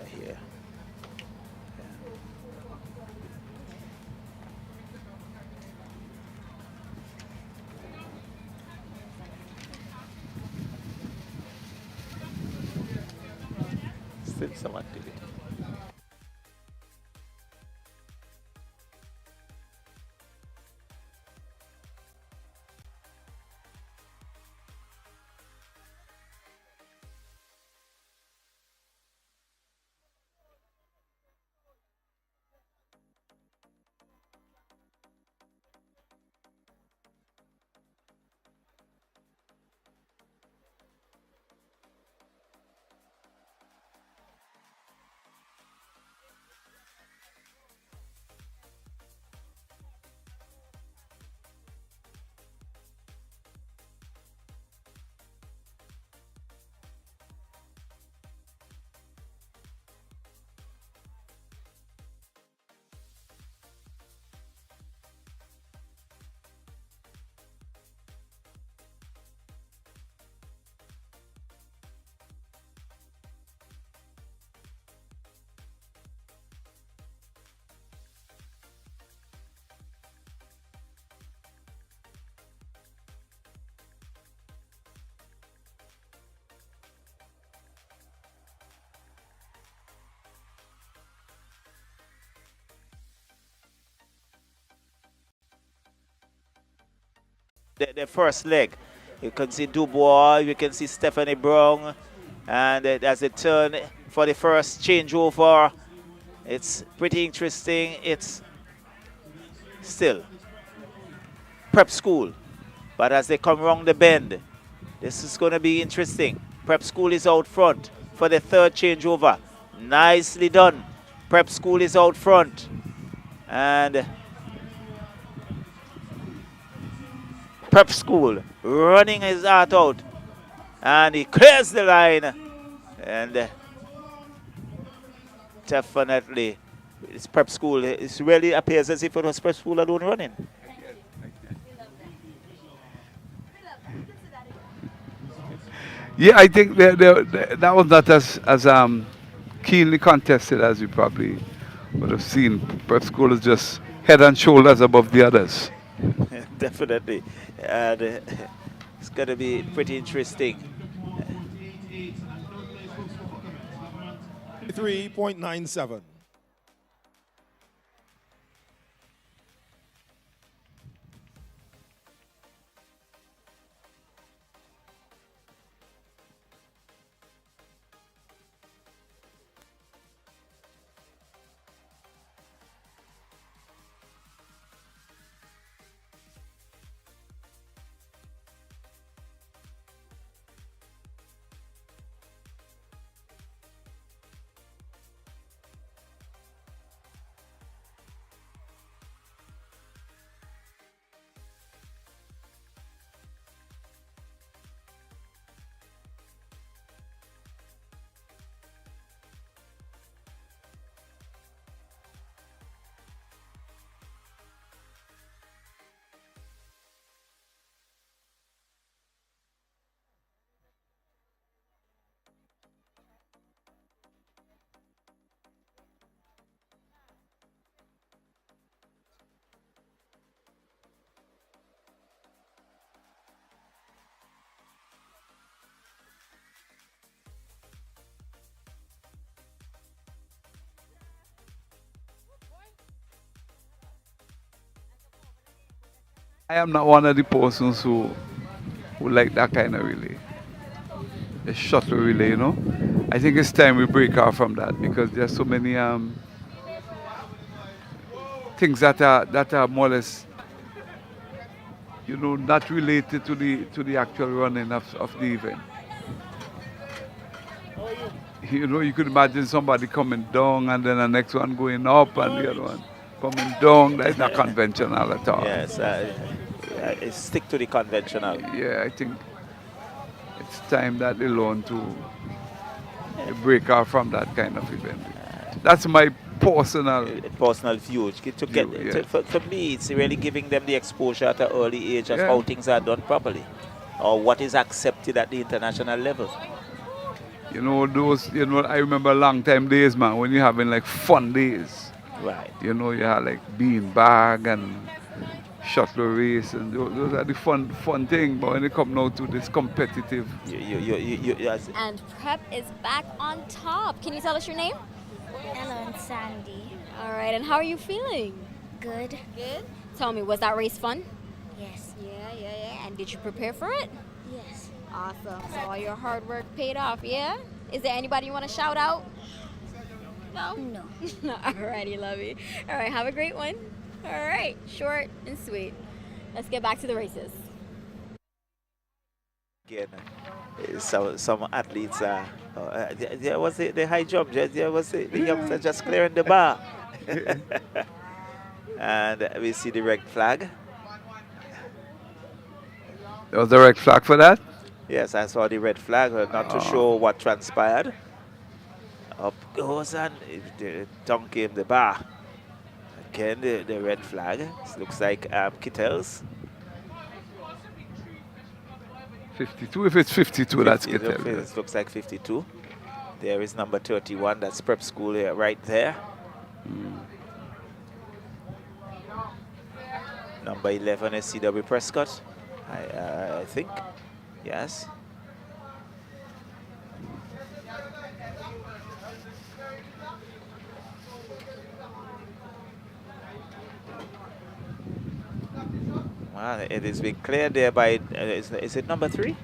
Here. Still some activity. the first leg. You can see Dubois, you can see Stephanie Brown, and as they turn for the first changeover, it's pretty interesting. It's still prep school, but as they come around the bend, this is going to be interesting. Prep school is out front for the third changeover. Nicely done. Prep school is out front. And prep school running his heart out. And he clears the line. And definitely, it's prep school. It really appears as if it was prep school alone running. Yeah, I think that was not as keenly contested as you probably would have seen. Prep school is just head and shoulders above the others. Definitely. And it's going to be pretty interesting. 3.97. I am not one of the persons who like that kind of relay. A shuttle relay, you know. I think it's time we break off from that because there's so many things that are more or less, you know, not related to the actual running of the event. You know, you could imagine somebody coming down and then the next one going up and the other one coming down. That's not conventional at all. Yes, stick to the conventional. Yeah, I think it's time that they learn to break off from that kind of event. That's my personal view. For me, it's really giving them the exposure at an early age of how things are done properly, or what is accepted at the international level. You know, I remember long time days, man, when you're having like fun days. Right. You know, you had like bean bag and shuttle race, and those are the fun thing. But when it come now to this competitive, And prep is back on top. Can you tell us your name? Hello, I'm Sandy. All right, and how are you feeling? Good. Good. Tell me, was that race fun? Yes. Yeah. And did you prepare for it? Yes. Awesome. So all your hard work paid off, yeah? Is there anybody you want to shout out? No? No. Alrighty, lovey. All right, have a great one. All right, short and sweet. Let's get back to the races. Again, some athletes there was the high jump, there was the youngster just clearing the bar. And we see the red flag. There was a red flag for that? Yes, I saw the red flag, not too sure what transpired. Up goes and down came the bar. Again, the red flag. It looks like Kittels. 52, if it's 52, that's Kittels. It looks like 52. There is number 31, that's prep school here, right there. Number 11 is C.W. Prescott, I think. Yes. Well, it is being cleared there by, is it number 3?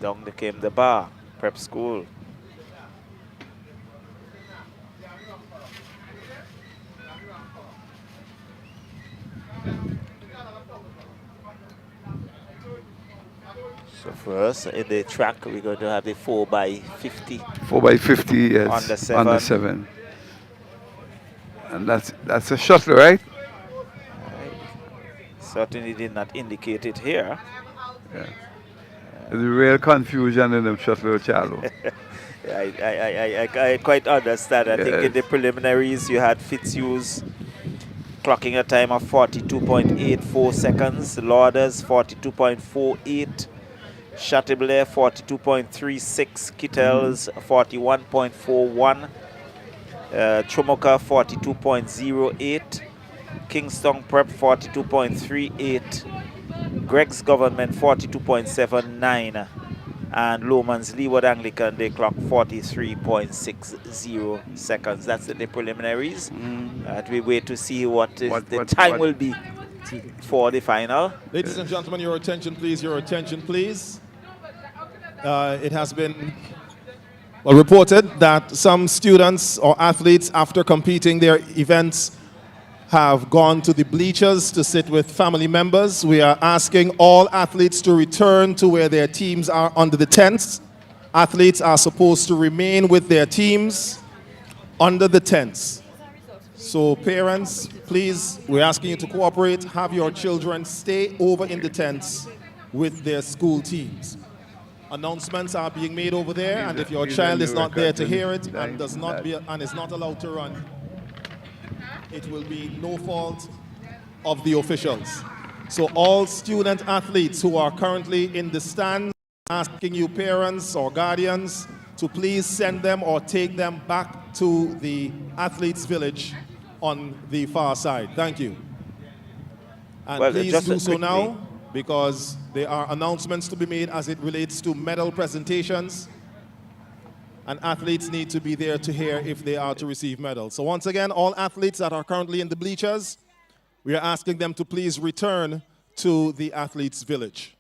Down came the bar, prep school. So first, in the track, we're going to have the 4x50. 4x50, yes. On the 7. On the 7. And that's a shuttle, right? Certainly did not indicate it here. Yeah. There's real confusion in them shuttle, Charlo. I quite understand. I think in the preliminaries you had Fitzhughes clocking a time of 42.84 seconds, Lauders 42.48, Chateaubriand 42.36, Kittels 41.41, Chomoka 42.08, Kingston Prep 42.38, Greg's Government 42.79, and Lomans Leeward Anglican, they clock 43.60 seconds. That's the preliminaries. We wait to see what the time will be for the final. Ladies and gentlemen, your attention please, your attention please. It has been reported that some students or athletes, after competing their events, have gone to the bleachers to sit with family members. We are asking all athletes to return to where their teams are under the tents. Athletes are supposed to remain with their teams under the tents. So parents, please, we're asking you to cooperate. Have your children stay over in the tents with their school teams. Announcements are being made over there, and if your child is not there to hear it and is not allowed to run, it will be no fault of the officials. So all student athletes who are currently in the stands, asking you parents or guardians to please send them or take them back to the athletes' village on the far side. Thank you. And Well, please just do so quickly, now, because there are announcements to be made as it relates to medal presentations. And athletes need to be there to hear if they are to receive medals. So once again, all athletes that are currently in the bleachers, we are asking them to please return to the athletes' village.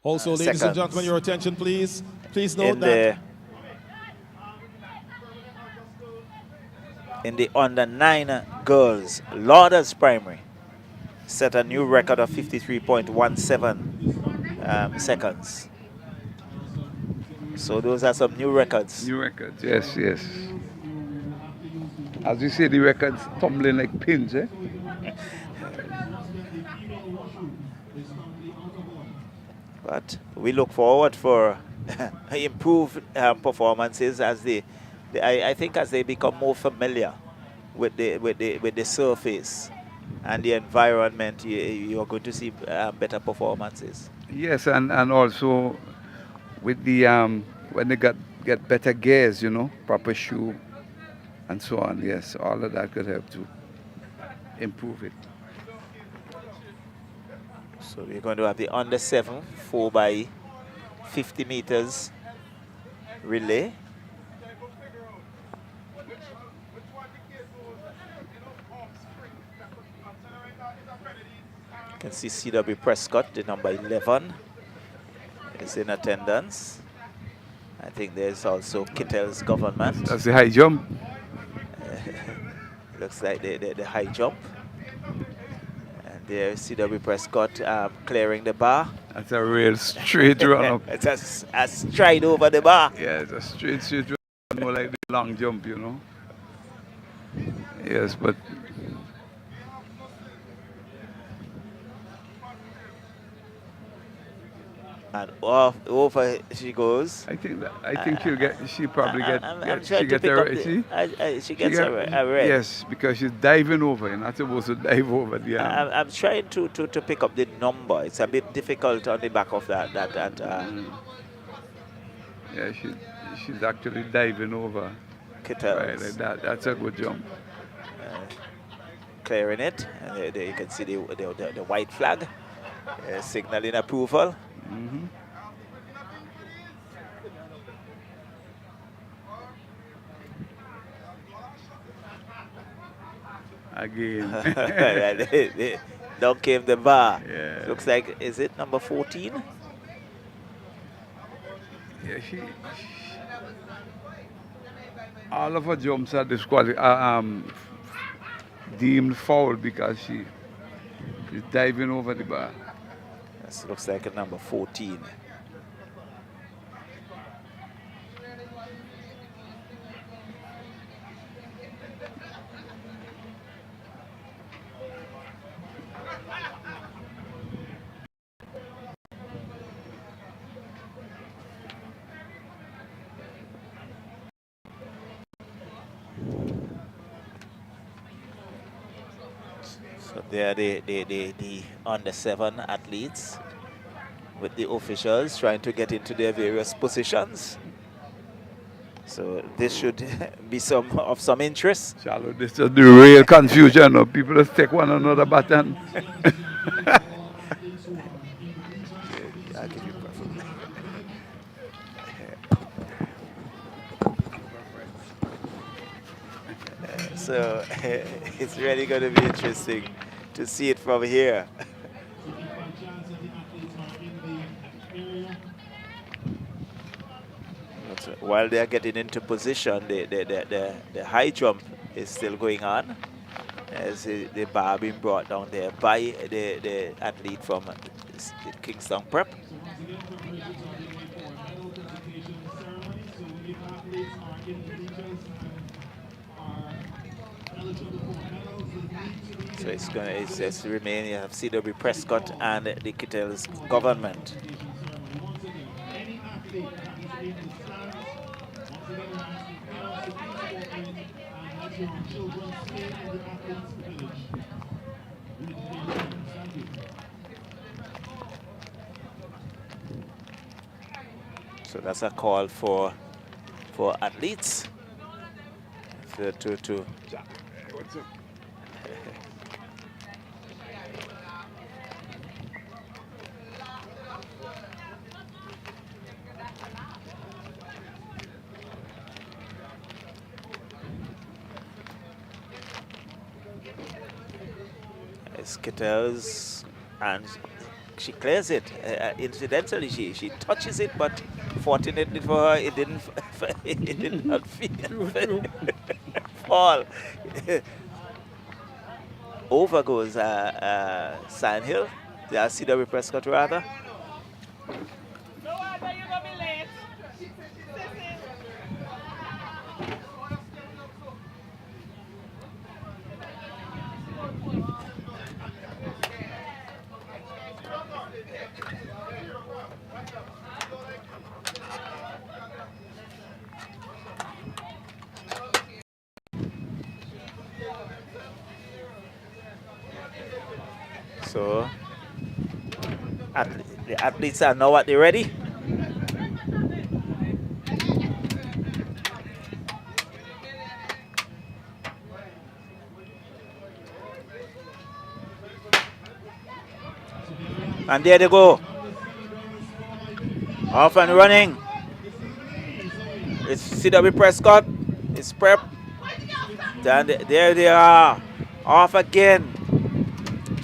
Also, ladies and gentlemen, your attention, please. Please note that in the under 9 girls, Lauders Primary set a new record of 53.17 seconds. So those are some new records. New records, yes, yes. As you say, the records tumbling like pins, eh? But we look forward for improved performances as I think as they become more familiar with the surface and the environment, you are going to see better performances. Yes, and also with the when they get better gears, you know, proper shoe and so on. Yes, all of that could help to improve it. So we're going to have the under 7 4x50 meters relay. You can see C.W. Prescott, the number 11, is in attendance. I think there's also Kittels Government. That's the high jump. Looks like the high jump. And there's C.W. Prescott clearing the bar. That's a real straight run up. It's a stride over the bar. Yeah, it's a straight run, more like the long jump, you know. Yes, but And off over she goes. I think she'll get. She probably I'm she trying to get pick a up the. She gets a red. Yes, because she's diving over. You're not supposed to dive over the arm. I'm trying to pick up the number. It's a bit difficult on the back of that. Yeah, she's actually diving over. Kittles. Right, like that. That's a good jump. Clearing it, and there you can see the white flag signaling approval. Again. Down came the bar. Yeah. Looks like, is it number 14? Yeah, all of her jumps are deemed foul because she's diving over the bar. This looks like a number 14. So there are the under 7 athletes with the officials trying to get into their various positions. So this should be of some interest. Charlotte, this is the real confusion of people just take one another button. I'll give you so it's really going to be interesting to see it from here. But while they're getting into position, the high jump is still going on as the bar being brought down there by the athlete from Kingston Prep. So it's just remaining. You have CW Prescott and the Kittles government. So that's a call for athletes to Skittles, and she clears it. Incidentally, she touches it, but fortunately for her, it didn't it did not fall. Over goes Sandhill, the CW Prescott rather. So the athletes are now at the ready. And there they go. Off and running. It's CW Prescott. It's Prep. And there they are. Off again.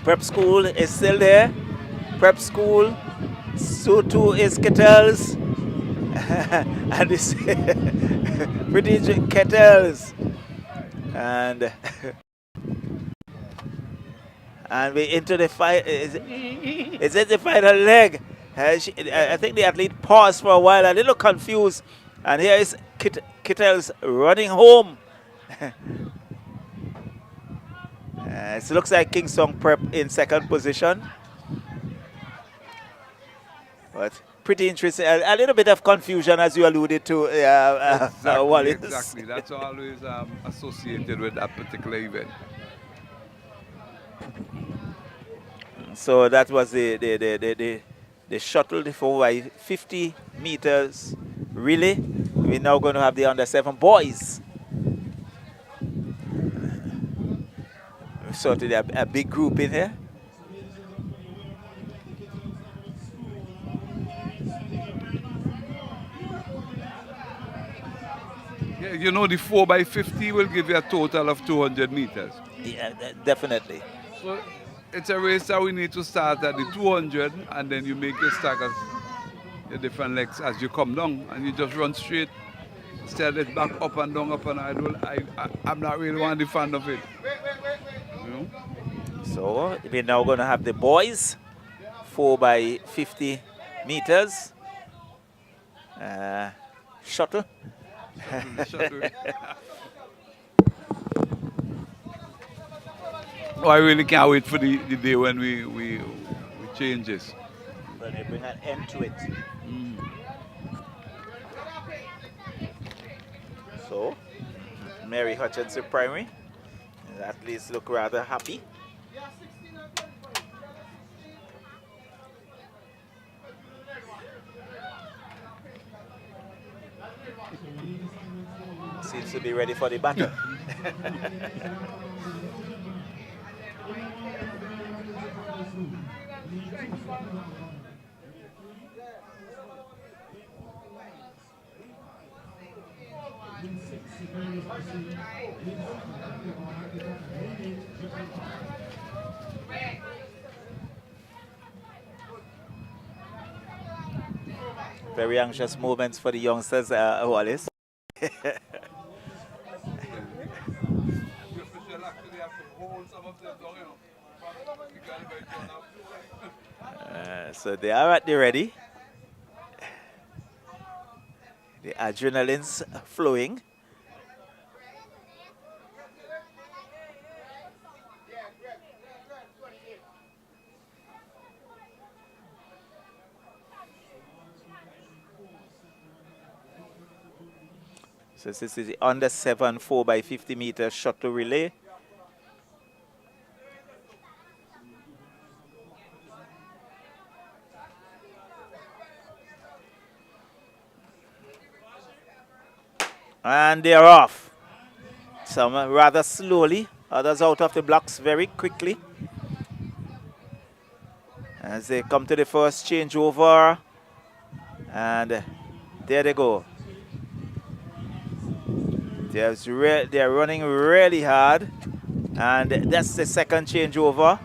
Prep School is still there. Prep School. So too is Kettles. And it's pretty Kettles. And we're into the fight. It's at the final leg. I think the athlete paused for a while, a little confused. And here is Kettles running home. It looks like Kingston Prep in second position. But pretty interesting. A little bit of confusion, as you alluded to, Wallace. Exactly. That's always associated with that particular event. So that was the shuttle, the 4 by 50 meters relay. We're now going to have the under 7 boys. Sort of a big group in here. Yeah, you know, the 4 by 50 will give you a total of 200 meters. Yeah, definitely. So it's a race that we need to start at the 200, and then you make your staggers, your different legs as you come down, and you just run straight. Instead it's back up and down, up and I'm not really one of the fan of it. You know? So we're now going to have the boys 4 by 50 meters shuttle. Oh, I really can't wait for the day when we change this. When they bring an end to it. So, Mary Hutchinson Primary, at least look rather happy. Seems to be ready for the battle. Very anxious moments for the youngsters, Wallace. So they are at the ready. The adrenaline's flowing. So this is the under 7 4 by 50 meter shuttle relay. And they're off. Some rather slowly, others out of the blocks very quickly. As they come to the first changeover. And there they go. They're running really hard. And that's the second changeover.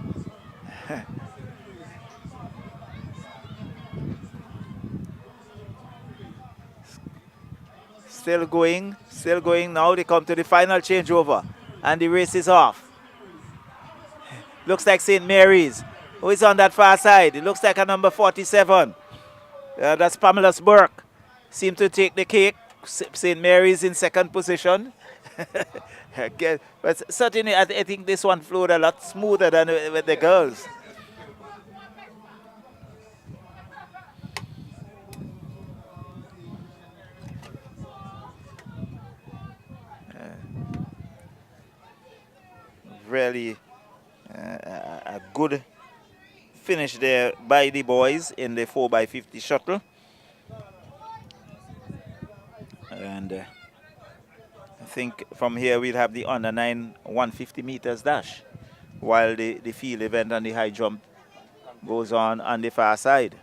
Still going, still going. Now they come to the final changeover. And the race is off. Looks like St. Mary's. Who is on that far side? It looks like a number 47. That's Pamela's Burke. Seem to take the cake. St. Mary's in second position. But certainly, I think this one flowed a lot smoother than with the girls. Really a good finish there by the boys in the 4 by 50 shuttle. And I think from here we'll have the under 9 150 meters dash, while the field event and the high jump goes on the far side.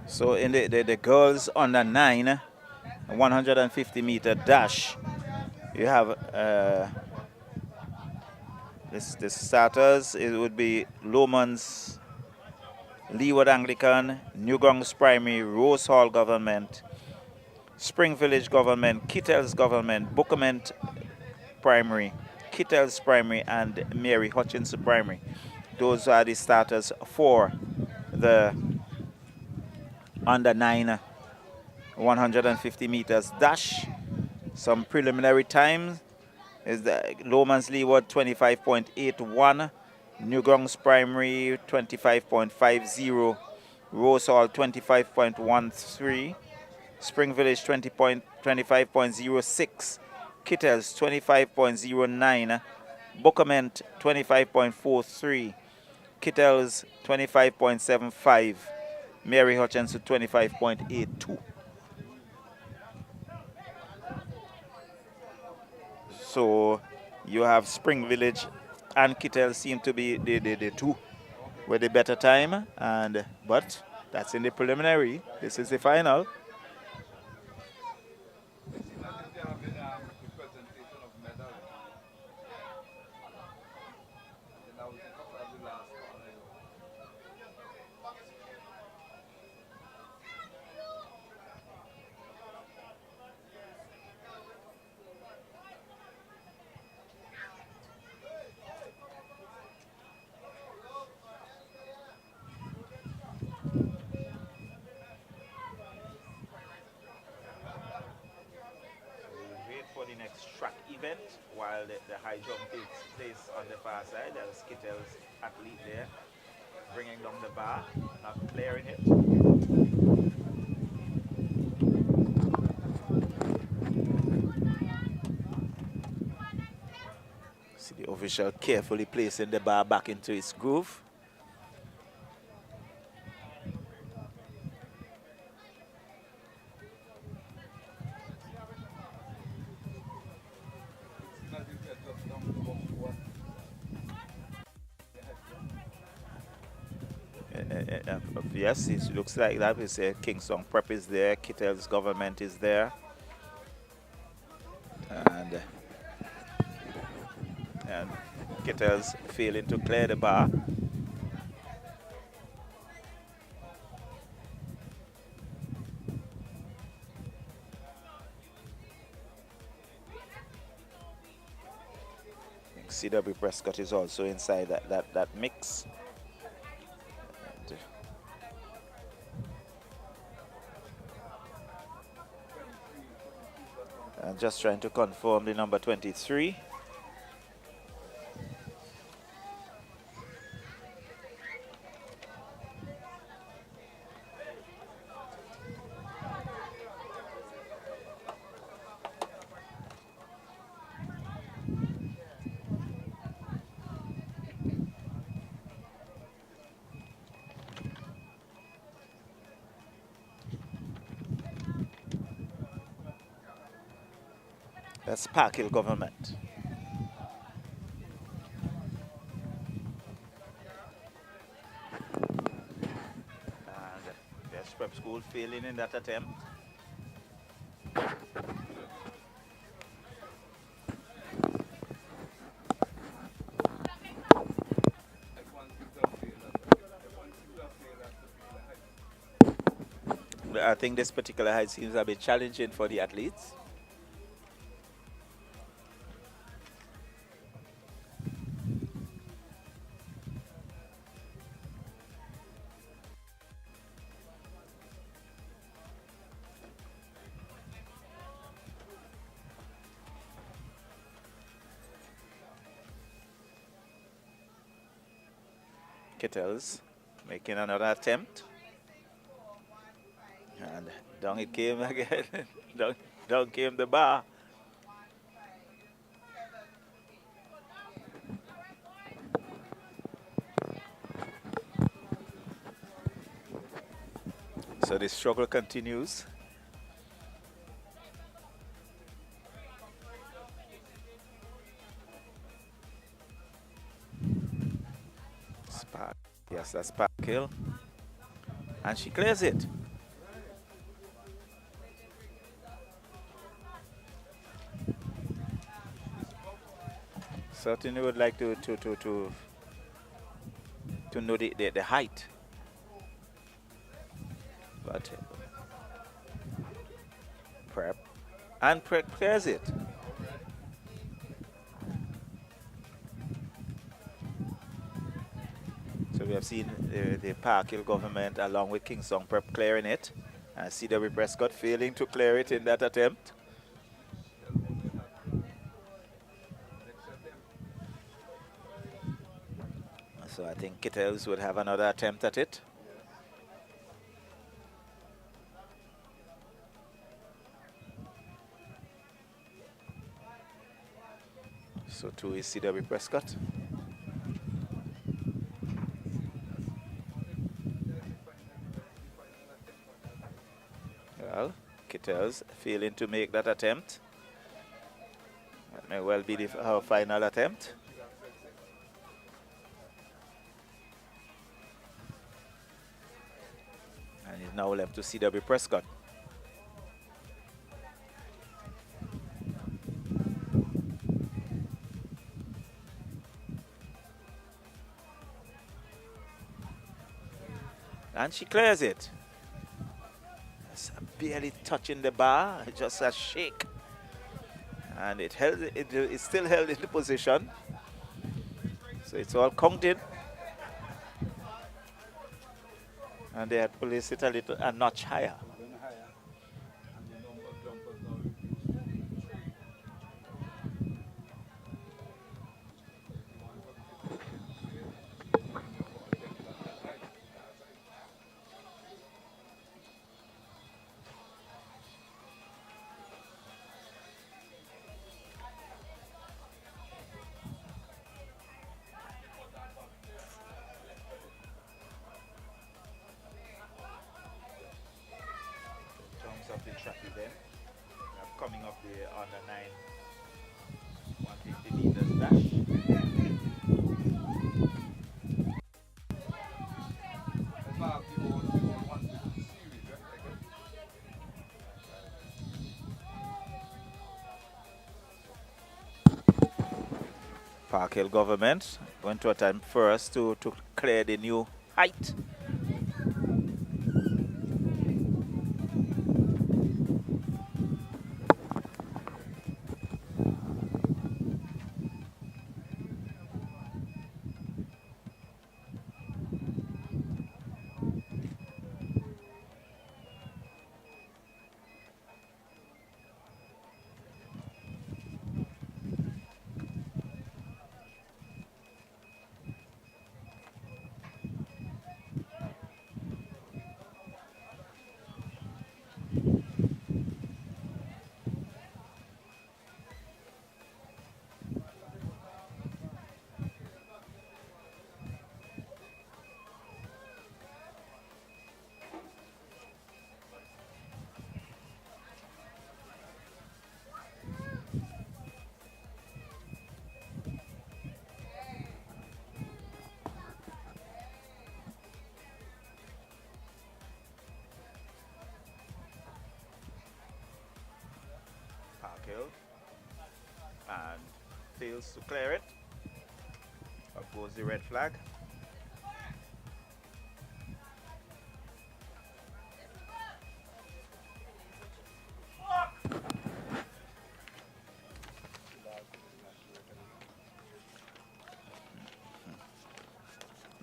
So in the girls under 9 150-meter dash. You have the starters. It would be Lomans, Leeward Anglican, Newgrounds Primary, Rose Hall Government, Spring Village Government, Kittels Government, Bookament Primary, Kittels Primary, and Mary Hutchinson Primary. Those are the starters for the under 9 150 meters dash. Some preliminary times is the Lomans Leeward 25.81, Newgrounds Primary 25.50, Rose Hall 25.13, Spring Village 25.06, Kittels 25.09, Bookament 25.43, Kittels 25.75, Mary Hutchinson 25.82. So you have Spring Village and Kittel seem to be the two with the better time, but that's in the preliminary. This is the final. Track event while the high jump takes place on the far side. There's Kittels athlete there bringing down the bar, not clearing it. See the official carefully placing the bar back into its groove. Yes, it looks like that. We say Kingston Prep is there, Kittels Government is there, and Kittels failing to clear the bar. CW Prescott is also inside that mix. And just trying to confirm the number 23. That's Park Hill Government. And there's prep school failing in that attempt. I think this particular height seems a bit challenging for the athletes. Kittels making another attempt. And down it came again. down came the bar. So the struggle continues. Spark. Yes, that's Park Hill. And she clears it. Certainly would like to know the height. But prep and clears it. So we have seen the Park Hill government along with Kingston Prep clearing it, and CW Prescott failing to clear it in that attempt. So I think Kittels would have another attempt at it. So 2 is CW Prescott. Well, Kittels failing to make that attempt. That may well be her final attempt. And it's now left to CW Prescott. And she clears it. It's barely touching the bar, just a shake. And it still held in the position. So it's all counted. And they had placed it a notch higher. Of the track event, coming up the under 9 150 meters dash. Park Hill government went to attempt first to clear the new height. And fails to clear it. Up goes the red flag.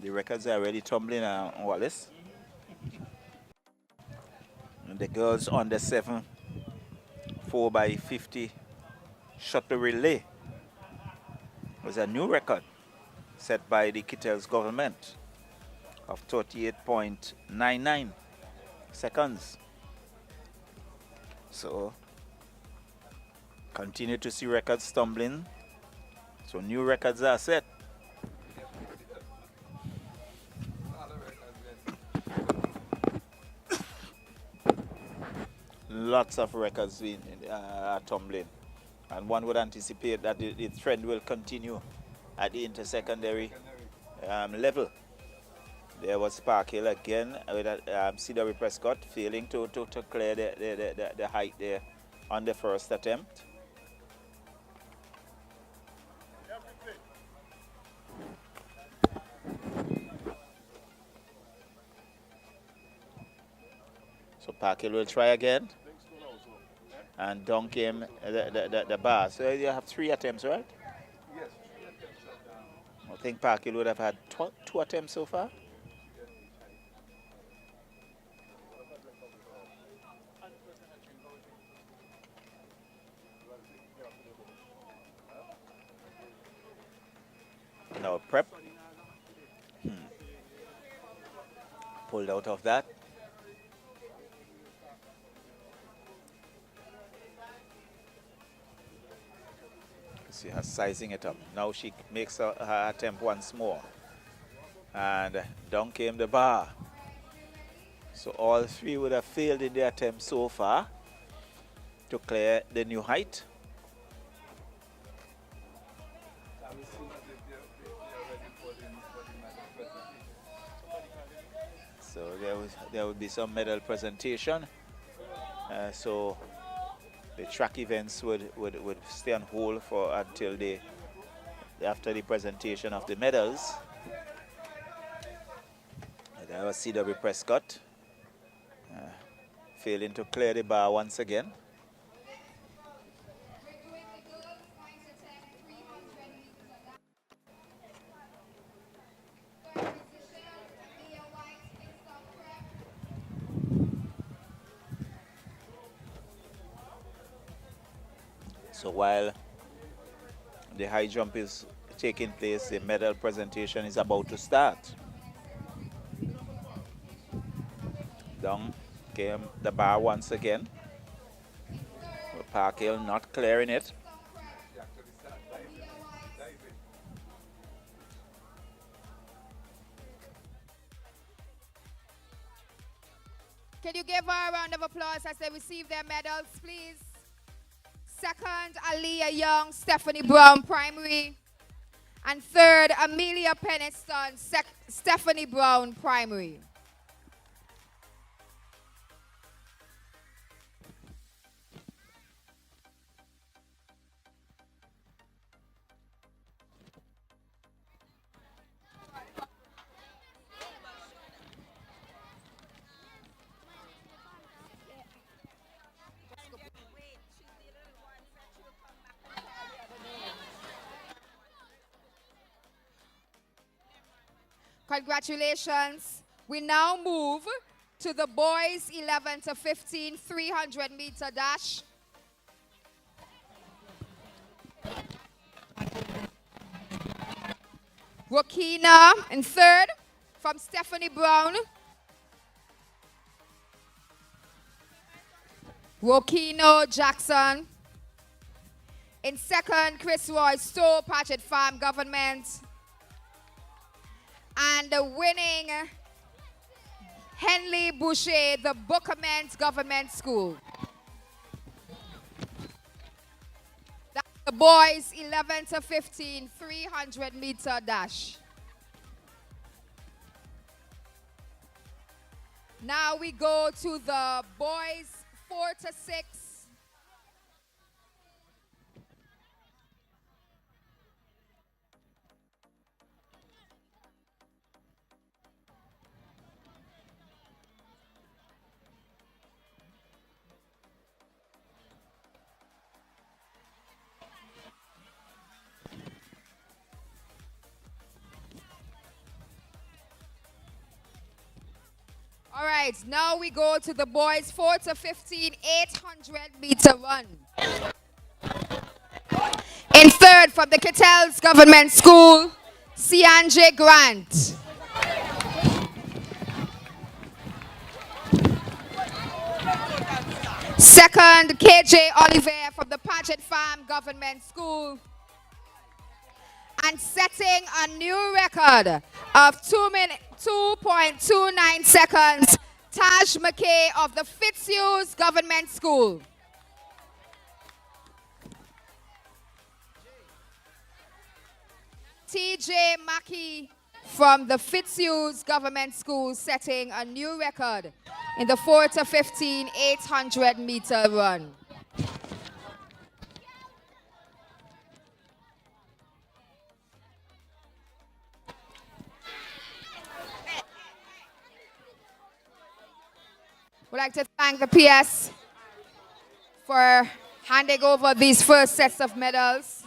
The records are already tumbling on Wallace. And the girls on the 7 4x50 shuttle relay was a new record set by the Kittels government of 38.99 seconds. So continue to see records tumbling. So new records are set. Lots of records are tumbling, and one would anticipate that the trend will continue at the intersecondary level. There was Park Hill again with CW Prescott failing to clear the height there on the first attempt. So Parkhill will try again. And down came the bar. So you have 3 attempts, right? Yes. I think Parkhill would have had 2 attempts so far. Now prep. Pulled out of that. See her sizing it up. Now she makes her attempt once more. And down came the bar. So all 3 would have failed in their attempt so far to clear the new height. So there would be some medal presentation. So the track events would stay on hold for until after the presentation of the medals. There was C.W. Prescott failing to clear the bar once again. So while the high jump is taking place, the medal presentation is about to start. Down came the bar once again. Parkhill not clearing it. Can you give her a round of applause as they receive their medals, please? Second, Aliyah Young, Stephanie Brown, Primary. And third, Amelia Peniston, Stephanie Brown, Primary. Congratulations. We now move to the boys 11 to 15 300-meter dash. Rokina in third from Stephanie Brown. Rokino Jackson. In second, Chris Roy Stowe, Patchett Farm Government. And the winning Henley Boucher, the Bookermans Government School. That's the boys 11 to 15 300-meter dash. Now we go to the boys 4 to 6. All right, now we go to the boys 4 to 15 800-meter run. In third from the Kettles Government School, Sianje Grant. Second, KJ Oliver from the Patchett Farm Government School. And setting a new record of 2.29 seconds, Taj McKay of the Fitzhughes Government School. TJ Mackey from the Fitzhughes Government School setting a new record in the 4 to 15 800-meter run. Well, would like to thank the PS for handing over these first sets of medals.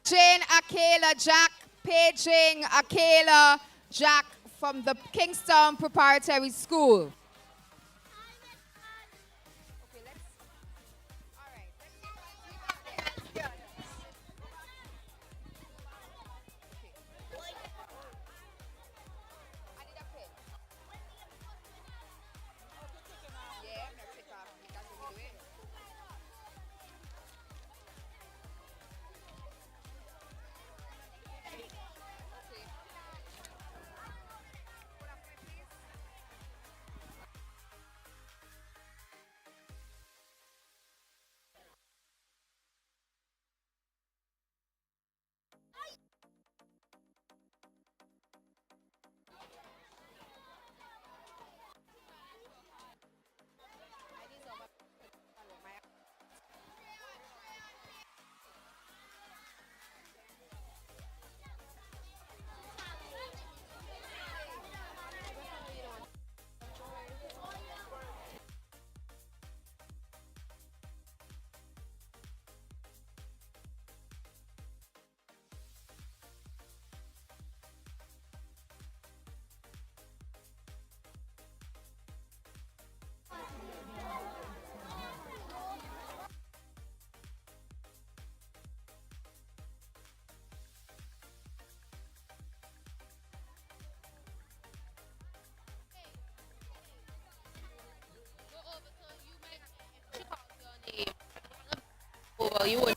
Jane Akela Jack, paging Akela Jack from the Kingston Preparatory School. Over, you would.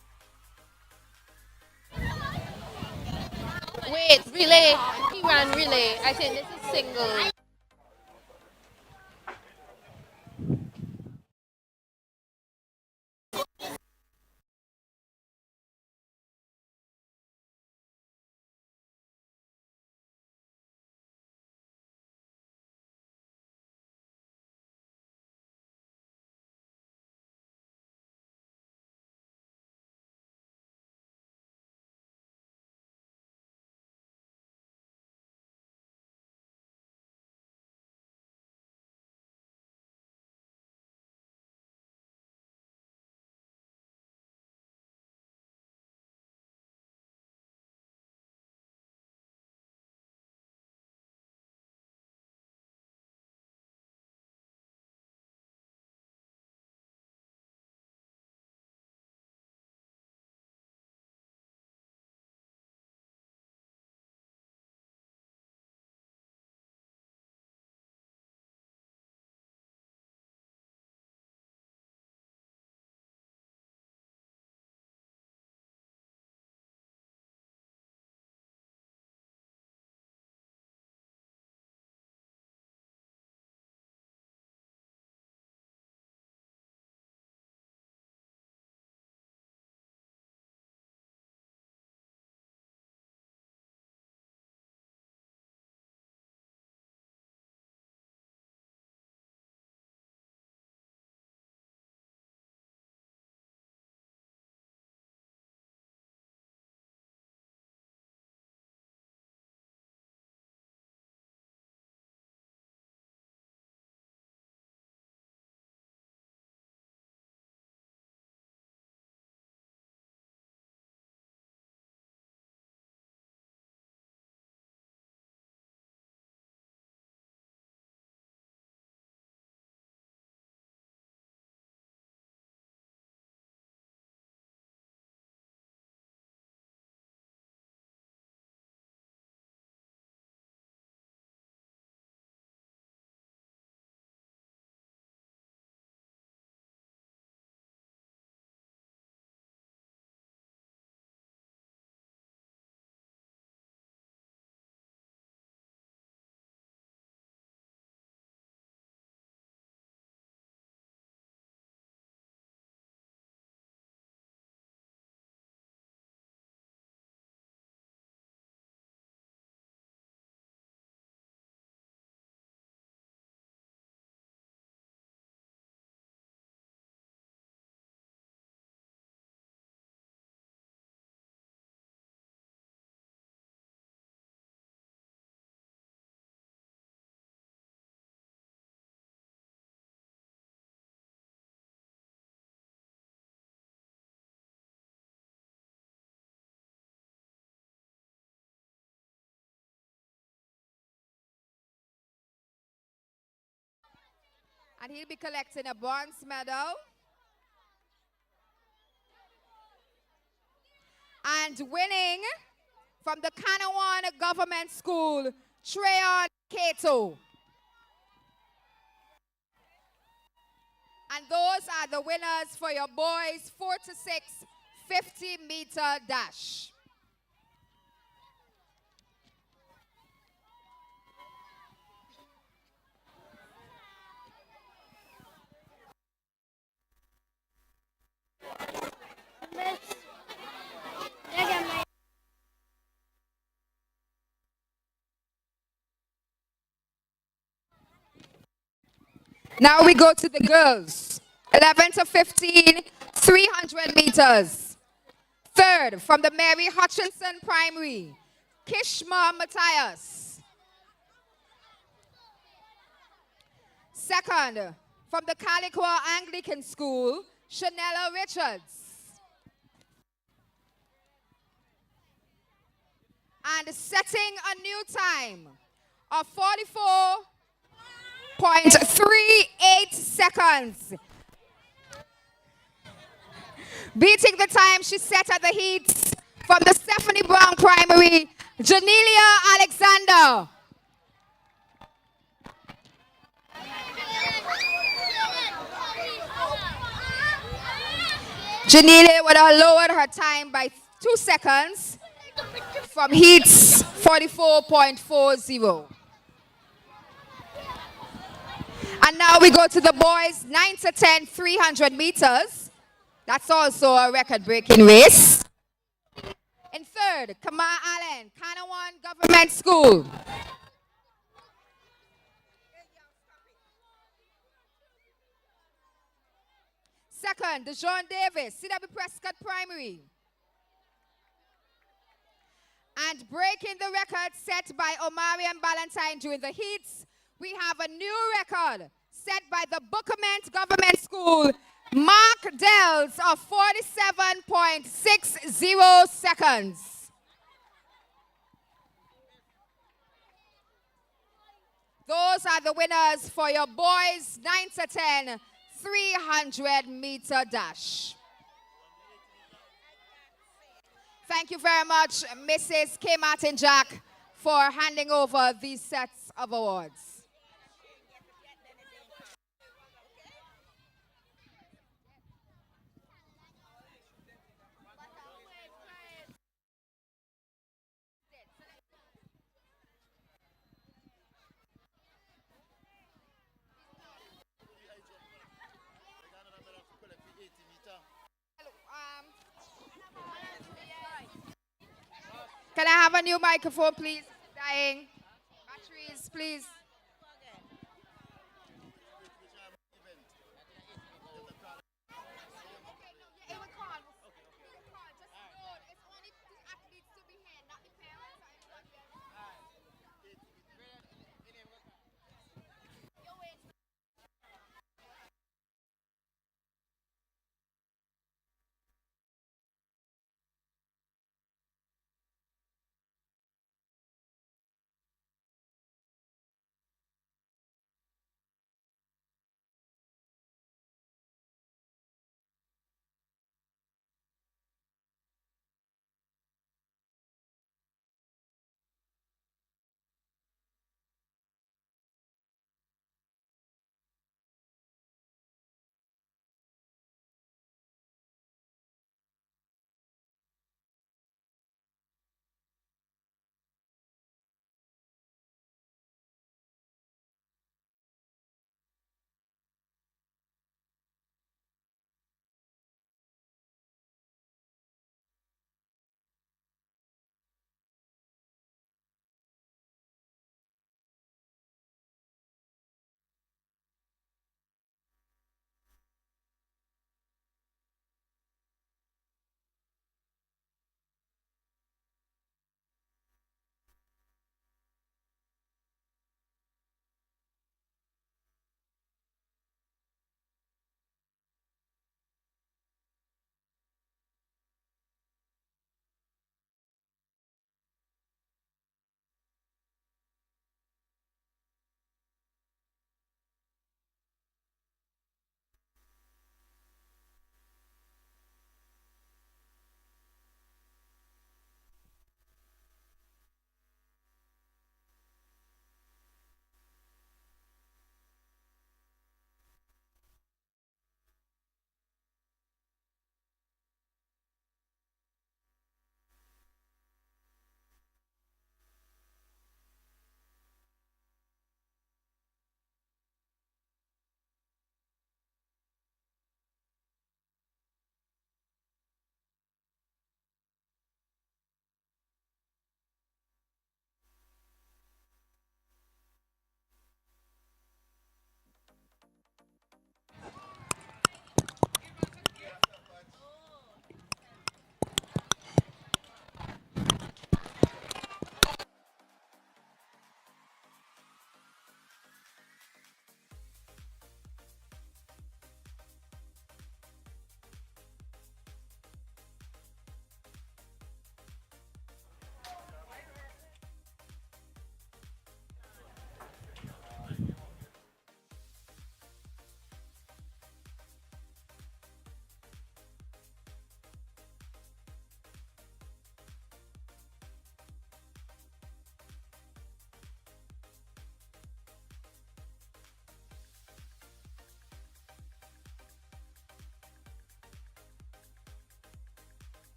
Wait, relay. He ran relay. I think this is single. And he'll be collecting a bronze medal. And winning from the Kanawan Government School, Treyon Cato. And those are the winners for your boys 4 to 6 50-meter dash. Now we go to the girls. 11 to 15, 300 meters. Third, from the Mary Hutchinson Primary, Kishma Matthias. Second, from the Caliqua Anglican School, Chanella Richards. And setting a new time of 44.38 seconds. Beating the time she set at the heats from the Stephanie Brown Primary, Janelia Alexander. Janelia would have lowered her time by 2 seconds from heats 44.40. And now we go to the boys 9 to 10, 300 meters. That's also a record-breaking race. In third, Kamar Allen, Kanawan Government School. Second, DeJohn Davis, C.W. Prescott Primary. And breaking the record set by Omarian Ballantyne during the heats, we have a new record set by the Bookerment Government School, Mark Dells of 47.60 seconds. Those are the winners for your boys 9 to 10, 300-meter dash. Thank you very much, Mrs. K. Martin Jack, for handing over these sets of awards. Can I have a new microphone, please? Dying. Batteries, please.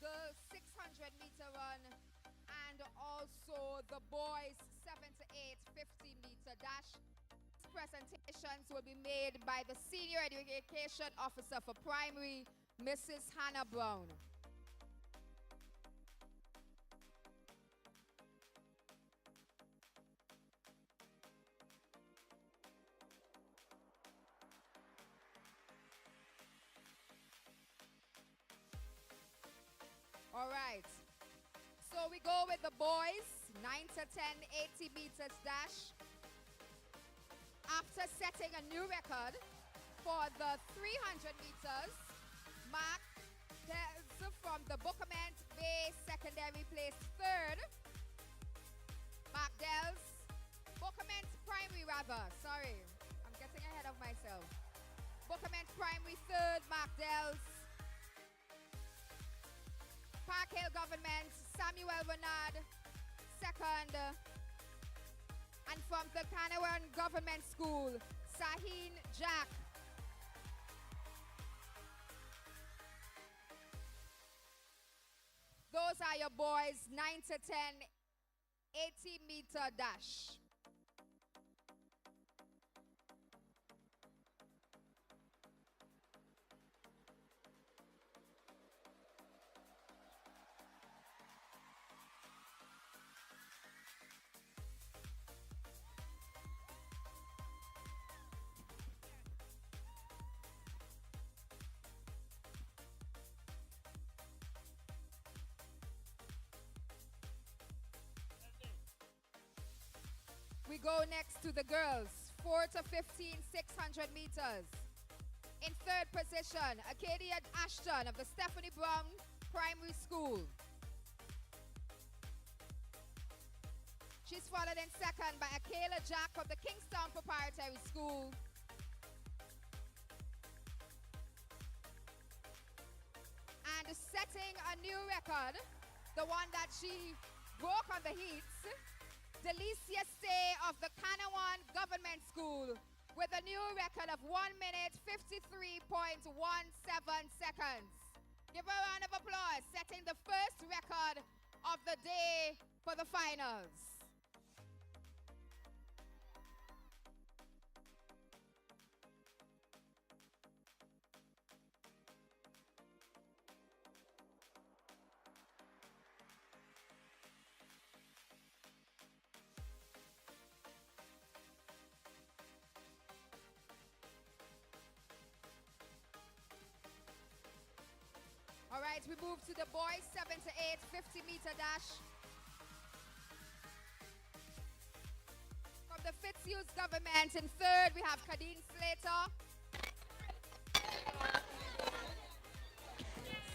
girls 600-meter run, and also the boys 7 to 8 50-meter dash. Presentations will be made by the Senior Education Officer for Primary, Mrs. Hannah Brown. All right. So we go with the boys, 9 to 10 80 meters dash. After setting a new record for the 300 meters, Mark Dels from the Bookament Bay Secondary placed third. Mark Dels, Bookament Primary rather, sorry, I'm getting ahead of myself. Bookament Primary third, Mark Dels. Park Hill Government, Samuel Bernard, second. And from the Canawan Government School, Sahin Jack. Those are your boys, 9 to 10, 80-meter dash. We go next to the girls, 4 to 15, 600 meters. In third position, Acadia Ashton of the Stephanie Brown Primary School. She's followed in second by Akela Jack of the Kingstown Preparatory School. And setting a new record, the one that she broke on the heats, Delicia Stay of the Canawan Government School with a new record of 1 minute 53.17 seconds. Give her a round of applause, setting the first record of the day for the finals. All right, we move to the boys, 7 to 8, 50-meter dash. From the Fitzhugh Government, in third, we have Kadeen Slater.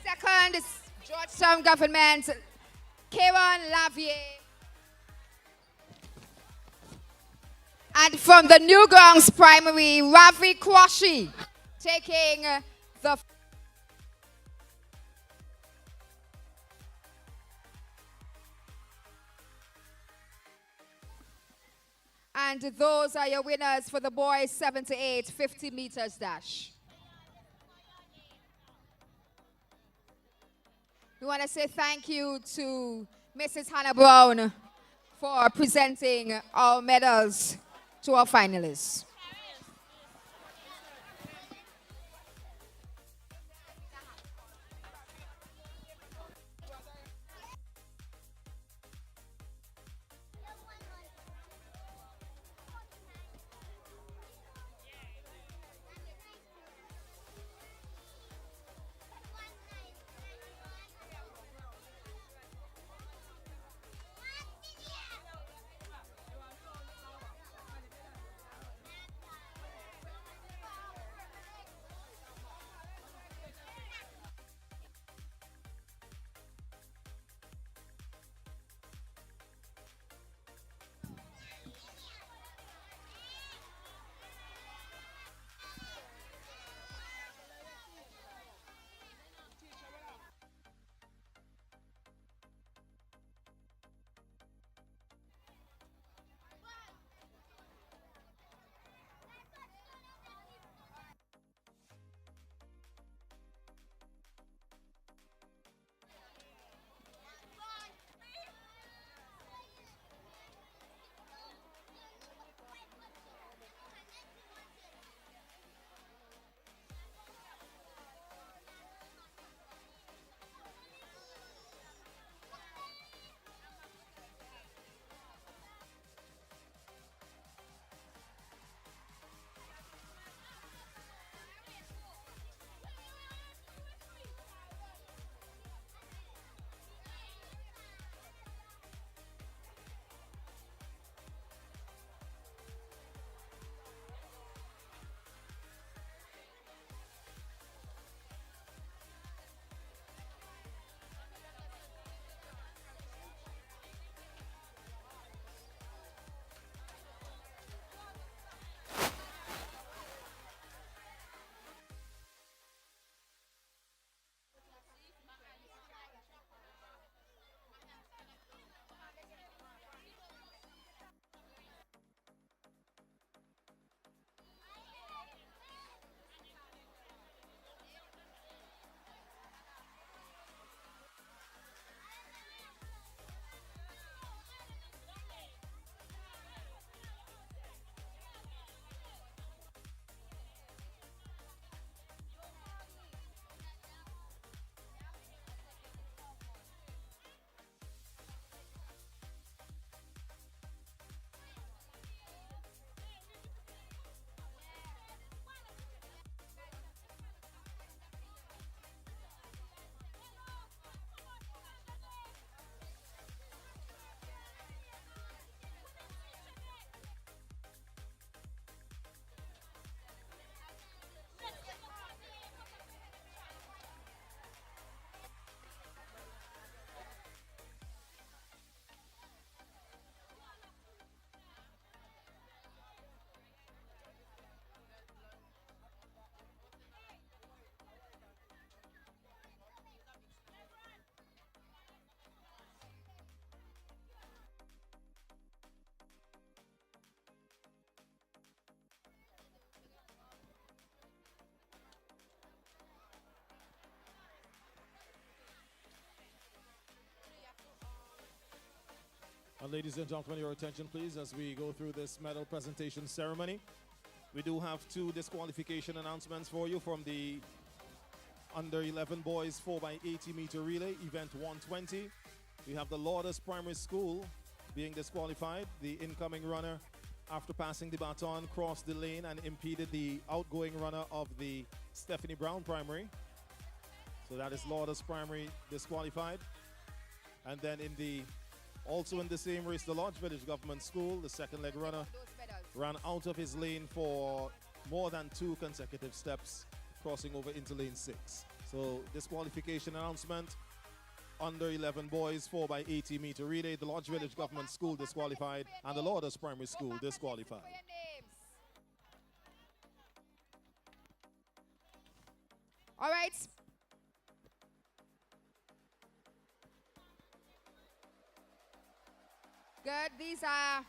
Second is Georgetown Government, Kieran Lavier. And from the Newgrounds Primary, Ravi Kwashi, taking the And those are your winners for the boys 7 to 8, 50 meters dash. We want to say thank you to Mrs. Hannah Brown for presenting our medals to our finalists. And ladies and gentlemen, your attention please as we go through this medal presentation ceremony. We do have 2 disqualification announcements for you from the under 11 boys 4x80 meter relay, event 120. We have the Lourdes Primary School being disqualified. The incoming runner, after passing the baton, crossed the lane and impeded the outgoing runner of the Stephanie Brown Primary. So that is Lourdes Primary disqualified. And then also in the same race, the Lodge Village Government School, the second leg runner ran out of his lane for more than 2 consecutive steps, crossing over into lane 6. So disqualification announcement, under 11 boys 4x80 meter relay, the Lodge Village Government School disqualified and the Lourdes Primary School disqualified. All right. Good. These are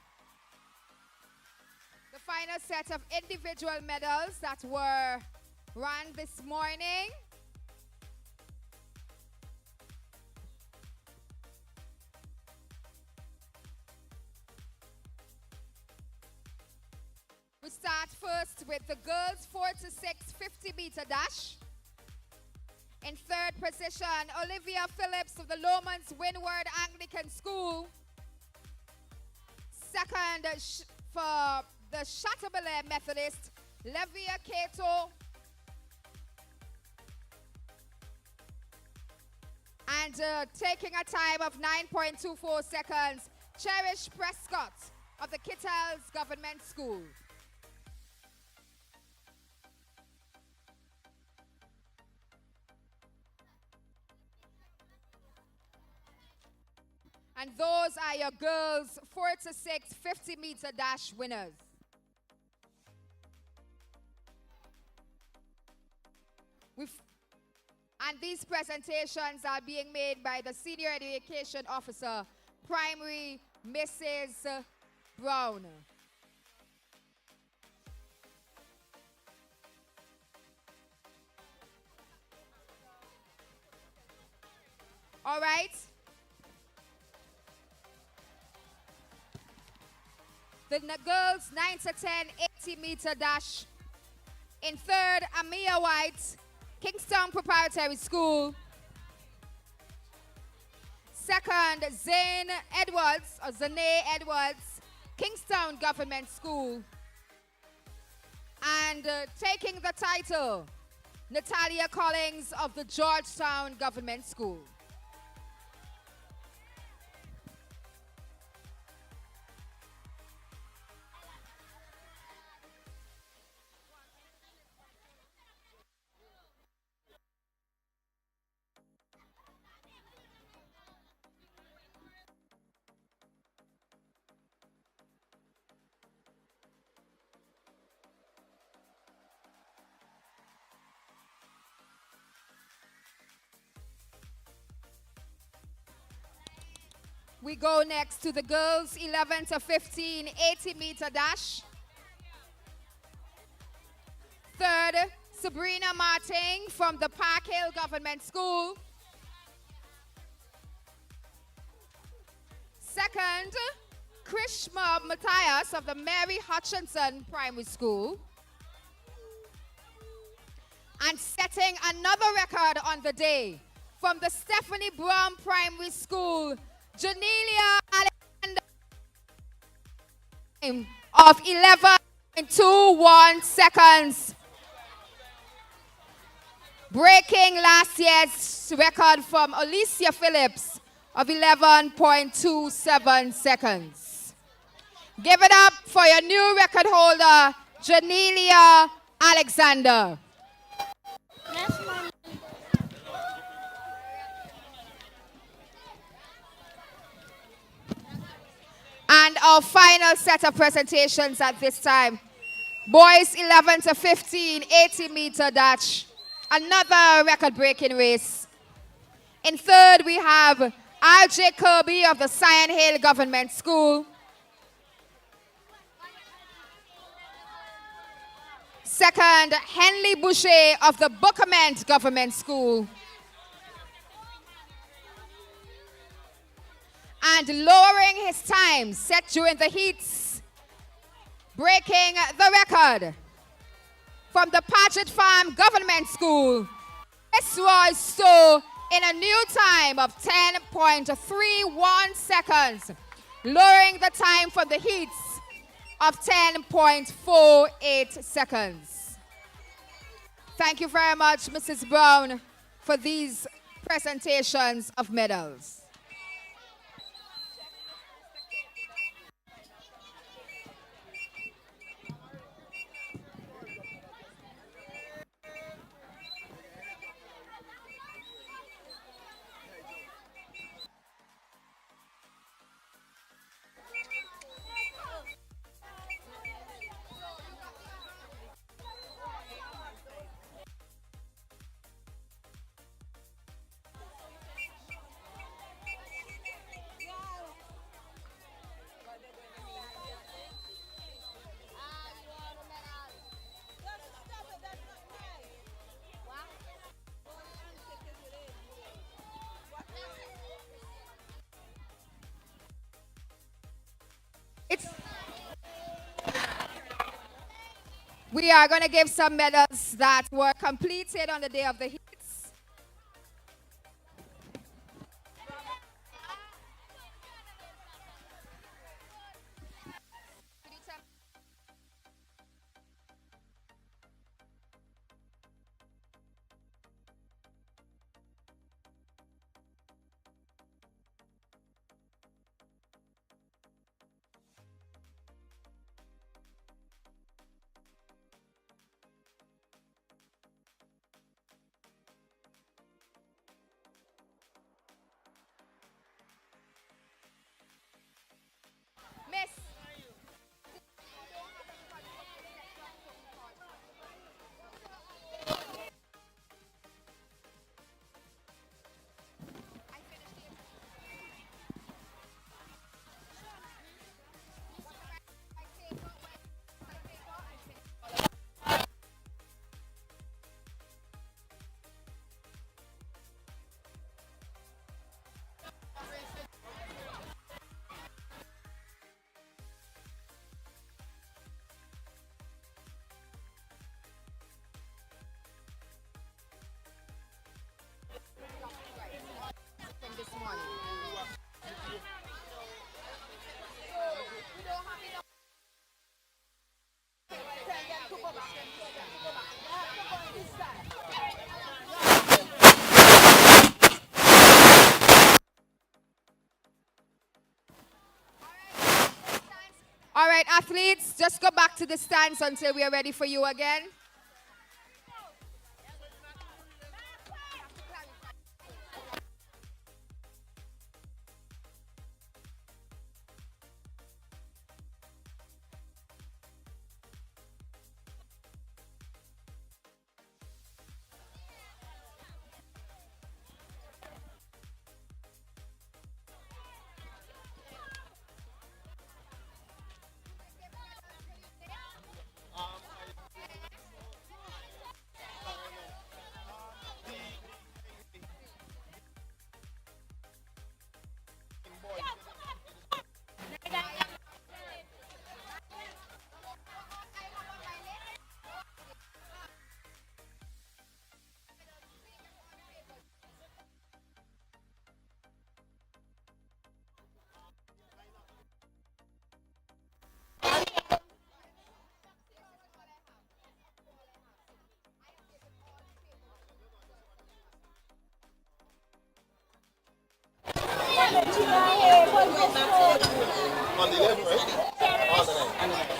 the final set of individual medals that were run this morning. We start first with the girls 4 to 6 50-meter dash. In third position, Olivia Phillips of the Lomans Windward Anglican School. Second for the Chateaubelair Methodist, Levia Cato. And taking a time of 9.24 seconds, Cherish Prescott of the Kittels Government School. And those are your girls 4 to 6 50-meter dash winners. And these presentations are being made by the Senior Education Officer, Primary, Mrs. Brown. All right. The girls 9 to 10 80-meter dash. In third, Amia White, Kingston Preparatory School. Second, Zane Edwards, Kingston Government School. And taking the title, Natalia Collins of the Georgetown Government School. We go next to the girls 11 to 15 80-meter dash. Third, Sabrina Martin from the Park Hill Government School. Second, Krishma Matthias of the Mary Hutchinson Primary School. And setting another record on the day from the Stephanie Brown Primary School, Janelia Alexander of 11.21 seconds. Breaking last year's record from Alicia Phillips of 11.27 seconds. Give it up for your new record holder, Janelia Alexander. And our final set of presentations at this time. Boys 11 to 15, 80-meter dash. Another record-breaking race. In third, we have R.J. Kirby of the Sion Hill Government School. Second, Henley Boucher of the Bookerment Government School. and lowering his time set during the heats, breaking the record from the Paget Farm Government School. This was so in a new time of 10.31 seconds, lowering the time from the heats of 10.48 seconds. Thank you very much, Mrs. Brown, for these presentations of medals. We are going to give some medals that were completed on the day of the heats. All right, athletes, just go back to the stands until we are ready for you again. On the left, right? On the right.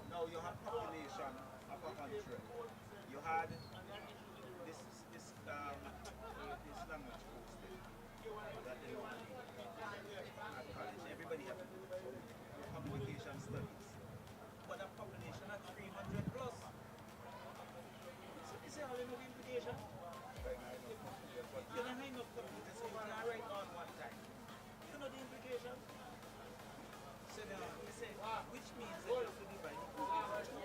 Now you have population of 100. You had this language course that they normally at college. Everybody has to do communication studies. But a population of 300 plus. So you see how you know the implication? You don't have enough computers, so you can't write on one time. You know the implication? So now you say, which means that you have to divide the group into two.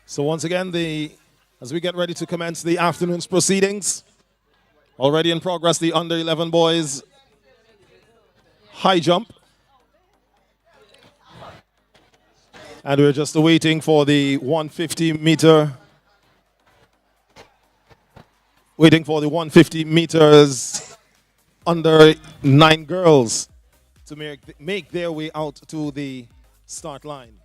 So once again, as we get ready to commence the afternoon's proceedings, already in progress, the under 11 boys high jump. And we're just waiting for the 150 meter, meters under 9 girls to make their way out to the start line.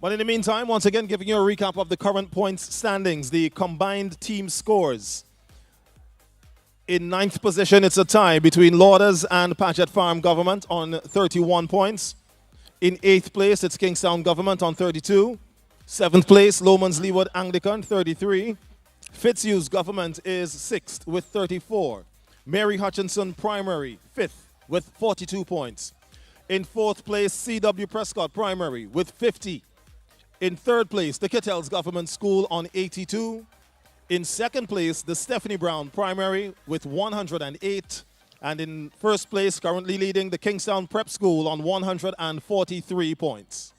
But in the meantime, once again, giving you a recap of the current points standings, the combined team scores. In 9th position, it's a tie between Lauders and Paget Farm Government on 31 points. In 8th place, it's Kingstown Government on 32. 7th place, Lomans Leeward Anglican, 33. Fitzhugh's Government is 6th with 34. Mary Hutchinson Primary, 5th with 42 points. In 4th place, C.W. Prescott Primary with 50. In 3rd place, the Kittels Government School on 82. In 2nd place, the Stephanie Brown Primary with 108. And in 1st place, currently leading, the Kingstown Prep School on 143 points.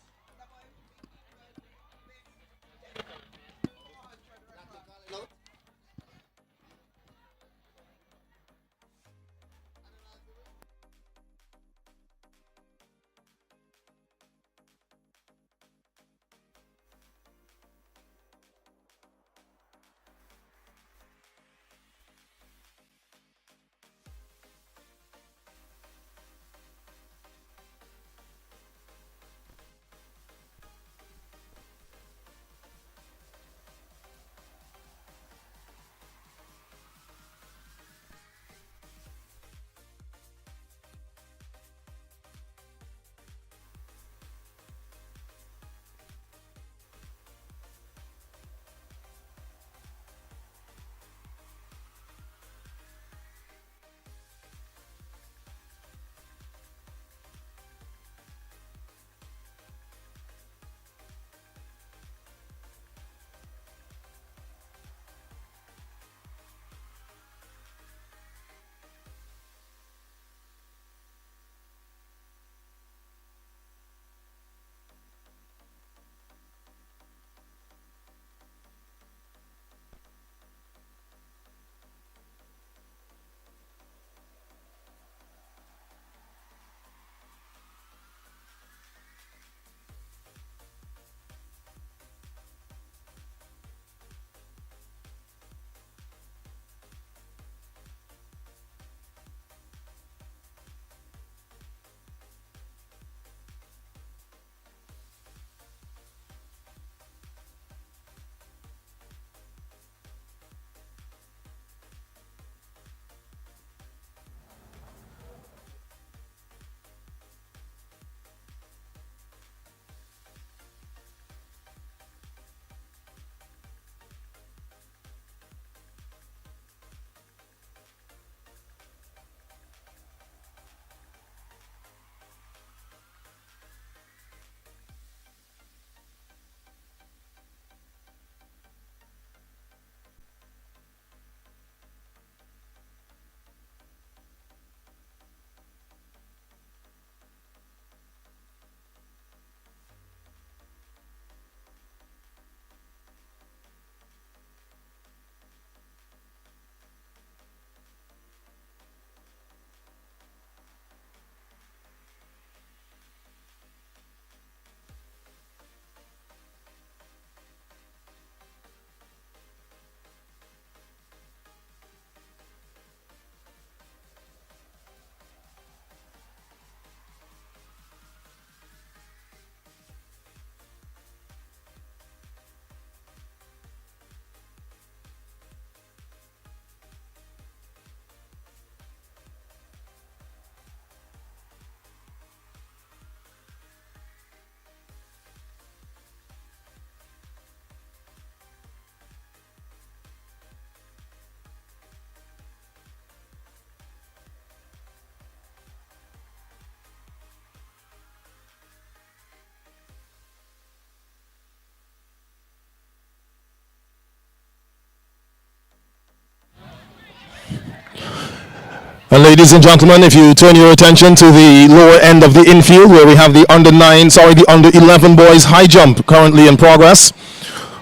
And ladies and gentlemen, if you turn your attention to the lower end of the infield where we have the under 11 boys high jump currently in progress.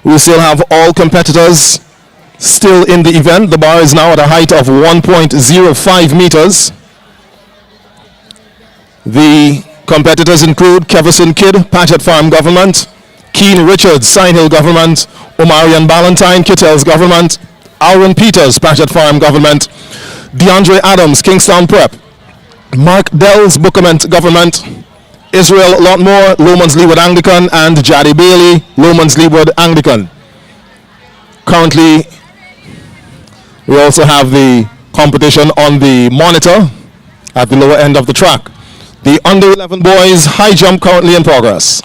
We still have all competitors still in the event. The bar is now at a height of 1.05 meters. The competitors include Keverson Kidd, Patchett Farm Government, Keen Richards, Sign Hill Government, Omarion Ballantyne, Kittel's Government, Aaron Peters, Patchett Farm Government, DeAndre Adams, Kingstown Prep, Mark Dells, Bookament Government, Israel Lotmore, Lomans Leeward Anglican, and Jaddy Bailey, Lomans Leeward Anglican. Currently, we also have the competition on the monitor at the lower end of the track. The under 11 boys high jump currently in progress.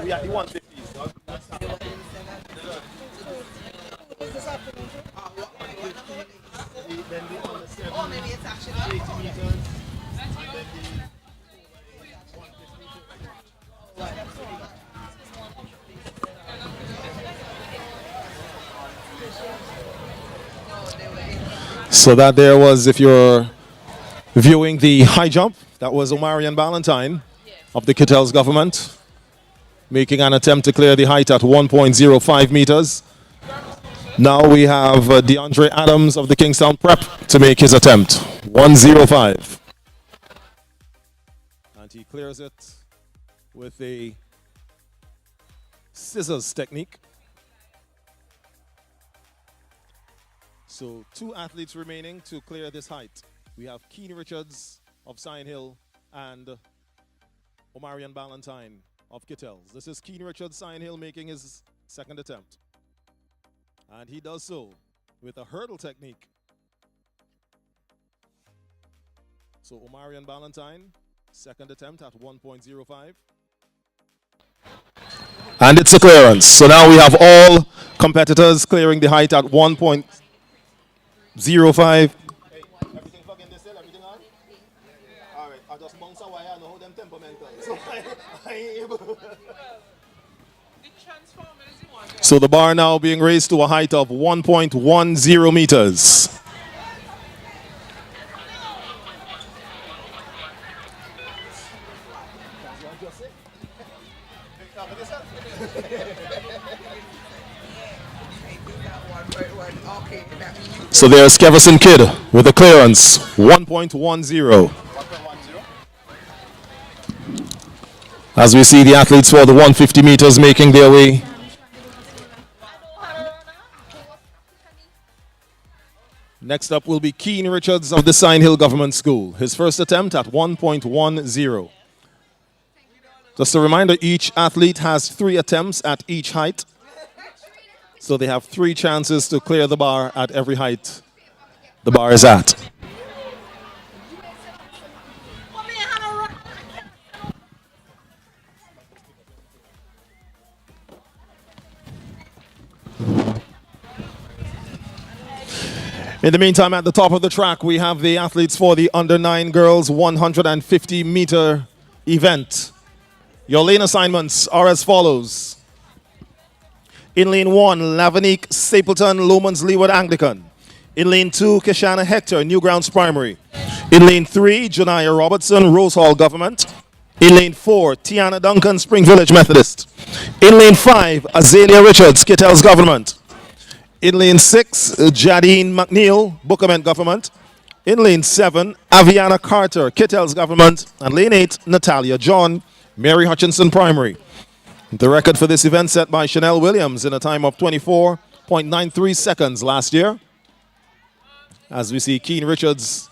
We are the 150s. So that there was, if you're viewing the high jump, that was Omarion Ballantyne of the Kittel's Government, making an attempt to clear the height at 1.05 meters. Now we have DeAndre Adams of the Kingstown Prep to make his attempt. 1.05. And he clears it with a scissors technique. So 2 athletes remaining to clear this height. We have Keen Richards of Sign Hill and Omarion Ballantyne of Kittel's. This is Keen Richards, Sign Hill, making his second attempt. And he does so with a hurdle technique. So Omarion Ballantyne, second attempt at 1.05. And it's a clearance. So now we have all competitors clearing the height at 1.05. Everything fucking this still? Everything on? All right, I just bounce a wire and hold them temperamental. So I ain't able. So the bar now being raised to a height of 1.10 meters. So there's Keverson Kidd with a clearance, 1.10. As we see the athletes for the 150 meters making their way. Next up will be Keen Richards of the Sign Hill Government School. His first attempt at 1.10. Just a reminder, each athlete has 3 attempts at each height. So they have 3 chances to clear the bar at every height the bar is at. In the meantime, at the top of the track, we have the athletes for the under-9 girls 150-meter event. Your lane assignments are as follows. In lane 1, Lavinique Stapleton, Lomans Leeward Anglican. In lane 2, Kishana Hector, Newgrounds Primary. In lane 3, Janaya Robertson, Rose Hall Government. In lane 4, Tiana Duncan, Spring Village Methodist. In lane 5, Azalea Richards, Kittels Government. In lane 6, Jadine McNeil, Bookerment Government. In lane 7, Aviana Carter, Kittels Government. And lane 8, Natalia John, Mary Hutchinson Primary. The record for this event set by Chanel Williams in a time of 24.93 seconds last year. As we see Keen Richards,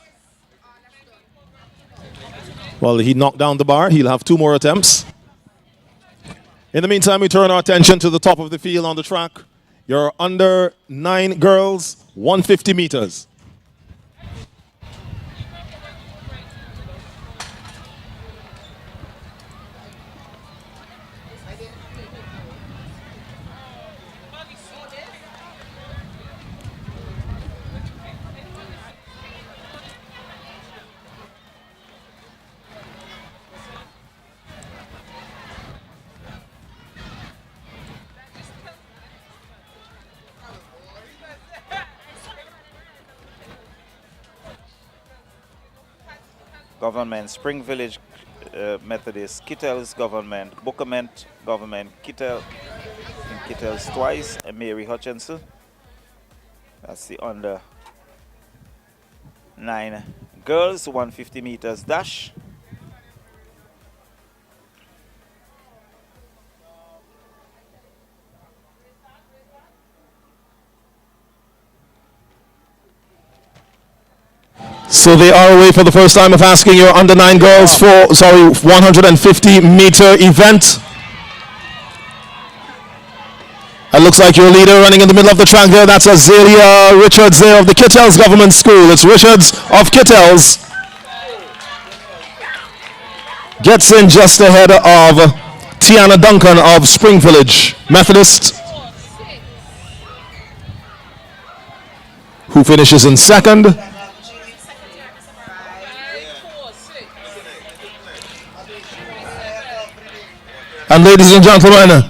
well, he knocked down the bar. He'll have 2 more attempts. In the meantime, we turn our attention to the top of the field on the track. Your under-9 girls, 150 meters. Government, Spring Village Methodist, Kittels Government, Bookerment Government, Kittels twice, and Mary Hutchinson. That's the under 9 girls, 150 meters dash. So they are away for the first time of asking your under-9 girls for, 150-meter event. It looks like your leader running in the middle of the track there. That's Azalea Richards there of the Kittels Government School. It's Richards of Kittels. Gets in just ahead of Tiana Duncan of Spring Village Methodist, who finishes in second. And ladies and gentlemen,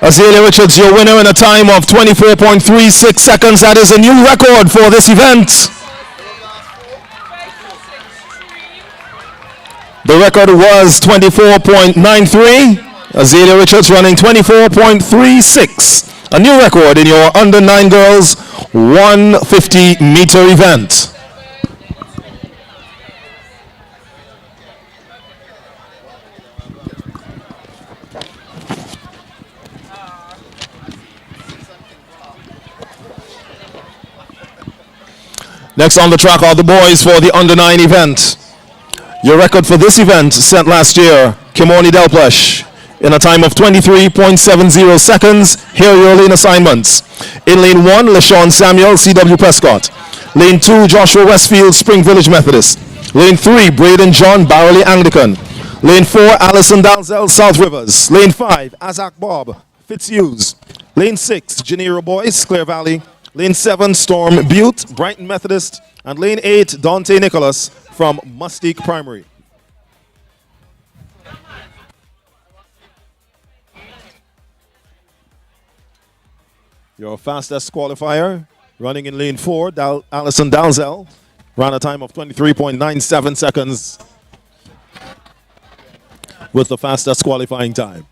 Azalea Richards, your winner in a time of 24.36 seconds. That is a new record for this event. The record was 24.93. Azalea Richards running 24.36. A new record in your under-9 girls 150-meter event. Next on the track are the boys for the under-9 event. Your record for this event set last year, Kimoni Delplesh, in a time of 23.70 seconds. Here are your lane assignments. In lane 1, LaShawn Samuel, C.W. Prescott. Lane 2, Joshua Westfield, Spring Village Methodist. Lane 3, Braden John, Barley Anglican. Lane 4, Allison Dalzell, South Rivers. Lane 5, Azak Bob, Fitzhughes. Lane 6, Janira Boyce, Clear Valley. Lane 7, Storm Butte, Brighton Methodist. And lane 8, Dante Nicholas from Mustique Primary. Your fastest qualifier, running in lane 4, Allison Dalzell, ran a time of 23.97 seconds with the fastest qualifying time.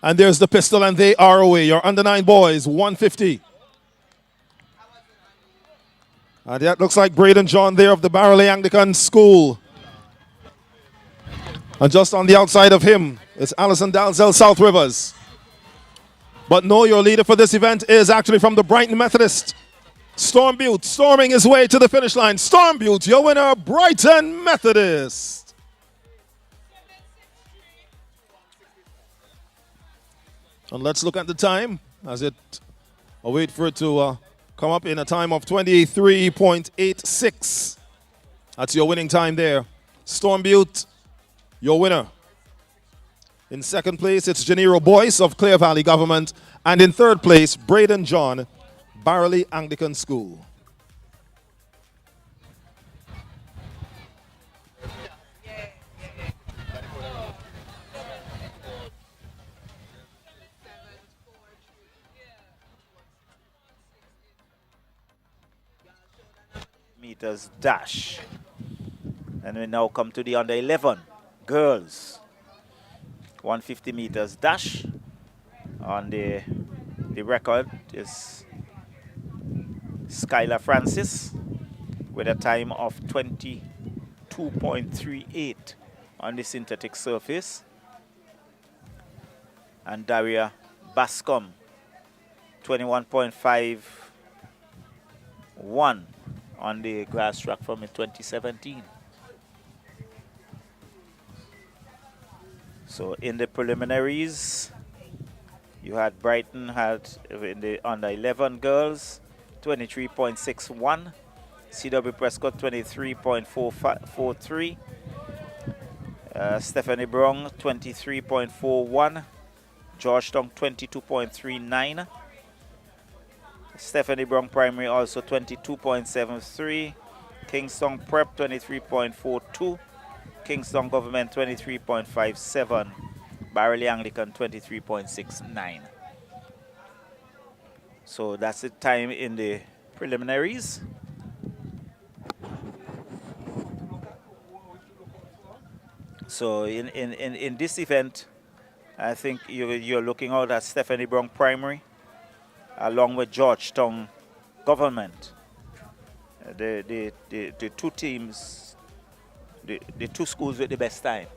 And there's the pistol, and they are away. Your under-9 boys, 150. And that looks like Braden John there of the Barley Anglican School. And just on the outside of him is Allison Dalzell, South Rivers. But no, your leader for this event is actually from the Brighton Methodist. Storm Butte, storming his way to the finish line. Storm Butte, your winner, Brighton Methodist. And let's look at the time as it, I'll wait for it to come up in a time of 23.86. That's your winning time there. Storm Butte, your winner. In second place, it's Janiro Boyce of Clear Valley Government. And in third place, Braden John, Barley Anglican School. Meters dash. And we now come to the under 11 girls. 150 meters dash. On the record is Skylar Francis with a time of 22.38 on the synthetic surface. And Daria Bascom, 21.51 on the grass track from 2017. So in the preliminaries, you had Brighton had in the under 11 girls 23.61, CW Prescott 23.43, Stephanie Brown 23.41, Georgetown 22.39, Stephanie Brown Primary also 22.73, Kingston Prep 23.42, Kingston Government 23.57, Barley Anglican 23.69. So that's the time in the preliminaries. So in this event, I think you're looking out at Stephanie Brown Primary along with Georgetown Government. The two teams, the two schools with the best time.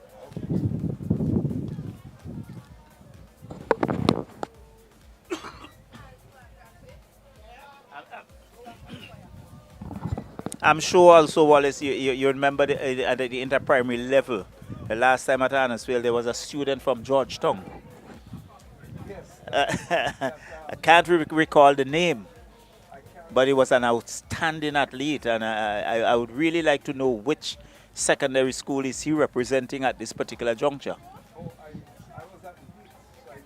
I'm sure also, Wallace, you remember at the inter-primary level, the last time at Annisville, there was a student from Georgetown. Yes. I can't recall the name, but he was an outstanding athlete, and I would really like to know which secondary school is he representing at this particular juncture. Oh, I was at Leeds. I know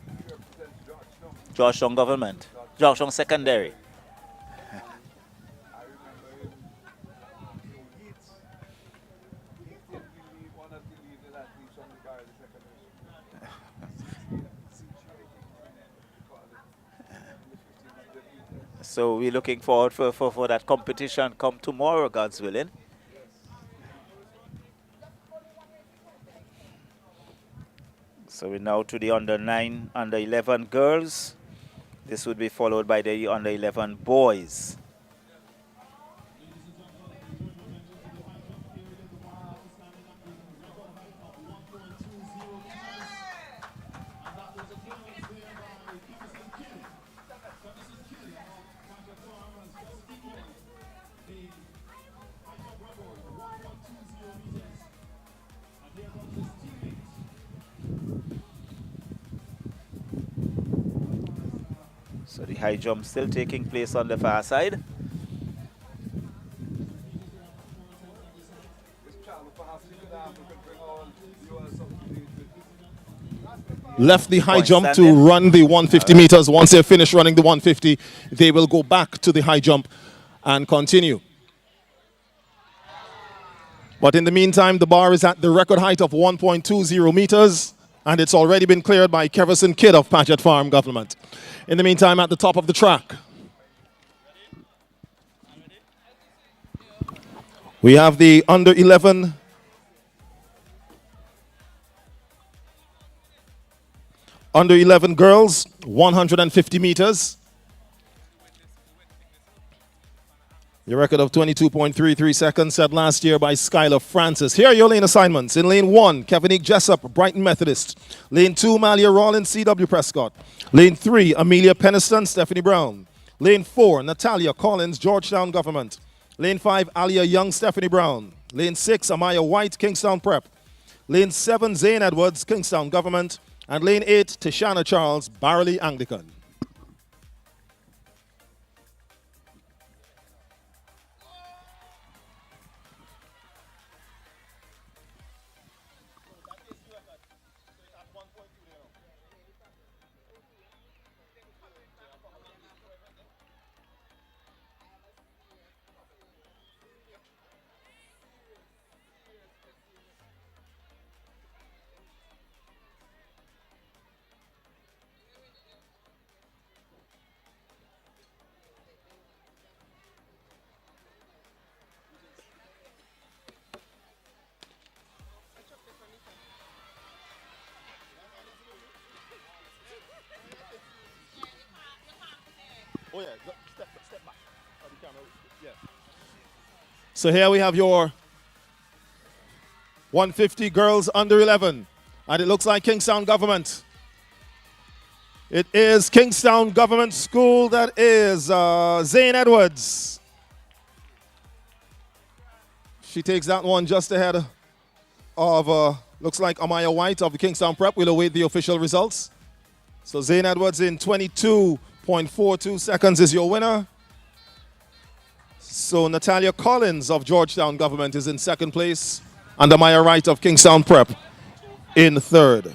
he represents Georgetown. Georgetown Government. Georgetown Secondary. I remember him in Leeds. Leeds didn't really one of the leading athletes from the Barley Secondary School. So we're looking forward for that competition come tomorrow, God's willing. So we're now to the under 9, under 11 girls. This would be followed by the under 11 boys. So the high jump still taking place on the far side. Left the high Point jump to standing. run the 150 meters. Once they finish running the 150, they will go back to the high jump and continue. But in the meantime, the bar is at the record height of 1.20 meters, and it's already been cleared by Keverson Kidd of Paget Farm Government. In the meantime, at the top of the track, we have the under 11 girls, 150 meters. The record of 22.33 seconds set last year by Skylar Francis. Here are your lane assignments. In lane 1, Kevinique Jessup, Brighton Methodist. Lane 2, Malia Rollins, C.W. Prescott. Lane 3, Amelia Peniston, Stephanie Brown. Lane 4, Natalia Collins, Georgetown Government. Lane 5, Alia Young, Stephanie Brown. Lane 6, Amaya White, Kingstown Prep. Lane 7, Zane Edwards, Kingstown Government. And lane 8, Tishana Charles, Barley Anglican. So here we have your 150 girls under 11. And it looks like Kingstown Government. It is Kingstown Government School. That is Zane Edwards. She takes that one just ahead of, looks like Amaya White of the Kingstown Prep. We'll await the official results. So Zane Edwards in 22.42 seconds is your winner. So Natalia Collins of Georgetown Government is in second place. And Amaya Wright of Kingstown Prep in third.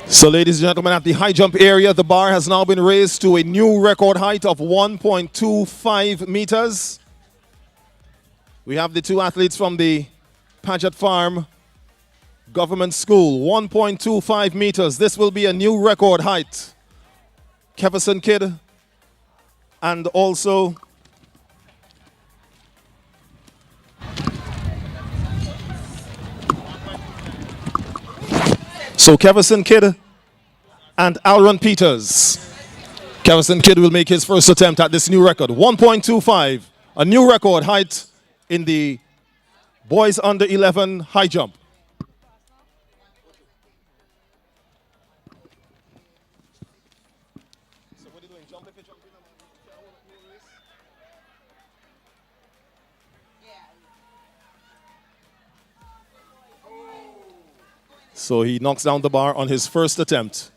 So ladies and gentlemen, at the high jump area, the bar has now been raised to a new record height of 1.25 meters. We have the two athletes from the Paget Farm Government School, 1.25 meters. This will be a new record height. Keverson Kidd and also so Keverson Kidd and Alron Peters. Keverson Kidd will make his first attempt at this new record. 1.25, a new record height in the boys under 11 high jump. So he knocks down the bar on his first attempt.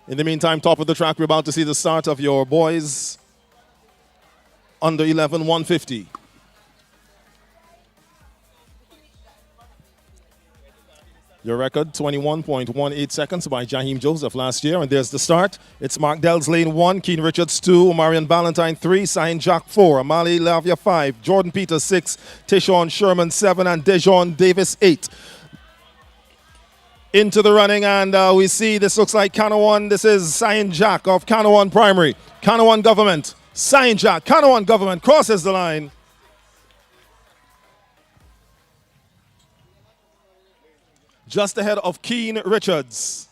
In the meantime, top of the track, we're about to see the start of your boys under 11 150. Your record, 21.18 seconds by Jaheim Joseph last year. And there's the start. It's Mark Dells Lane 1, Keen Richards 2, Marion Ballantyne 3, Cyan Jack 4, Amali Lavia 5, Jordan Peters 6, Tishon Sherman 7, and Dejon Davis 8. Into the running, and we see this looks like Canawan. This is Cyan Jack of Canawan Primary. Canawan Government. Cyan Jack, Canawan Government crosses the line. Just ahead of Keen Richards.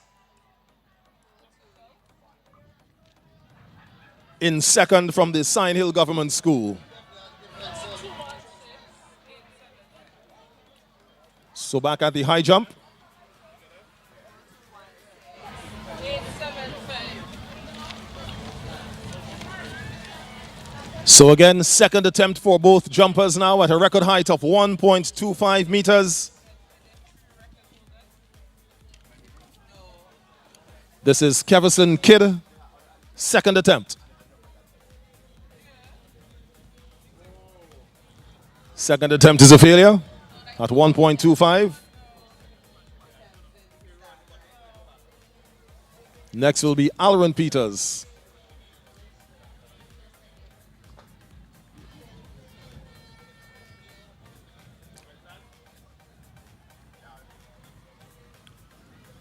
In second from the Sign Hill Government School. So back at the high jump. So again, second attempt for both jumpers now at a record height of 1.25 meters. This is Keverson Kidd, second attempt. Second attempt is a failure at 1.25. Next will be Alron Peters.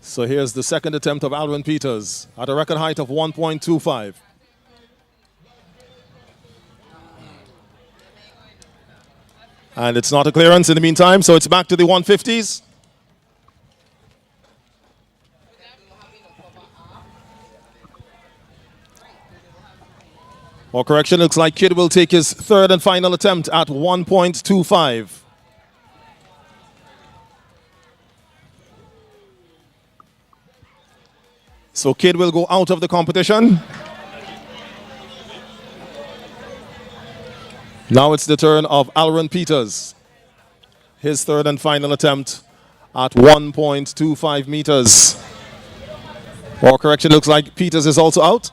So here's the second attempt of Alron Peters at a record height of 1.25. And it's not a clearance in the meantime, so it's back to the 150s. Or correction, looks like Kidd will take his third and final attempt at 1.25. So Kidd will go out of the competition. Now it's the turn of Alron Peters. His third and final attempt at 1.25 meters. Or correction, looks like Peters is also out.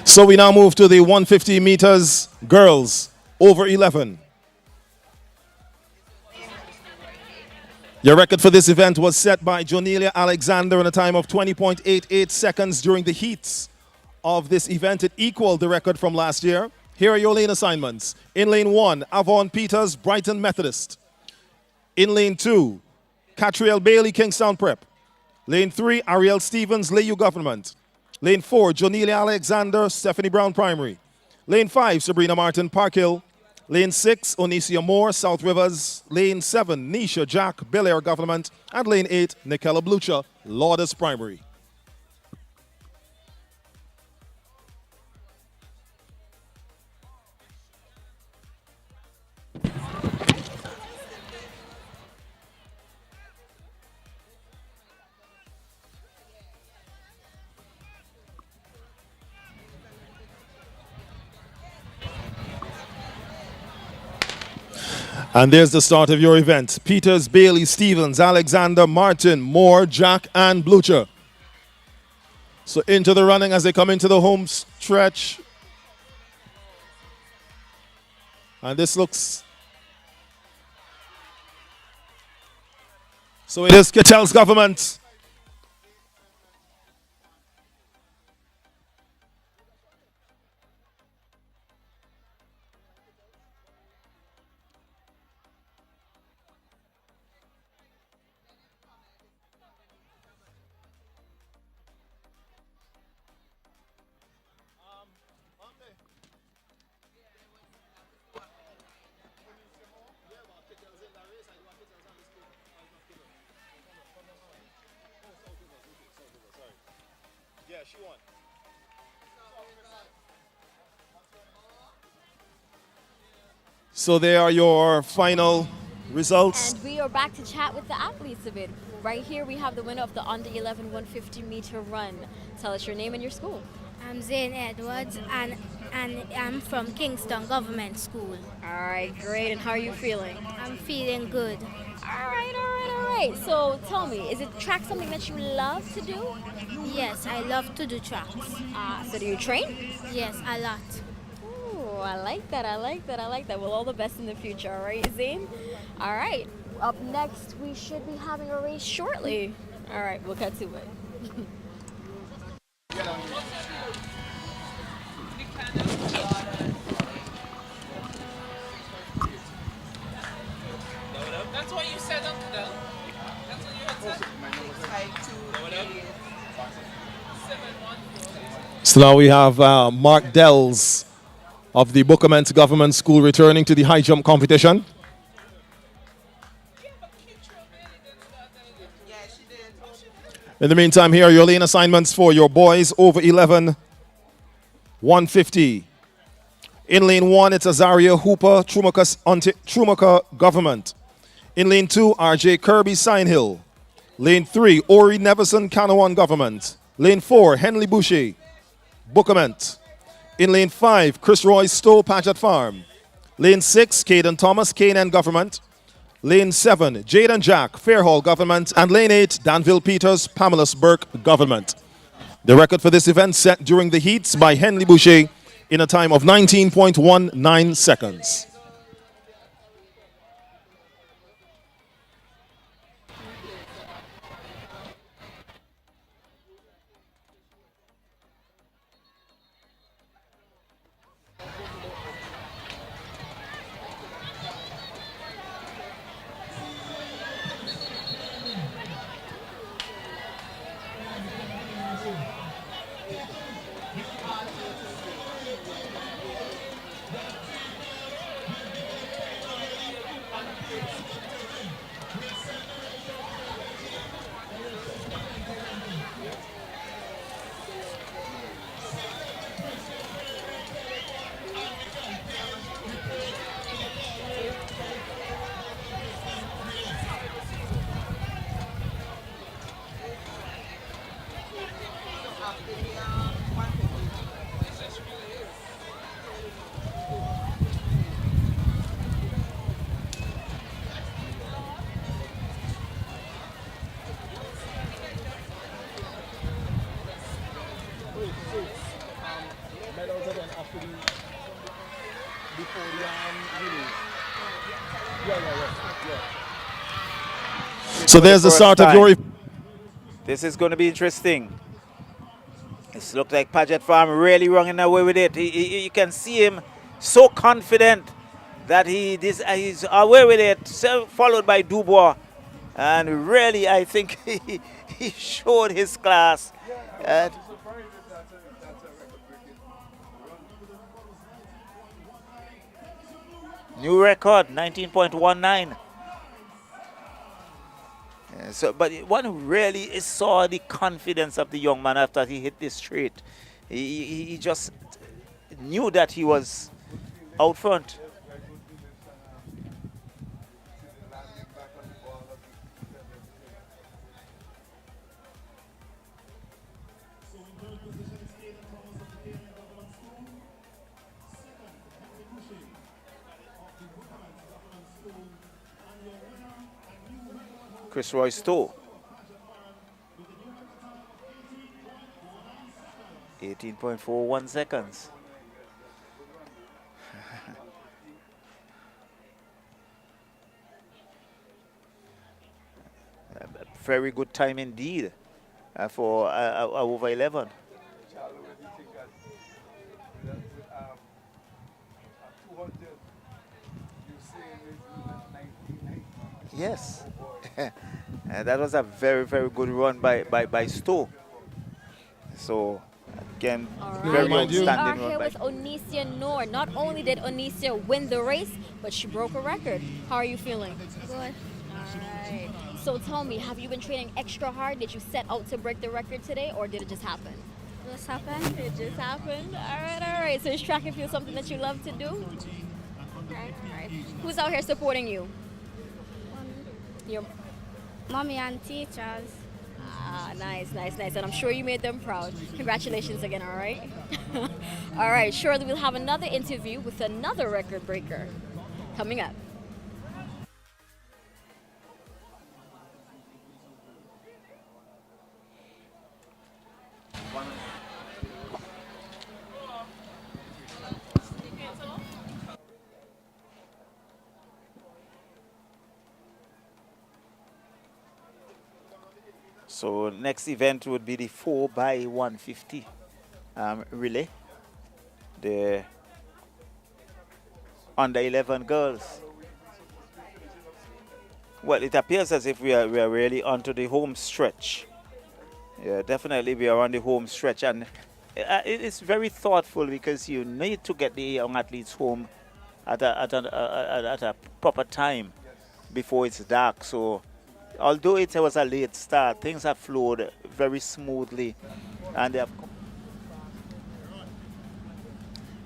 So we now move to the 150 meters girls over 11. Your record for this event was set by Jonelia Alexander in a time of 20.88 seconds during the heats of this event. It equaled the record from last year. Here are your lane assignments. In lane 1, Avon Peters, Brighton Methodist. In lane 2, Catriel Bailey, Kingstown Prep. Lane 3, Ariel Stevens, Layou Government. Lane 4, Jonelia Alexander, Stephanie Brown Primary. Lane 5, Sabrina Martin, Park Hill. Lane 6, Onicia Moore, South Rivers. Lane 7, Nisha Jack, Bel Air Government. And Lane 8, Nikela Blucher, Lourdes Primary. And there's the start of your event. Peters, Bailey, Stevens, Alexander, Martin, Moore, Jack, and Blucher. So into the running as they come into the home stretch. And this looks... So it is Kittel's Government. So there are your final results. And we are back to chat with the athletes of it. Right here we have the winner of the under 11 150 meter run. Tell us your name and your school. I'm Zane Edwards and I'm from Kingston Government School. All right, great. And how are you feeling? I'm feeling good. All right. So tell me, is it track something that you love to do? Yes, I love to do tracks. So do you train? Yes, a lot. Oh, I like that. Well, all the best in the future, all right, Zane? All right. Up next, we should be having a race shortly. All right, we'll cut to it. That's what you said, Uncle Del. That's what you had said. So now we have Mark Dells of the Bookermans Government School returning to the high jump competition. In the meantime, here are your lane assignments for your boys over 11, 150. In lane 1, it's Azaria Hooper, Trumaka Government. In lane 2, RJ Kirby, Sign Hill. Lane 3, Ori Neverson, Canawan Government. Lane 4, Henley Boucher, Bookerment. In lane 5, Chris Roy, Stowe, Paget Farm. Lane 6, Caden Thomas, K&N Government. Lane 7, Jaden Jack, Fairhall Government. And lane 8, Danville Peters, Pamela Burke Government. The record for this event set during the heats by Henley Boucher in a time of 19.19 seconds. So there's the start of your... This is going to be interesting. This looks like Paget Farm really running away with it. You can see him so confident that he's away with it, followed by Dubois. And really, I think he showed his class. New record, 19.19. But one really saw the confidence of the young man after he hit this straight. He just knew that he was out front. Chris Roy Stowe. 18.41 seconds. Very good time indeed for over 11. Yes. That was a very, very good run by Stowe. So, again, very outstanding run. We are here with Onicia Noor. Not only did Onicia win the race, but she broke a record. How are you feeling? Good. Alright. So tell me, have you been training extra hard? Did you set out to break the record today, or did it just happen? It just happened. It just happened. Alright. So is track and field something that you love to do? Alright. Who's out here supporting you? Your mommy and teachers. Ah, nice. And I'm sure you made them proud. Congratulations again, all right? All right, surely we'll have another interview with another record breaker coming up. So next event would be the 4x150 relay. The under 11 girls. Well, it appears as if we are really onto the home stretch. Yeah, definitely we are on the home stretch, and it is very thoughtful because you need to get the young athletes home at a proper time before it's dark. So, although it was a late start, things have flowed very smoothly, and they have.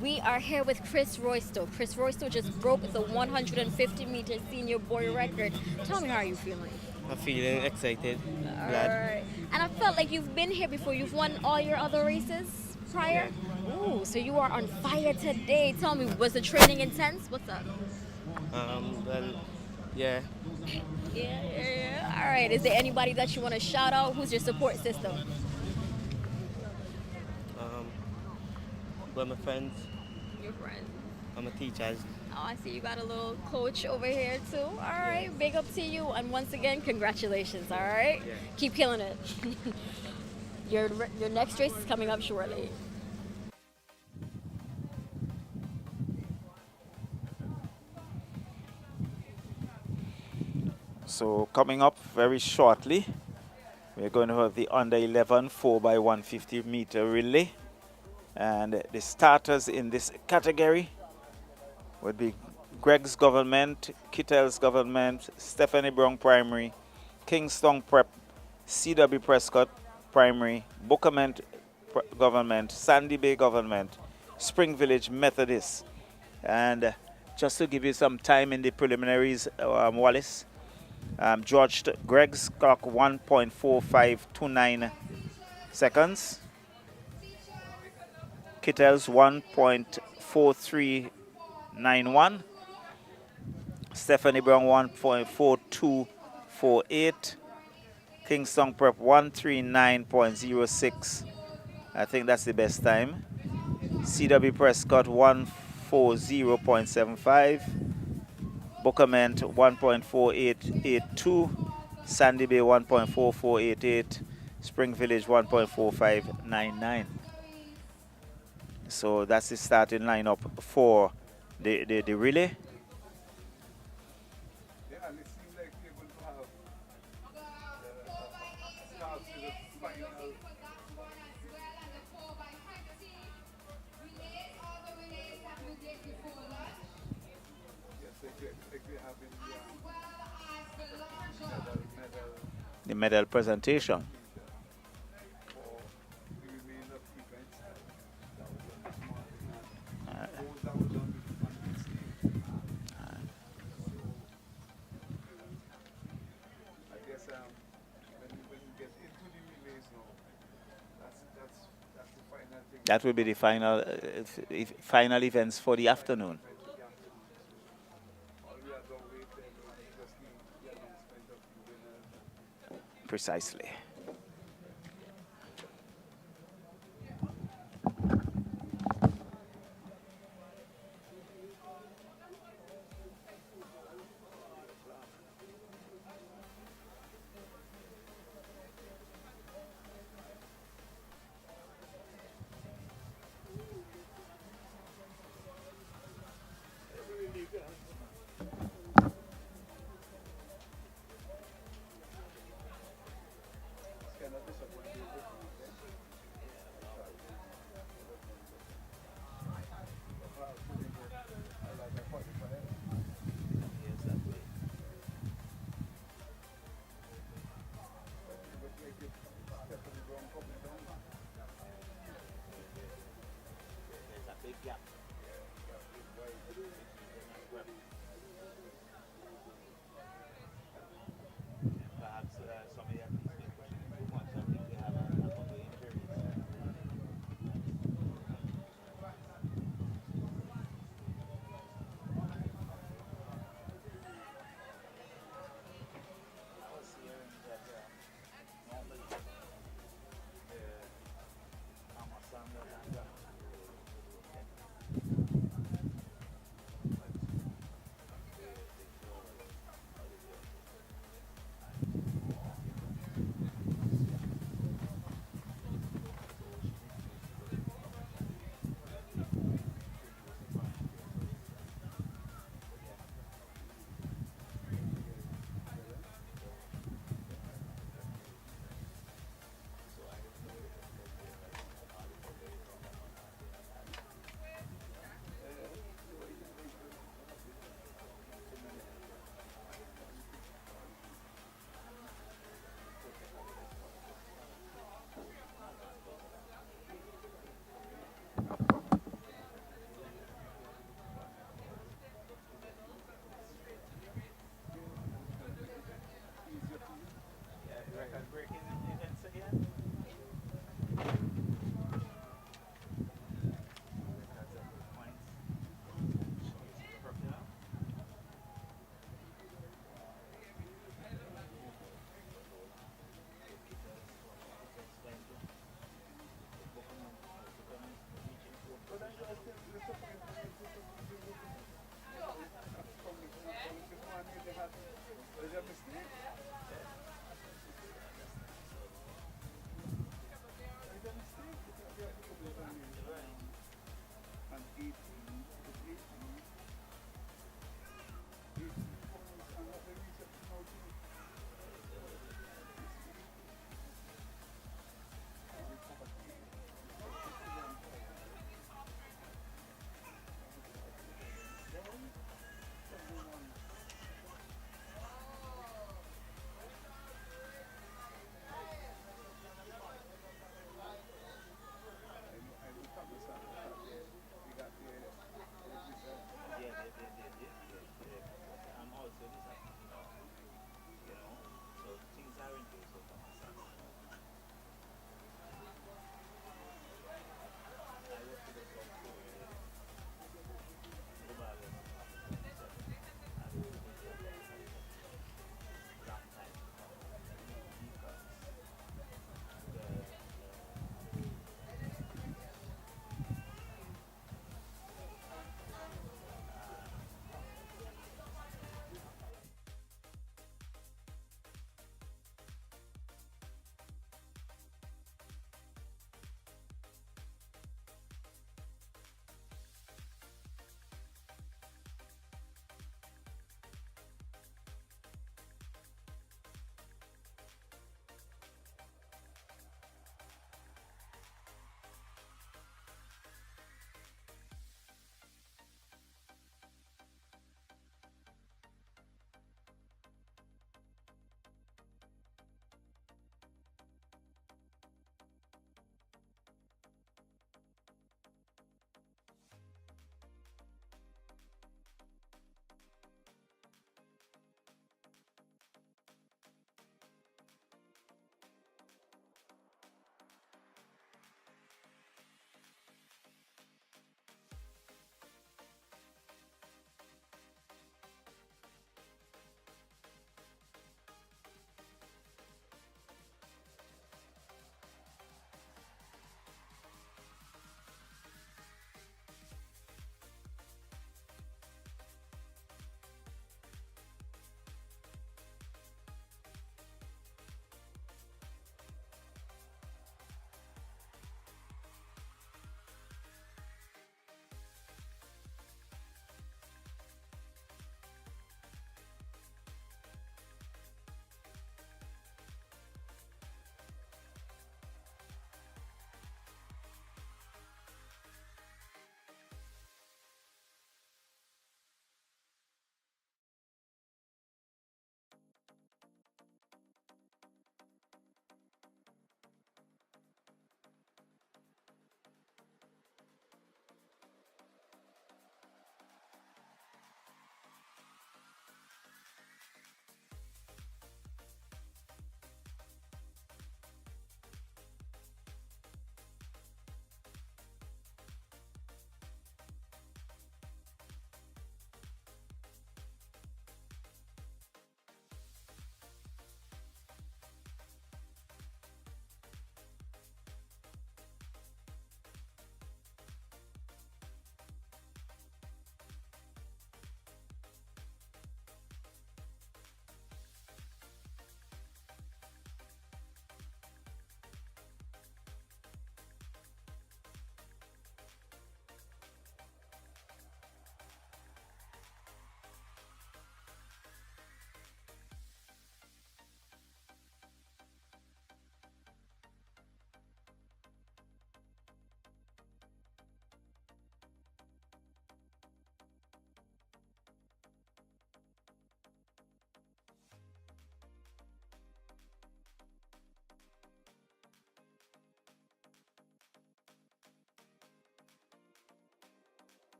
We are here with Chris Roystow. Chris Roystow just broke the 150-meter senior boy record. Tell me, how are you feeling? I'm feeling excited, glad. Right. And I felt like you've been here before. You've won all your other races prior? Yeah. Ooh, so you are on fire today. Tell me, was the training intense? What's up? Well, yeah. Yeah. All right. Is there anybody that you want to shout out? Who's your support system? Well, my friends. Your friends. I'm a teacher. Oh, I see you got a little coach over here too. All right, yeah. Big up to you, and once again, congratulations. All right, yeah. Keep killing it. Your next race is coming up shortly. So coming up very shortly, we're going to have the under 11 4x150 meter relay. And the starters in this category would be Greg's Government, Kittell's Government, Stephanie Brown Primary, Kingston Prep, CW Prescott Primary, Bookament Government, Sandy Bay Government, Spring Village Methodist. And just to give you some time in the preliminaries, Wallace, Greg's clock 1.4529 seconds. Kittell's 1.4391. Stephanie Brown 1.4248. Kingston Prep 139.06. I think that's the best time. CW Prescott 140.75. Bookament 1.4882. Sandy Bay 1.4488, Spring Village 1.4599. So that's the starting lineup for the relay. Yeah, and it seems like we're going to have start to the final. Yes, like we're having The medal presentation. for the remainder of events that was on this morning and those that was on this stage. I guess when we get into the relays now, that's the final thing. That will be the final events for the afternoon. All we have to wait then is just the announcement of the winners. Precisely.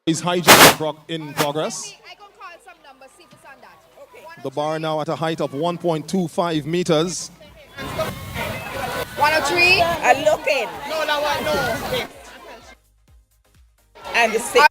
Is high jump in progress. I can call some numbers, see if it's on that. Okay. The bar now at a height of 1.25 meters. 103. I'm looking. No, that one, no. And the 6.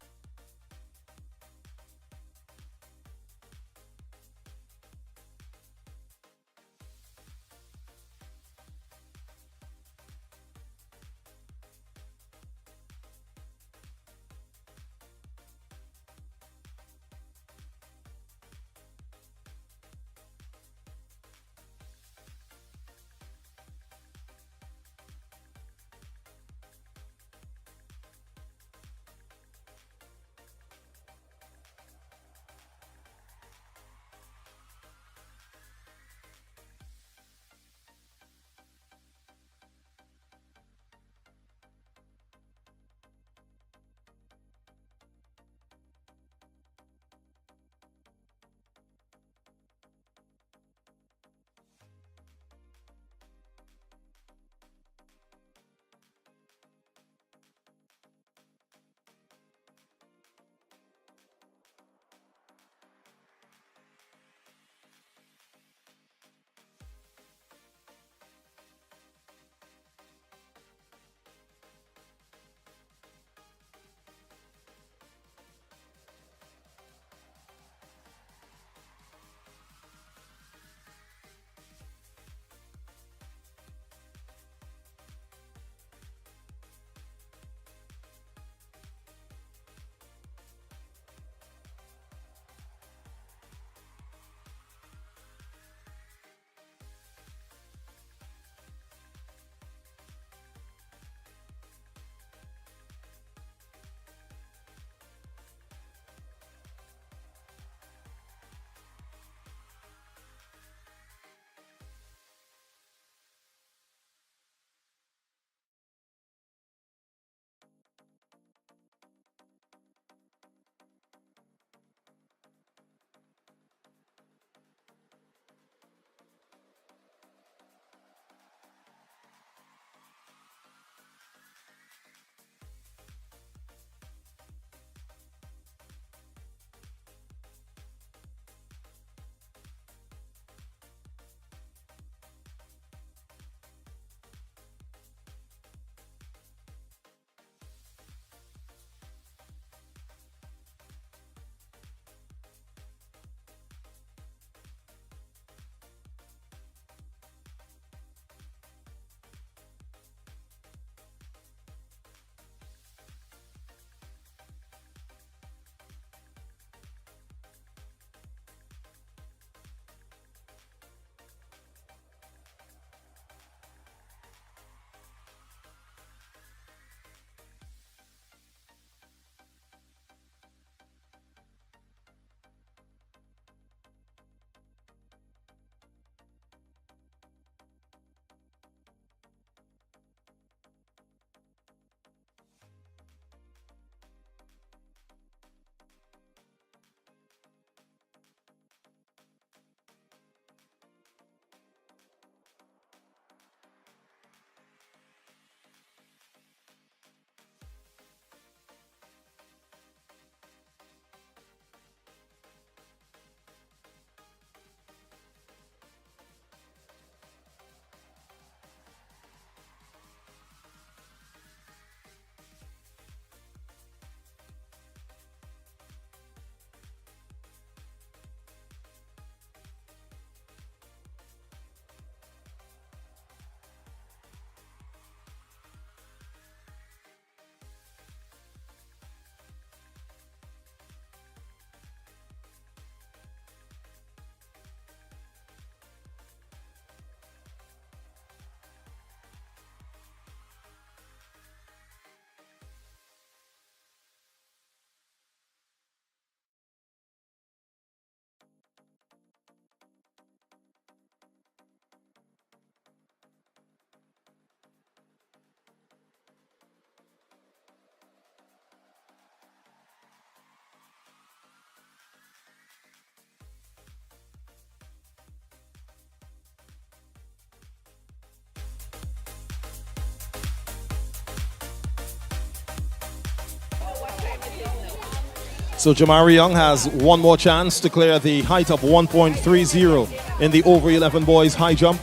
So Jamari Young has one more chance to clear the height of 1.30 in the over 11 boys high jump.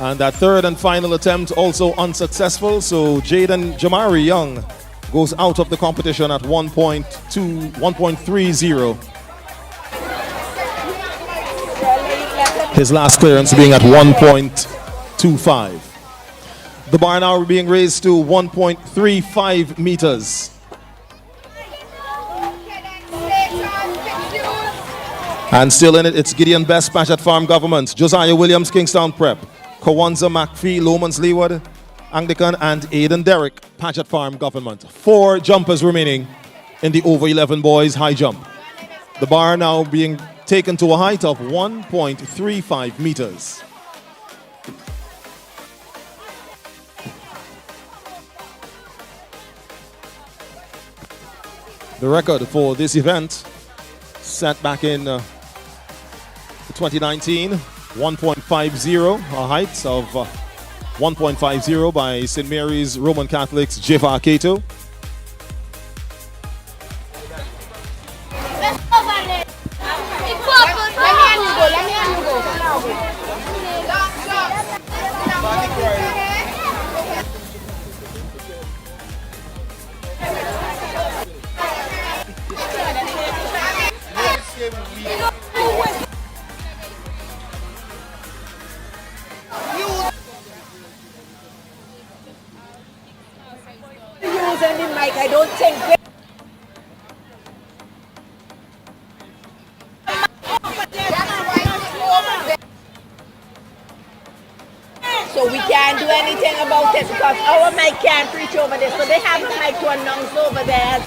And that third and final attempt also unsuccessful. So Jamari Young goes out of the competition at 1.30. His last clearance being at 1.25. The bar now being raised to 1.35 meters. And still in it, it's Gideon Best, Patchett Farm Government, Josiah Williams, Kingstown Prep, Kawanza McPhee, Lomans Leeward, Anglican, and Aiden Derrick, Patchett Farm Government. 4 jumpers remaining in the over 11 boys high jump. The bar now being taken to a height of 1.35 meters. The record for this event set back in 2019, 1.50, a height of 1.50 by St. Mary's Roman Catholics Jiva Cato. Using the mic, I don't think. So we can't do anything about it because our mic can't reach over there. So they have a mic to announce over there.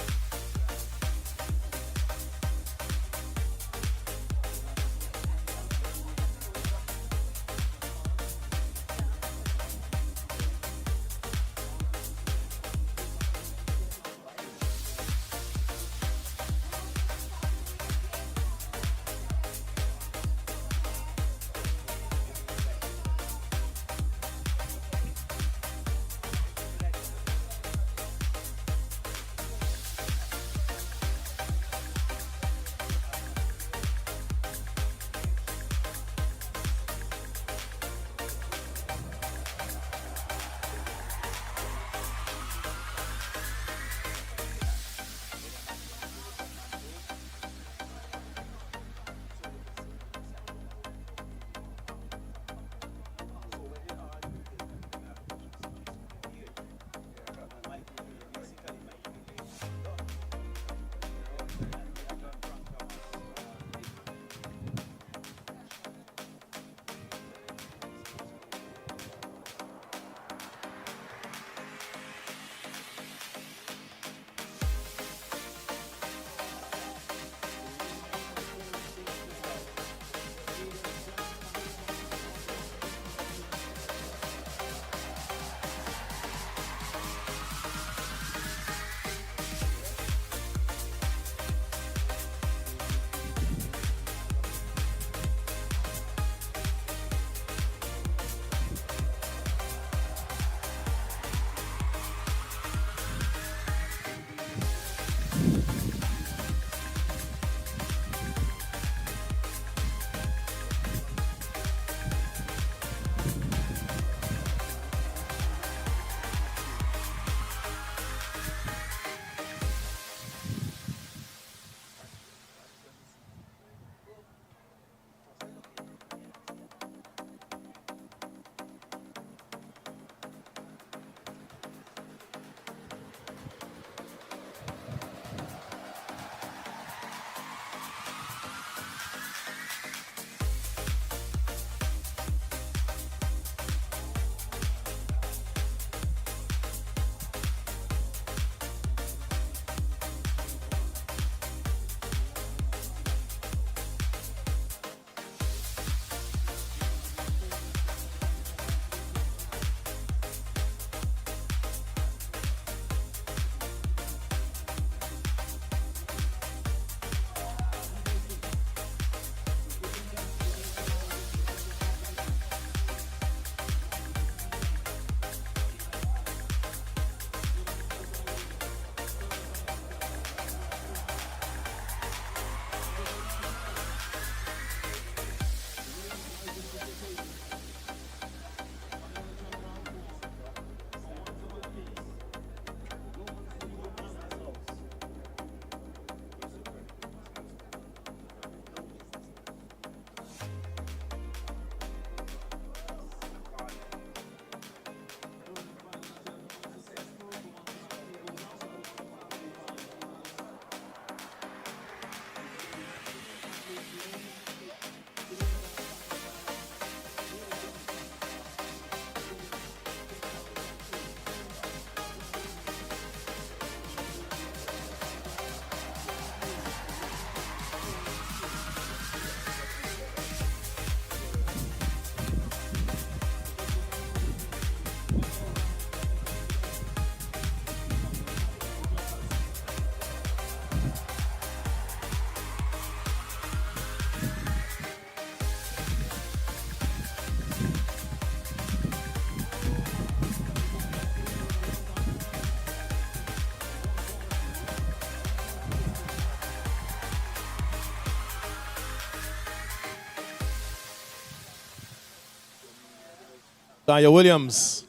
Dyer Williams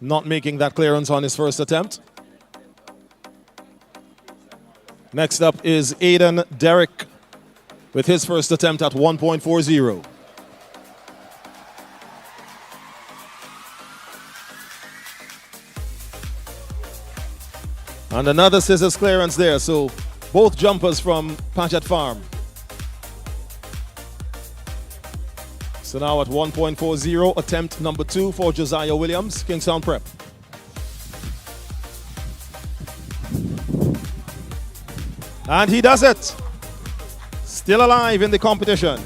not making that clearance on his first attempt. Next up is Aiden Derrick with his first attempt at 1.40. And another scissors clearance there, so both jumpers from Patchett Farm. So now at 1.40, attempt number 2 for Josiah Williams, Kingstown Prep. And he does it. Still alive in the competition.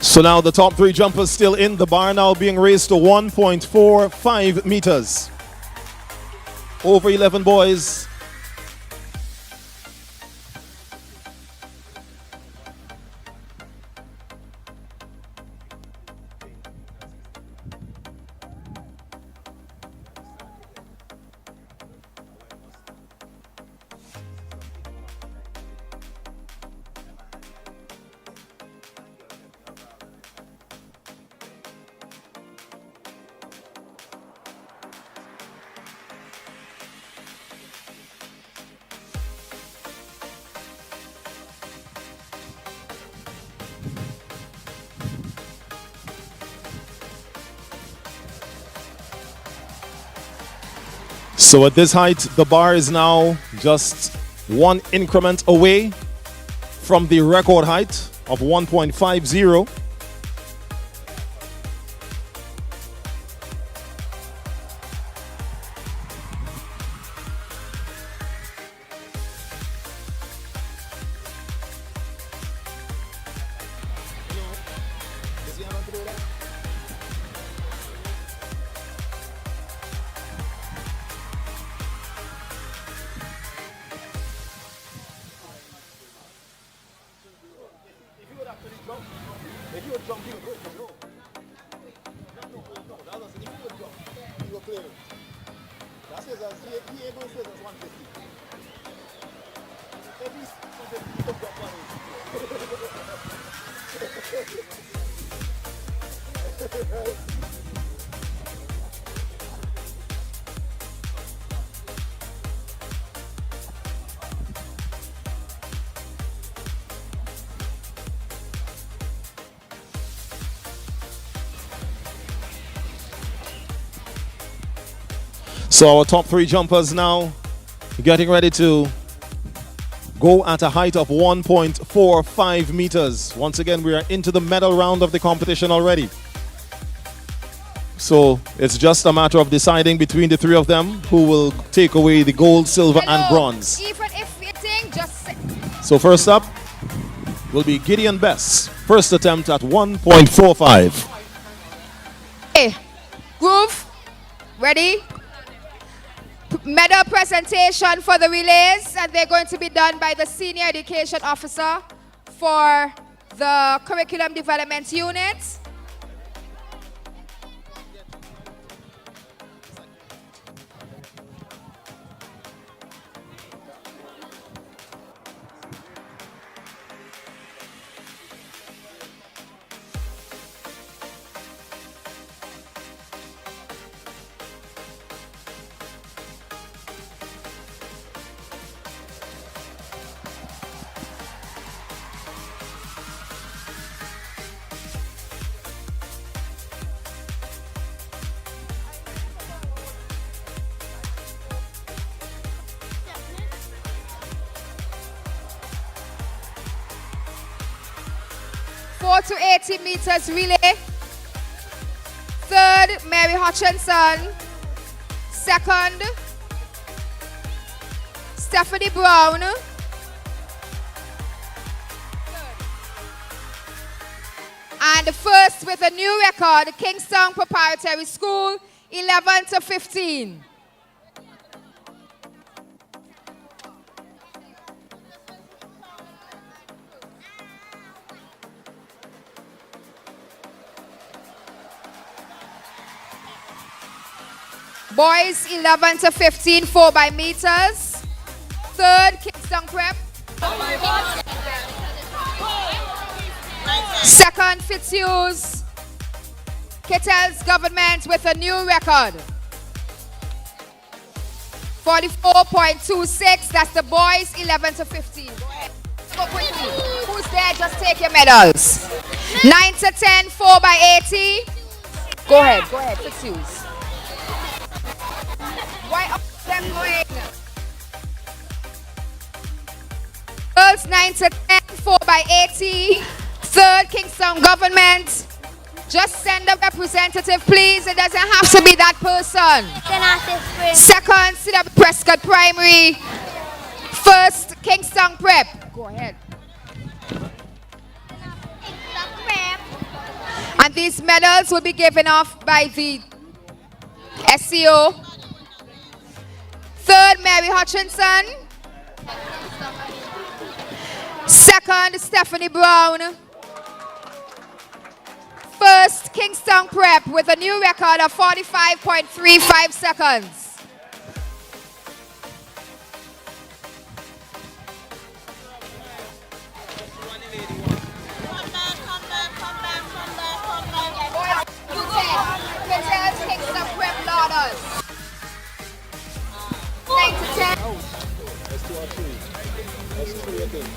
So now the top 3 jumpers still in. The bar now being raised to 1.45 meters. Over 11 boys. So at this height, the bar is now just 1 increment away from the record height of 1.50. So our top 3 jumpers now getting ready to go at a height of 1.45 meters. Once again, we are into the medal round of the competition already. So it's just a matter of deciding between the 3 of them who will take away the gold, silver, and bronze. Even if you think, just say. So first up will be Gideon Bess. First attempt at 1.45. Hey, Groove, ready? Medal presentation for the relays, and they're going to be done by the Senior Education Officer for the Curriculum Development Unit. To 80 meters relay. Third, Mary Hutchinson. Second, Stephanie Brown. And first with a new record, Kingstown Preparatory School, 11 to 15. Boys 11 to 15, 4 by meters. Third, Kingston Prep. Second, Fitzhughes. Kettles Government with a new record. 44.26, that's the boys 11 to 15. Go quickly. Who's there? Just take your medals. 9 to 10, 4 by 80. Go ahead, Fitzhughes. Why are them going? Girls 9 to 10, 4 by 80. Third, Kingston Government. Just send a representative, please. It doesn't have to be that person. Second, CW Prescott Primary. First, Kingston Prep. Go ahead. And these medals will be given off by the SEO. Third, Mary Hutchinson. Second, Stephanie Brown. First, Kingston Prep with a new record of 45.35 seconds. Kingston Prep Lauders. 9 to 10. That's 2 or 3. That's 3 again.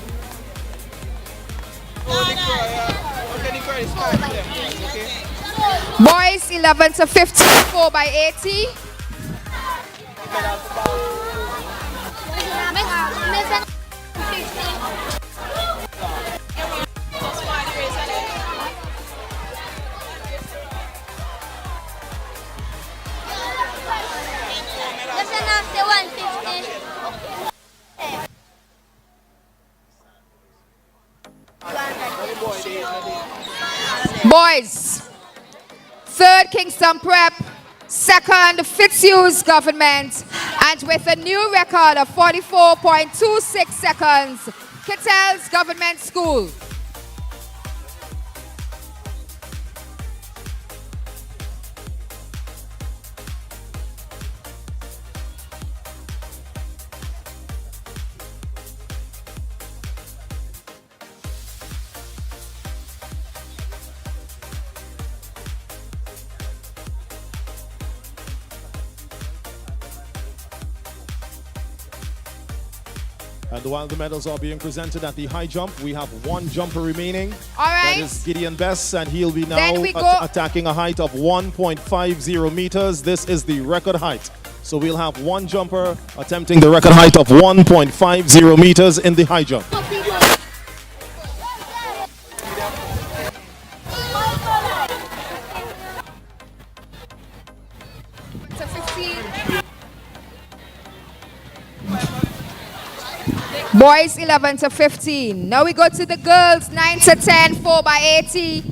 Boys 11 to 15, 4 by 80. Boys, third Kingston Prep, second Fitzhughes Government, and with a new record of 44.26 seconds, Kettles Government School. And while the medals are being presented at the high jump, we have one jumper remaining. All right. That is Gideon Bess, and he'll be now attacking a height of 1.50 meters. This is the record height. So we'll have one jumper attempting the record height of 1.50 meters in the high jump. Boys 11 to 15. Now we go to the girls 9 to 10, 4 by 80.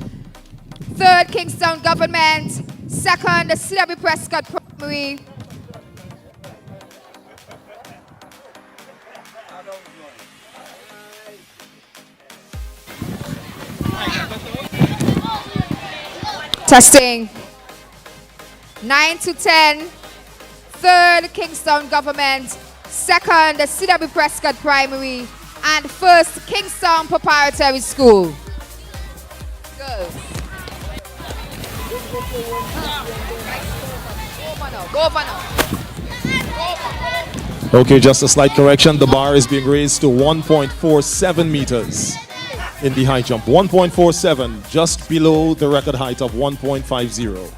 Third, Kingston Government. Second, the CW Prescott Primary. Testing. 9 to 10. Third, Kingston Government. Second, the CW Prescott Primary. And first, Kingston Preparatory School. Girls. Go over now. Okay, just a slight correction. The bar is being raised to 1.47 meters in the high jump. 1.47, just below the record height of 1.50.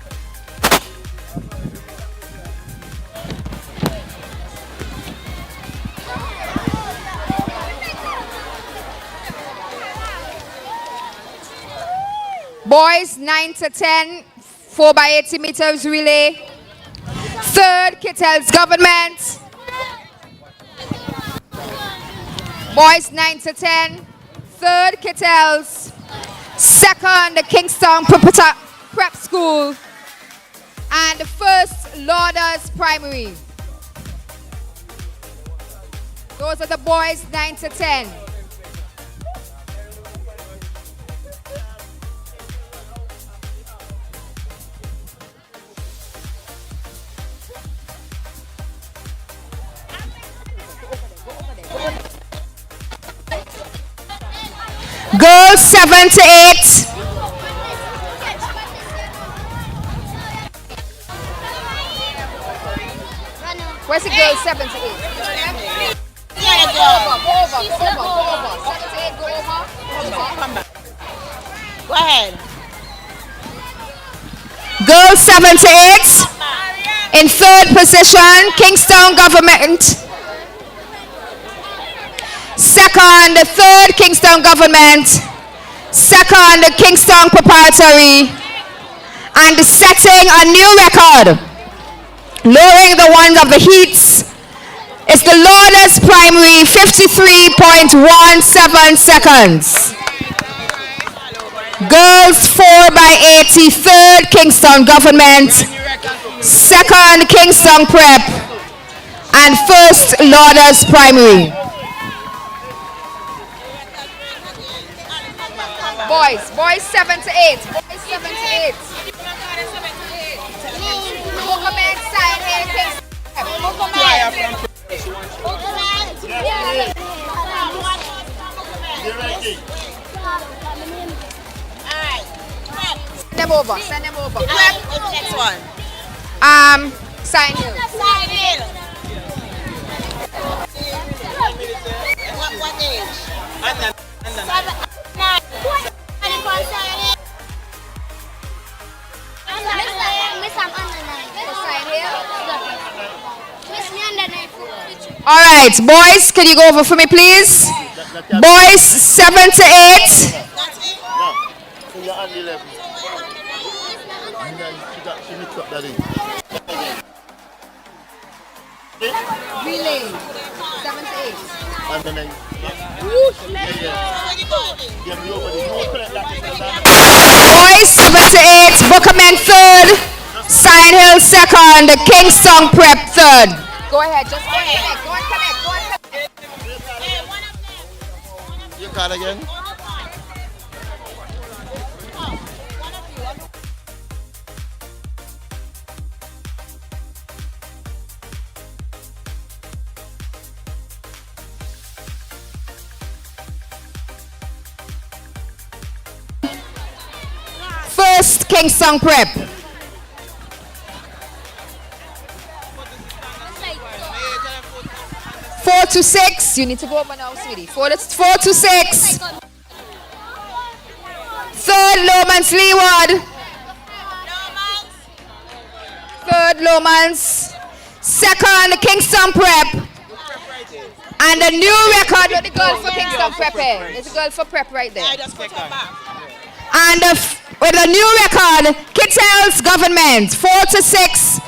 Boys 9 to 10, 4 by 80 meters relay. Third, Kettles Government. Boys 9 to 10, third, Kettles. Second, the Kingston Prep School. And first, Lauders Primary. Those are the boys 9 to 10. Girls 7 to 8. Where's the girls 7 to 8? Go over. 7 to 8, go over. Come back. Go ahead. Girls 7 to 8. In third position, Kingstown Government. Second, third, Kingstown Government. Second, Kingstown Preparatory. And setting a new record, lowering the ones of the heats, is the Lourdes Primary, 53.17 seconds. Girls 4 by 80, third, Kingstown Government. Second, Kingstown Prep. And first, Lourdes Primary. Boys 7 to 8. Boys 7 to 8. Mohamed Sahel Send them over. Next one. Sign Hill. What age? All right, boys, can you go over for me, please? Boys 7 to 8. Relay 7 to 8. Boys 7 to 8. Bookerman third. Sign Hill second. Kingstown Prep third. Go ahead, just go ahead. Go and connect. You call again? First, Kingstown Prep. Four to 6. You need to go over now, sweetie. 4 to 6. Third, Lomans Leeward. Third, Lomans. Second, Kingstown Prep. And a new record with the girl for Kingstown Prep here. There's a girl for Prep right there. And with a new record, Kittels Government, 4 to 6.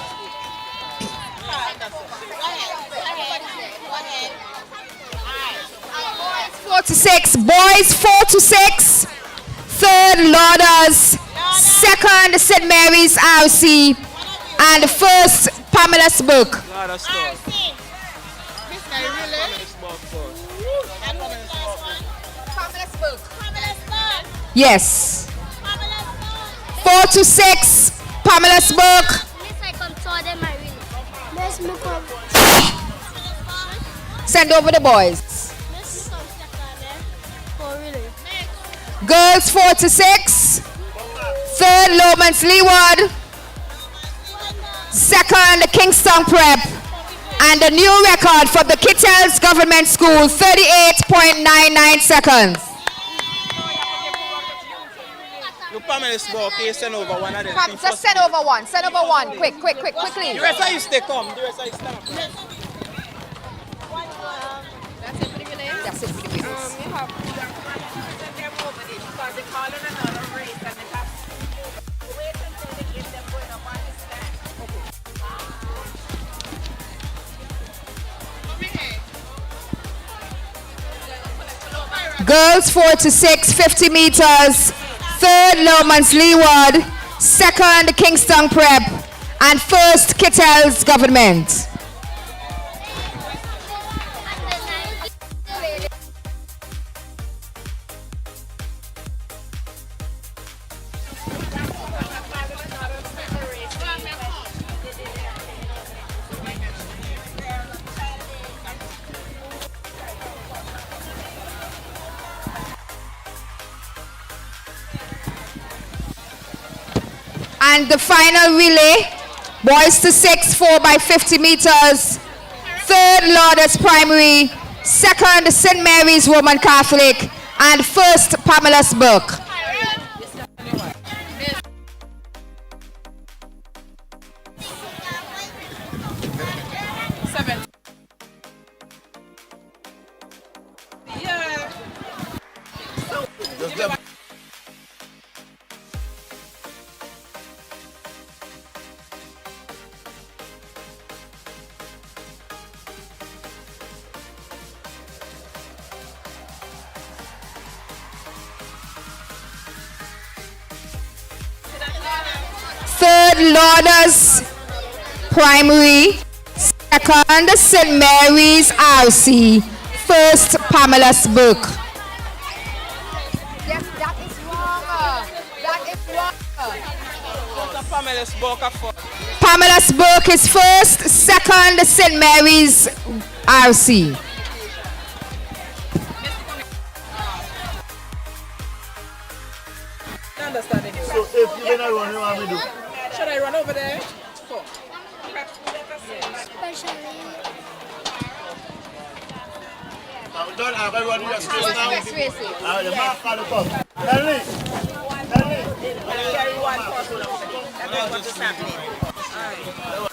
To 6, boys 4 to 6. Third, Lourdes. Second, St. Mary's RC. And first, Pamela's Book. Yes. 4 to 6, Pamela's Book. Send over the boys. Girls 4 to 6. Third, Lomans Leeward. Second, Kingstown Prep. And a new record for the Kittels Government School, 38.99 seconds. You Pamela's book, you send over one of them. Just send over one. Send over one. Quickly. The rest of you stay calm. The rest of you stand up. That's it for the relays? That's it for the relays. You have to over this because they call in another race and they have to wait until they get them going up on the stand. Girls 4 to 6, 50 meters. Third, Lomans Leeward. Second, Kingstown Prep. And first, Kittels Government. And the final relay, boys to 6, 4 by 50 meters. Third, Lourdes Primary. Second, St. Mary's Roman Catholic. And first, Pamela's Burke. Third, Lourdes Primary. Second, St. Mary's RC. First, Pamela's Burke. Yes, that is wrong. That is wrong. Pamela's Burke for. Pamela's Burke is first. Second, St. Mary's RC. Understanding you. So if you don't run, what do we do? Should I run over there? For. Now, don't have everyone just race now. Let's race it. Now, the mark on the cup. Henry. Carry one person. That's what is happening. All right.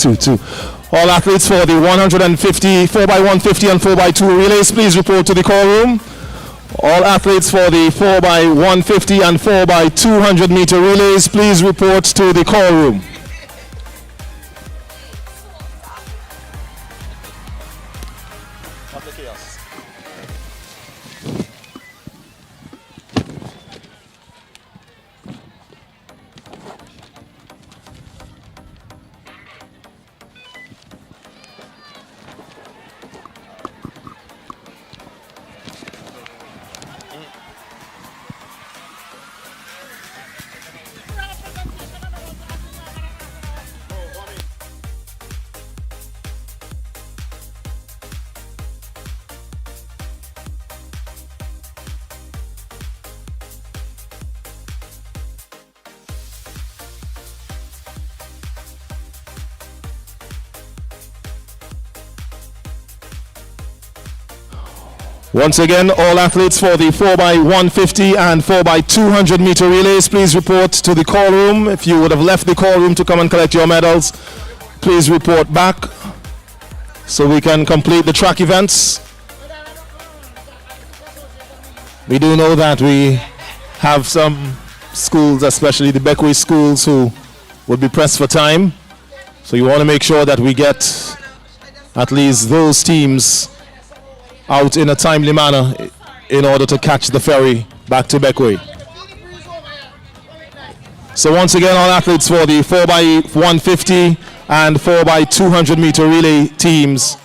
Two. All athletes for the 150, 4x150 and 4x2 relays, please report to the call room. All athletes for the 4x150 and 4x200 meter relays, please report to the call room. Once again, all athletes for the 4x150 and 4x200 meter relays, please report to the call room. If you would have left the call room to come and collect your medals, please report back so we can complete the track events. We do know that we have some schools, especially the Beckway schools, who would be pressed for time. So you want to make sure that we get at least those teams out in a timely manner in order to catch the ferry back to Beckway. So once again, all athletes for the 4x150 and 4 by 200 meter relay teams,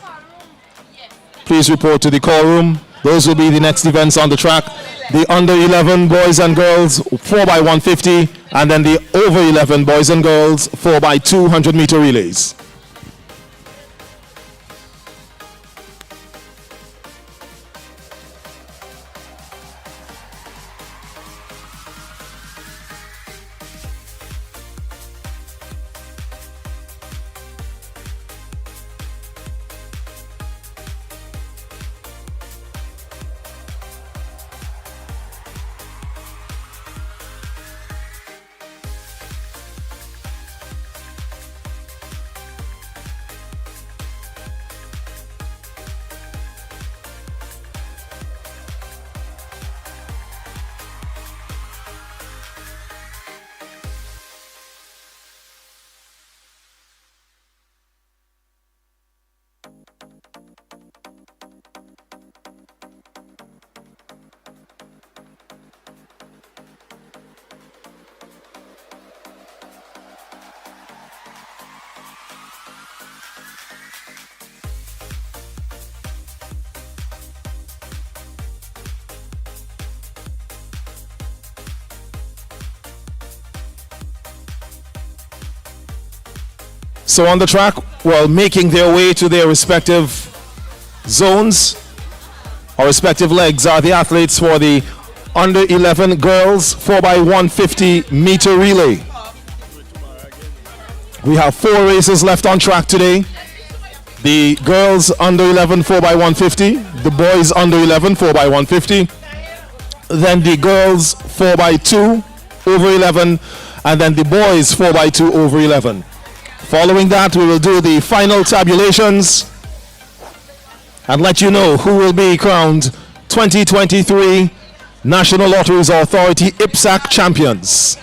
please report to the call room. Those will be the next events on the track. The under 11 boys and girls 4 by 150, and then the over 11 boys and girls 4 by 200 meter relays. So on the track, while making their way to their respective zones or respective legs, are the athletes for the under 11 girls 4 by 150 meter relay. We have 4 races left on track today. The girls under 11 4 by 150, the boys under 11 4 by 150, then the girls 4 by 2 over 11, and then the boys 4 by 2 over 11. Following that, we will do the final tabulations and let you know who will be crowned 2023 National Lotteries Authority IPSAC champions.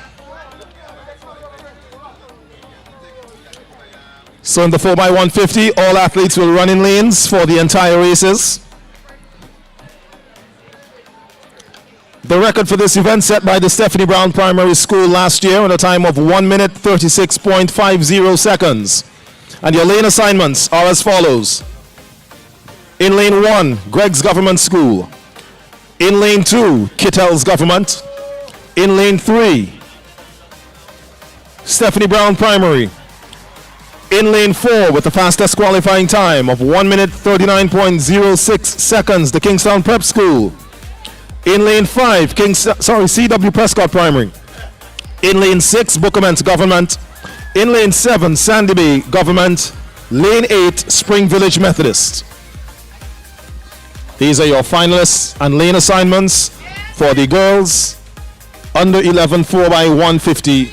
So in the 4 by 150, all athletes will run in lanes for the entire races. The record for this event set by the Stephanie Brown Primary School last year in a time of 1 minute 36.50 seconds. And your lane assignments are as follows. In lane 1, Greg's Government School. In lane 2, Kittell's Government. In lane 3, Stephanie Brown Primary. In lane 4 with the fastest qualifying time of 1 minute 39.06 seconds, the Kingstown Prep School. In lane 5, C.W. Prescott Primary. In lane 6, Bookament Government. In lane 7, Sandy Bay Government. Lane 8, Spring Village Methodist. These are your finalists and lane assignments for the girls under 11 4 by 150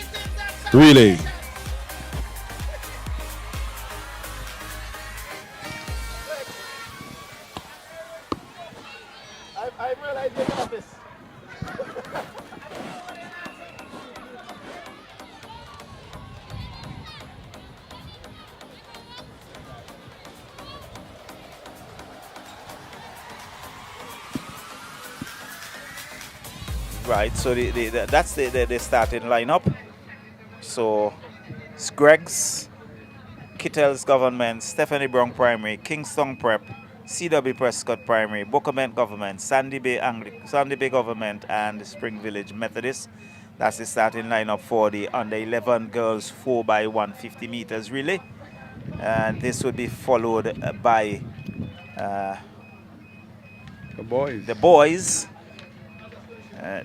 relay. Right, so that's the starting lineup. So it's Greg's, Kittell's Government, Stephanie Brown Primary, Kingston Prep, C.W. Prescott Primary, Bookament Government, Sandy Bay Government, and Spring Village Methodist. That's the starting lineup for the under 11 girls 4 by 150 meters relay. And this would be followed by the boys.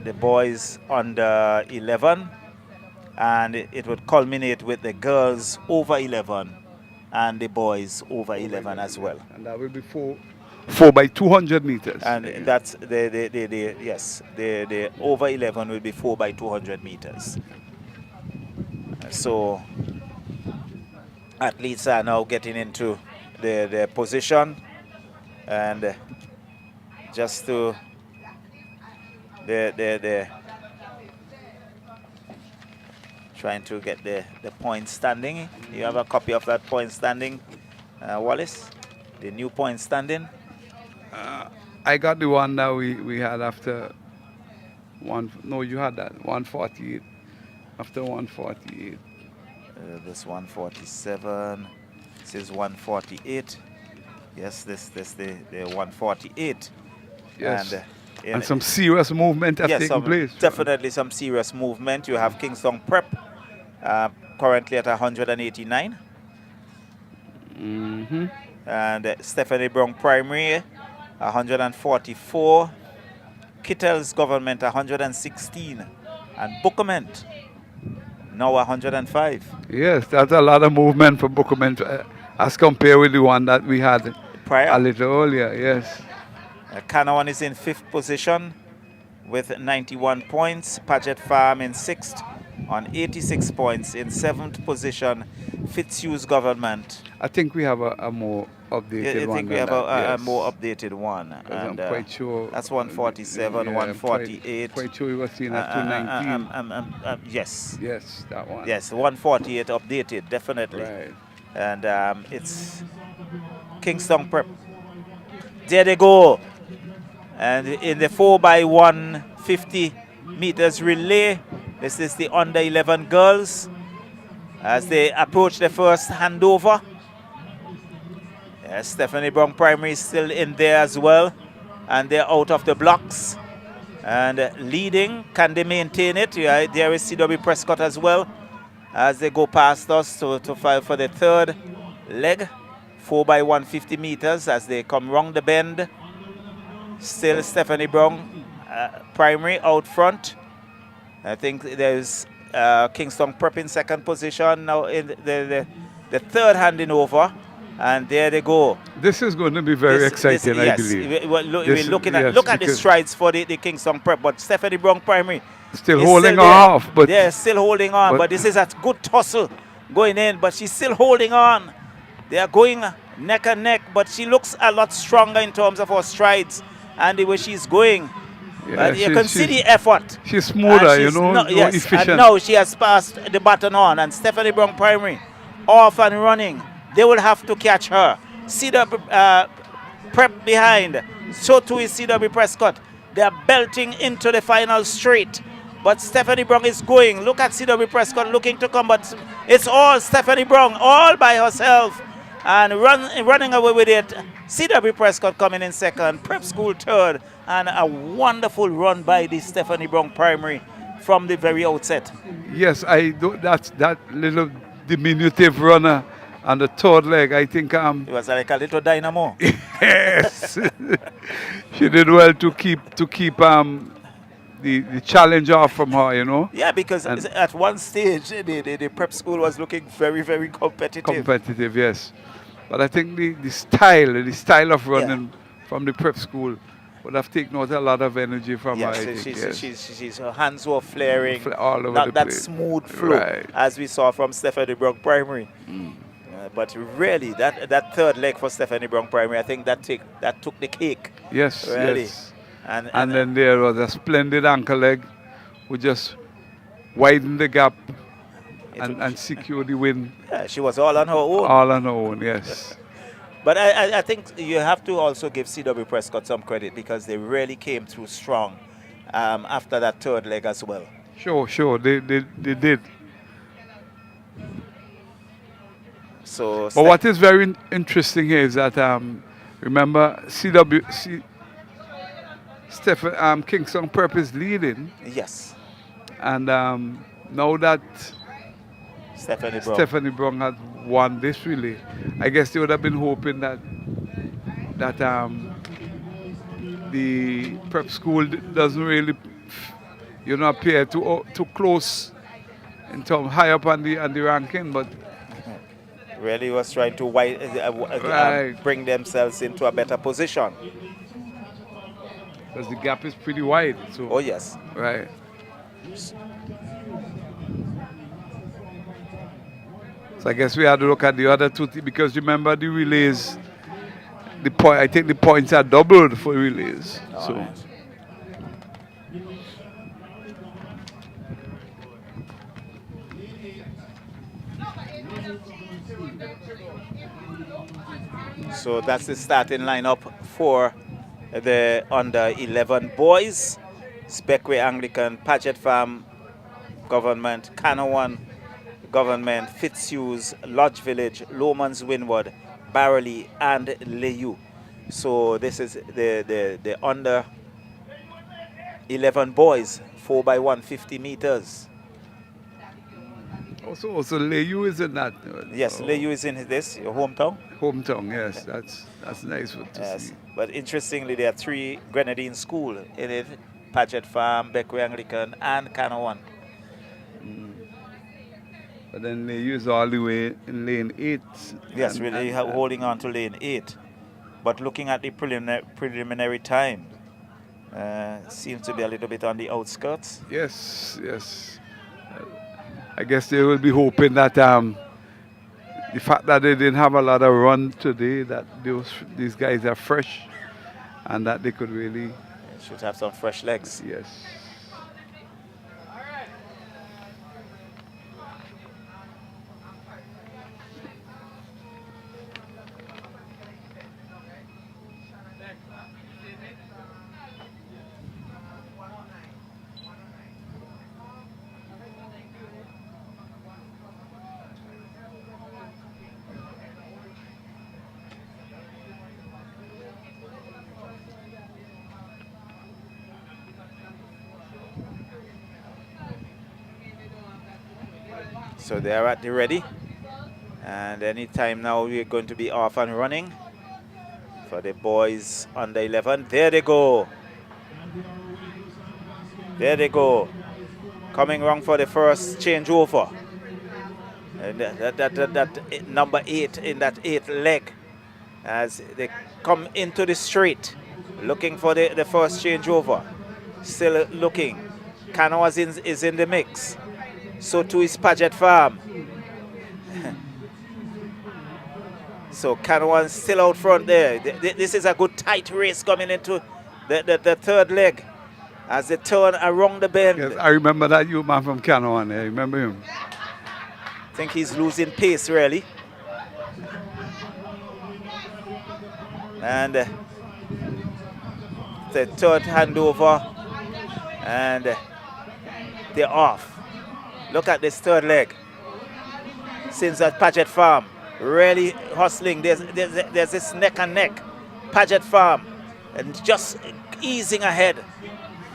The boys under 11, and it would culminate with the girls over 11 and the boys over 11 as well. And that will be 4 by 200 meters. And that's the over 11 will be 4 by 200 meters. So athletes are now getting into their position, and just to they're trying to get the point standing. You have a copy of that point standing, Wallace? The new point standing? I got the one that we had after one. No, you had that 148. After 148. This 147. This is 148. Yes, this the 148. Yes. And, And some serious movement has yes, taken place. definitely some serious movement. You have Kingston Prep currently at 189. Mm-hmm. And Stephanie Brown Primary 144. Kittle's Government 116. And Bookament now 105. Yes, that's a lot of movement for Bookament as compared with the one that we had prior. A little earlier, yes. Canawan is in 5th position with 91 points. Paget Farm in 6th on 86 points. In 7th position, Fitzhugh's Government. I think we have a more updated one. I think we have a more updated one. And, I'm quite sure. That's 147, yeah, 148. Quite sure we were seeing at 219. Yes. Yes, that one. Yes, 148 updated, definitely. Right. And it's Kingston Prep. There they go. And in the 4x150 meters relay, this is the under 11 girls as they approach the first handover. Yes, Stephanie Brown Primary is still in there as well, and they're out of the blocks and leading. Can they maintain it? Yeah, there is CW Prescott as well as they go past us to fight for the third leg. 4x150 meters as they come round the bend. Still Stephanie Brown Primary out front. I think there's Kingston Prep in 2nd position now in the third handing over, and there they go. This is going to be very exciting, I believe. We're looking at look at the strides for the Kingston Prep, but Stephanie Brown Primary still holding off, but they're still holding on. But this is a good tussle going in, but she's still holding on. They are going neck and neck, but she looks a lot stronger in terms of her strides and the way she's going. Yeah, you can see the effort. She's smoother, you know, yes, efficient. And now she has passed the baton on, and Stephanie Brown Primary off and running. They will have to catch her. CW Prep behind. So too is CW Prescott. They are belting into the final straight. But Stephanie Brown is going. Look at CW Prescott looking to come, but it's all Stephanie Brown, all by herself. And running away with it. CW Prescott coming in 2nd, Prep School 3rd, and a wonderful run by the Stephanie Brown Primary from the very outset. Yes, that little diminutive runner on the 3rd leg, I think it was like a little dynamo. Yes. She did well to keep the challenge off from her, you know. Yeah, because at one stage the Prep School was looking very, very competitive. Competitive, yes. But I think the style of running from the Prep School would have taken out a lot of energy from her. Her hands were flaring, all over not the that place. smooth flow as we saw from Stephanie Brown Primary. But really, that 3rd leg for Stephanie Brown Primary, I think that took the cake. Yes, really. yes. And then there was a splendid ankle leg who just widened the gap and secured the win. Yeah, she was all on her own. All on her own, yes. But I think you have to also give CW Prescott some credit because they really came through strong after that 3rd leg as well. Sure, they did. So, but what is very interesting here is that remember Kingston Prep is leading. Yes. And now that Stephanie Brown had won this relay, I guess they would have been hoping that the Prep School doesn't really, appear too close in terms high up on the ranking, but really was trying to bring themselves into a better position. Because the gap is pretty wide. So. Oh, yes. Right. So I guess we had to look at the other two because remember the relays, I think the points are doubled for relays. So that's the starting lineup for the under 11 boys. Speckway Anglican, Paget Farm Government, Canawan Government, Fitzhughes, Lodge Village, Lomans Windward, Barley, and Leyu. So this is the under 11 boys, 4x150 meters. Also, Leyu is in that. Yes, Leyu is in this, your hometown? Hometown, yes. That's nice to see. But interestingly, there are 3 Grenadine schools in it: Paget Farm, Beckway Anglican, and Canawan. But then Leyu is all the way in lane 8. Yes, really holding on to lane 8. But looking at the preliminary time, seems to be a little bit on the outskirts. Yes, yes. I guess they will be hoping that the fact that they didn't have a lot of run today, that these guys are fresh and that they could really... Should have some fresh legs. Yes. So they are at the ready. And anytime now we're going to be off and running for the boys under 11. There they go. There they go. Coming wrong for the first changeover. And that number 8 in that 8th leg as they come into the straight, looking for the first changeover. Still looking. Canoas is in the mix. So too is Paget Farm. So Canoas still out front there. This is a good tight race coming into the 3rd leg as they turn around the bend. Yes, I remember that youth man from Canoan. I remember him. I think he's losing pace really. And the 3rd handover, and they're off. Look at this 3rd leg. Since at Paget Farm, really hustling. There's this neck and neck. Paget Farm, and just easing ahead.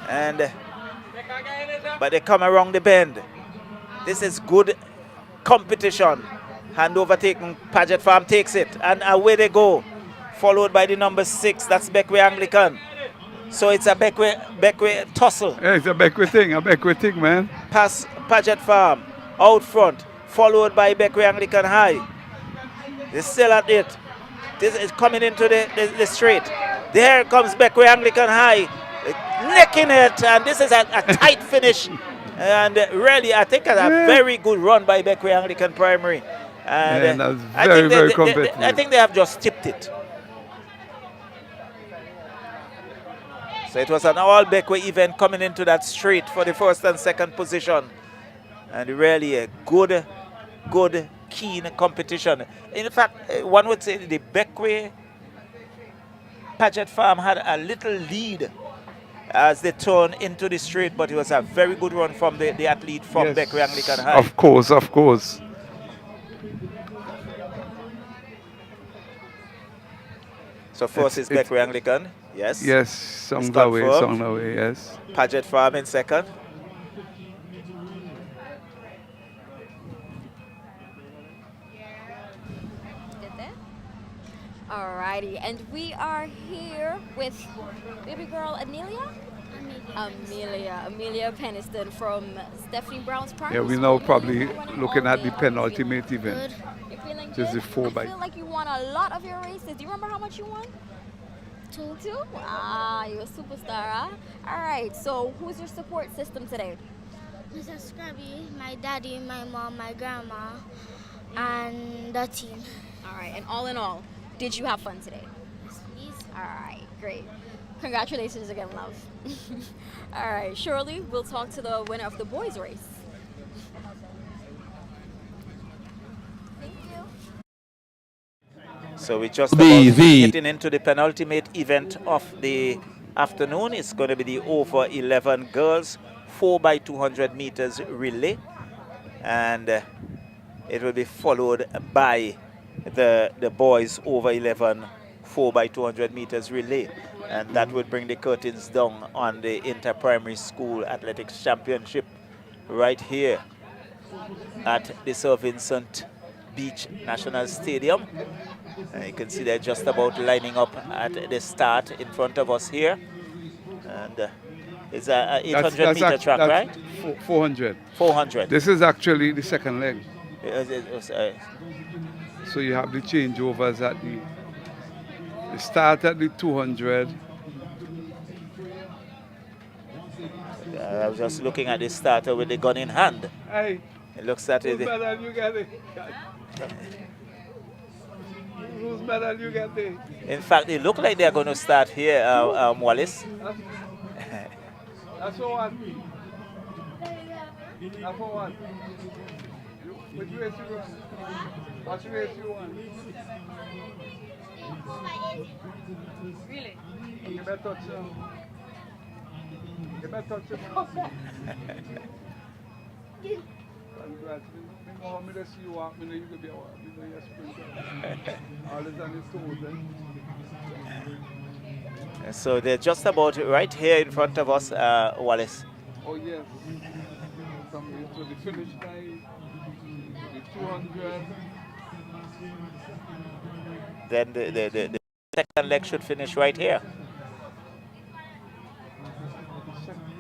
And but they come around the bend. This is good competition. Handover taken. Paget Farm takes it, and away they go. Followed by the number 6. That's Beckway Anglican. So it's a Beckway tussle. Yeah, it's a Beckway thing, man. Pass Paget Farm out front, followed by Beckway Anglican High. They're still at it. This is coming into the straight. There comes Beckway Anglican High, necking it, and this is a tight finish. And really, I think a very good run by Beckway Anglican Primary. And that was very competitive. I think they have just tipped it. So it was an all Beckway event coming into that straight for the 1st and 2nd position. And really a good, keen competition. In fact, one would say the Beckway Paget Farm had a little lead as they turned into the straight, but it was a very good run from the athlete from Beckway Anglican High. Of course, of course. So first is Beckway Anglican, yes. Yes, songs away, yes. Paget Farm in 2nd. Alrighty, and we are here with baby girl Amelia? Amelia Peniston from Stephanie Brown's Primary. Yeah, we're now probably looking at the penultimate event. You're feeling good? Just the 4x. I feel like you won a lot of your races. Do you remember how much you won? 2? Ah, you're a superstar, huh? Alright, so who's your support system today? Mr. Scrubby, my daddy, my mom, my grandma, and the team. Alright, and all in all, did you have fun today? Yes, please. Alright, great. Congratulations again, love. Alright, Shirley, we'll talk to the winner of the boys' race. Thank you. So we just about getting into the penultimate event of the afternoon. It's going to be the over 11 girls 4x200 meters relay, and it will be followed by the boys over 11 4x200 meters relay, and that would bring the curtains down on the inter-primary school athletics championship right here at the Sir Vincent Beach National Stadium. You can see they're just about lining up at the start in front of us here, and it's a 800 meter track, right? 400. 400. This is actually the second leg. Uh, So you have the changeovers at the start at the 200. I was just looking at the starter with the gun in hand. Hey, it looks at it. Whose medal you get it? Whose medal you get it? In fact, it looked like they're going to start here, Wallace. That's for what? That's for what? Which race you run? What race you want? Really? You better touch him. You better touch him. Congrats. I know how many see you walk, I know you could be a walk. I know you're a sprinter. All is on his toes, eh? So they're just about right here in front of us, Wallace. Oh, yes. So the finish line, the 200. Then the second leg should finish right here.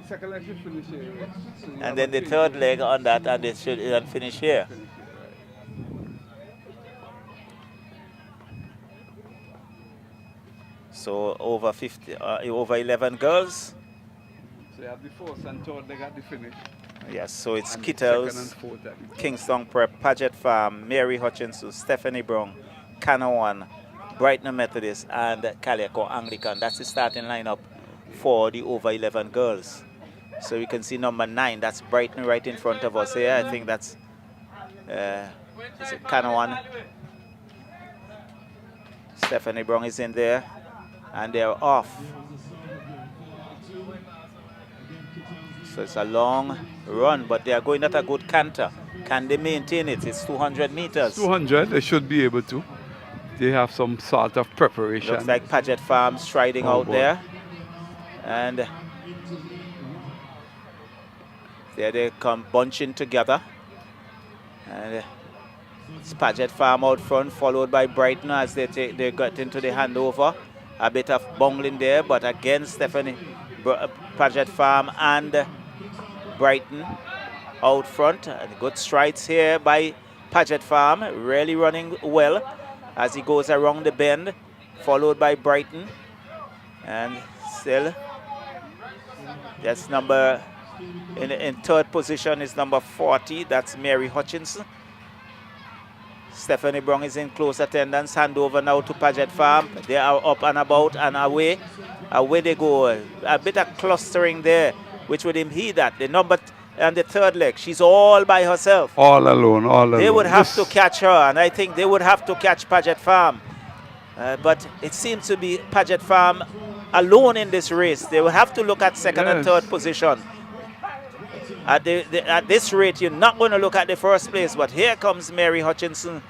The second leg should finish here. So and then the third leg on that, and it should finish here. So over 50, over 11 girls. So you have the first and third leg at the finish. Yes, so it's and Kittles, Kingston Prep, Paget Farm, Mary Hutchinson, Stephanie Brown, Canawan, Brighton Methodist, and Caliaco Anglican. That's the starting lineup for the over 11 girls. So you can see number 9, that's Brighton right in front of us here. I think that's Canawan. Stephanie Brown is in there, and they're off. So it's a long run, but they are going at a good canter. Can they maintain it? It's 200 meters. 200, they should be able to. They have some sort of preparation. Looks like Paget Farm striding out there. And there they come bunching together. And it's Paget Farm out front, followed by Brighton as they got into the handover. A bit of bungling there, but again, Stephanie, Paget Farm and Brighton out front. And good strides here by Paget Farm, really running well as he goes around the bend, followed by Brighton. And still, that's number, in third position is number 40, that's Mary Hutchinson. Stephanie Brown is in close attendance. Hand over now to Paget Farm. They are up and about and away. Away they go. A bit of clustering there, which would impede that. The number and the third leg, she's all by herself. All alone, all alone. They would have to catch her, and I think they would have to catch Paget Farm. But it seems to be Paget Farm alone in this race. They will have to look at second and third position. At this rate, you're not going to look at the first place, but here comes Mary Hutchinson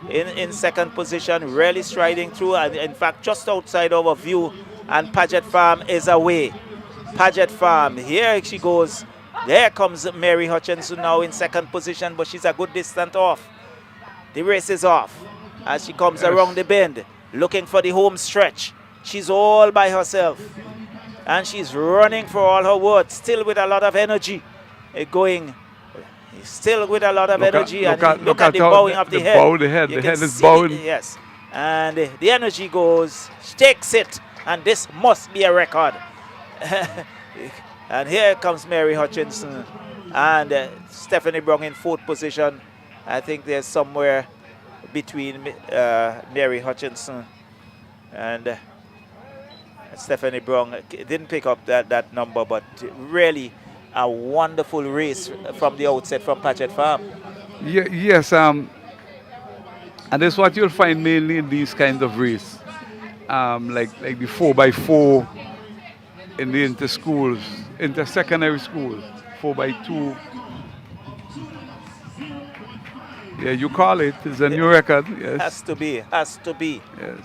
in second position, really striding through, and in fact, just outside our view, and Paget Farm is away. Paget Farm, here she goes. There comes Mary Hutchinson now in second position, but she's a good distance off. The race is off as she comes around the bend, looking for the home stretch. She's all by herself, and she's running for all her worth, still with a lot of energy. Going still with a lot of energy, and look at the bowing of the head. The head is bowing. Yes, and the energy goes, she takes it, and this must be a record. And here comes Mary Hutchinson and Stephanie Brown in fourth position. I think there's somewhere between Mary Hutchinson and Stephanie Brown. Didn't pick up that number, but really a wonderful race from the outset from Paget Farm. Yes, and that's what you'll find mainly in these kinds of races, like the 4x4 in the inter-schools, inter-secondary schools, 4x2. Yeah, you call it. It's a new record. Yes. Has to be. Has to be. Yes.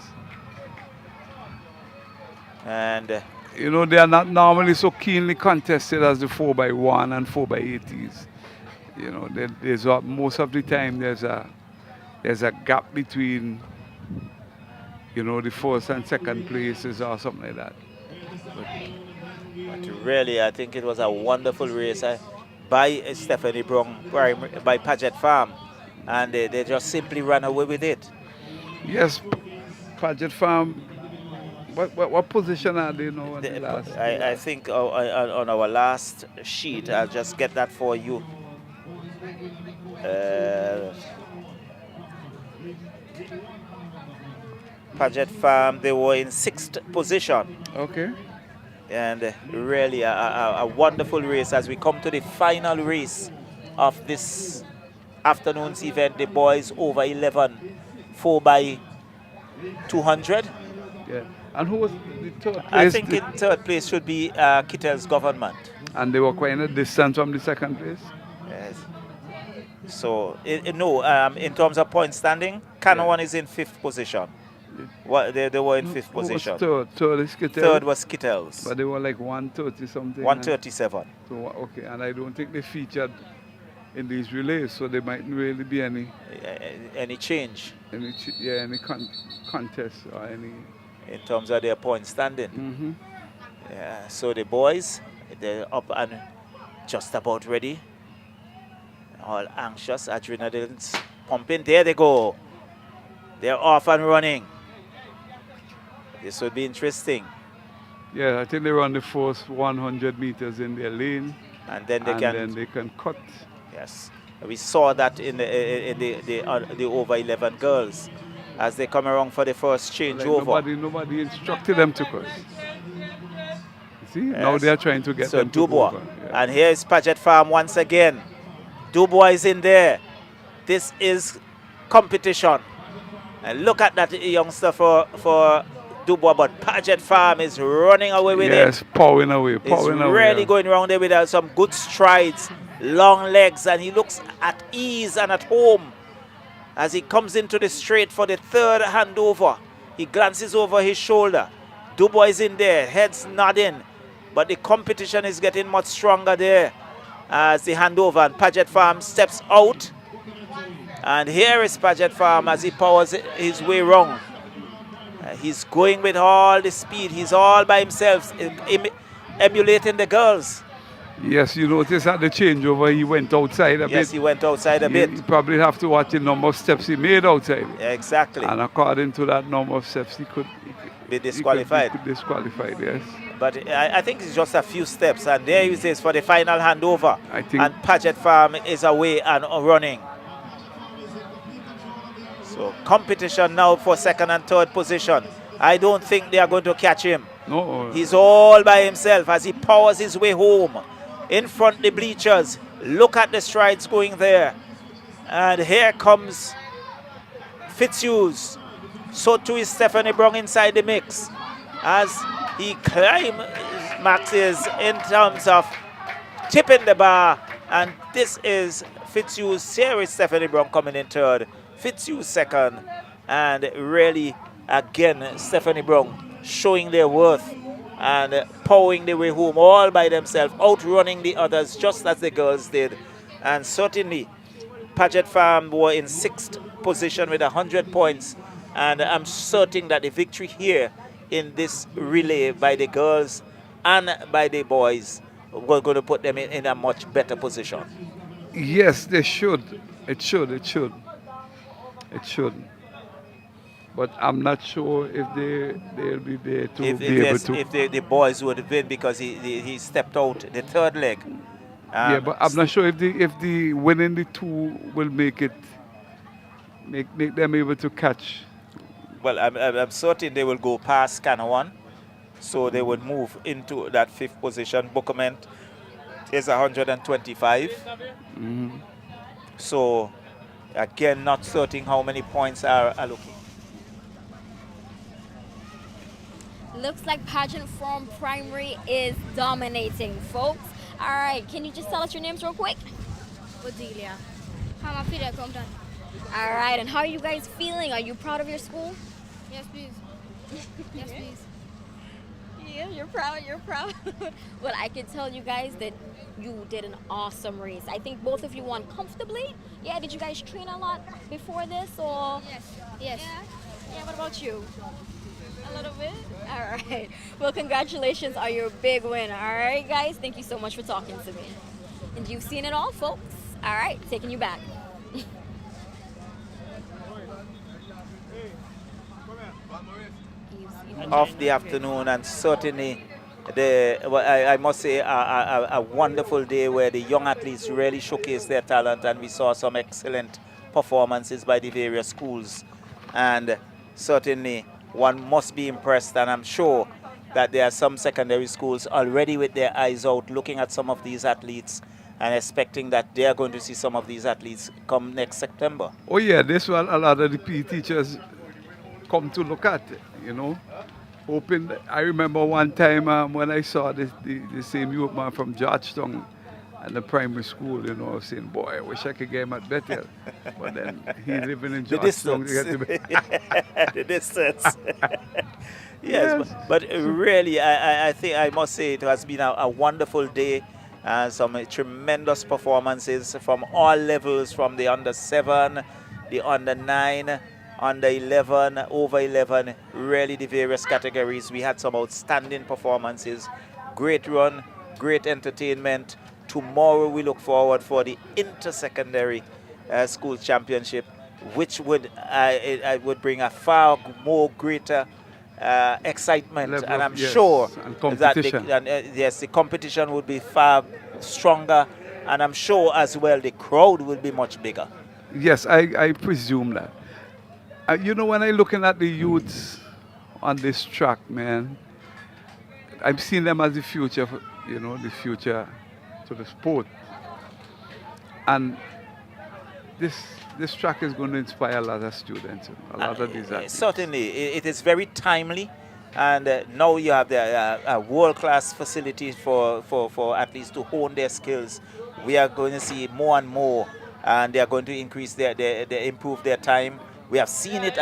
And you know, they are not normally so keenly contested as the 4x1 and 4x80s. You know, most of the time there's a gap between, you know, the first and second places or something like that. But really, I think it was a wonderful race by Stephanie Brown, by Paget Farm, and they just simply ran away with it. Yes, Paget Farm. What position are they now on the last? I think on our last sheet, I'll just get that for you. Paget Farm, they were in 6th position. Okay. And really a wonderful race as we come to the final race of this afternoon's event. The boys over 11, 4x200. Yeah. And who was the third place? I think in third place should be Kittel's Government. And they were quite in a distance from the second place? Yes. So, no, in terms of point standing, Canawan is in 5th position. They were in 5th position. Third is Kittel's? Third was Kittel's. But they were like 130 something. 137. So, okay, and I don't think they featured in these relays, so there mightn't really be any change. Any contest or any... In terms of their point standing. Yeah, so the boys, they're up and just about ready. All anxious, adrenaline's pumping. There they go. They're off and running. This would be interesting. Yeah, I think they run the first 100 meters in their lane. And then they can cut. Yes. We saw that in the over 11 girls. As they come around for the first changeover. Nobody instructed them to cut. See, yes. Now they are trying to get them to Dubois. over. Yeah. And here is Paget Farm once again. Dubois is in there. This is competition. And look at that youngster for Dubois, but Paget Farm is running away with it. Yes, powering away. He's really going around there with some good strides, long legs, and he looks at ease and at home. As he comes into the straight for the third handover, he glances over his shoulder. Dubois is in there, heads nodding, but the competition is getting much stronger there as the handover, and Paget Farm steps out. And here is Paget Farm as he powers his way wrong. He's going with all the speed. He's all by himself, emulating the girls. Yes, you notice at the changeover he went outside a bit. Yes, he went outside a bit. You probably have to watch the number of steps he made outside. Exactly. And according to that number of steps, he could be disqualified. He could be disqualified, yes. But I think it's just a few steps. And there he is for the final handover. I think. And Paget Farm is away and running. So competition now for second and third position. I don't think they are going to catch him. No. He's all by himself as he powers his way home. In front the bleachers. Look at the strides going there. And here comes Fitzhughes. So too is Stephanie Brown inside the mix. As he climaxes in terms of tipping the bar. And this is Fitzhughes. Here is Stephanie Brown coming in third. Fitzhughes second. And really, again, Stephanie Brown showing their worth and powering their way home all by themselves, outrunning the others just as the girls did. And certainly, Paget Farm were in 6th position with 100 points. And I'm certain that the victory here in this relay by the girls and by the boys were going to put them in a much better position. Yes, they should. It should. But I'm not sure if they'll be there to be able to. If the boys would win because he stepped out the third leg. Yeah, but I'm not sure if the winning the two will make them able to catch. Well, I'm certain they will go past Canawan, so they would move into that 5th position. Bookament is 125. Mm-hmm. So, again, not certain how many points are allocated. Looks like Pageant Farm Primary is dominating, folks. All right, can you just tell us your names real quick? Odelia. Hamafida Compton. All right, and how are you guys feeling? Are you proud of your school? Yes, please. Yes, please. Yeah, you're proud, you're proud. Well, I can tell you guys that you did an awesome race. I think both of you won comfortably. Yeah, did you guys train a lot before this or? Yes. Yes. Yeah, yeah, what about you? A little bit? All right. Well, congratulations on your big win. All right, guys, thank you so much for talking to me. And you've seen it all, folks. All right, taking you back. Of the afternoon, and certainly I must say a wonderful day where the young athletes really showcased their talent, and we saw some excellent performances by the various schools. And certainly one must be impressed, and I'm sure that there are some secondary schools already with their eyes out looking at some of these athletes and expecting that they are going to see some of these athletes come next September. Oh yeah, this one a lot of the PE teachers come to look at, you know. Hoping, I remember one time when I saw the same youth man from Georgetown at the primary school, you know, I was saying, boy, I wish I could get him at Bethel. But then he living in Georgetown. The distance. Yes, but really, I think I must say it has been a wonderful day. Some tremendous performances from all levels, from the under-7, the under-9, under 11, over 11, really the various categories. We had some outstanding performances, great run, great entertainment. Tomorrow we look forward for the inter-secondary school championship, which would would bring a far more greater excitement, Level and I'm yes, sure and that competition. yes, the competition would be far stronger, and I'm sure as well the crowd will be much bigger. Yes, I presume that. You know, when I'm looking at the youths on this track, man, I'm seeing them as the future, you know, the future to the sport. And this track is going to inspire a lot of students, a lot of these athletes. Certainly, it is very timely, and now you have the world-class facilities for athletes to hone their skills. We are going to see more and more, and they are going to increase improve their time. We have seen it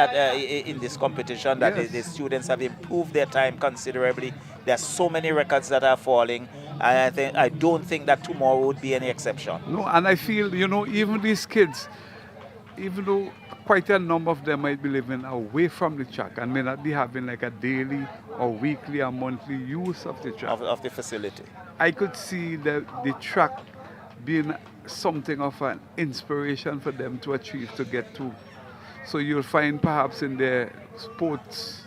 in this competition that Yes. the students have improved their time considerably. There are so many records that are falling, and I don't think that tomorrow would be any exception. No, and I feel, you know, even these kids, even though quite a number of them might be living away from the track and may not be having like a daily or weekly or monthly use of the track. Of the facility. I could see the track being something of an inspiration for them to achieve, to get to. So you'll find perhaps in their sports,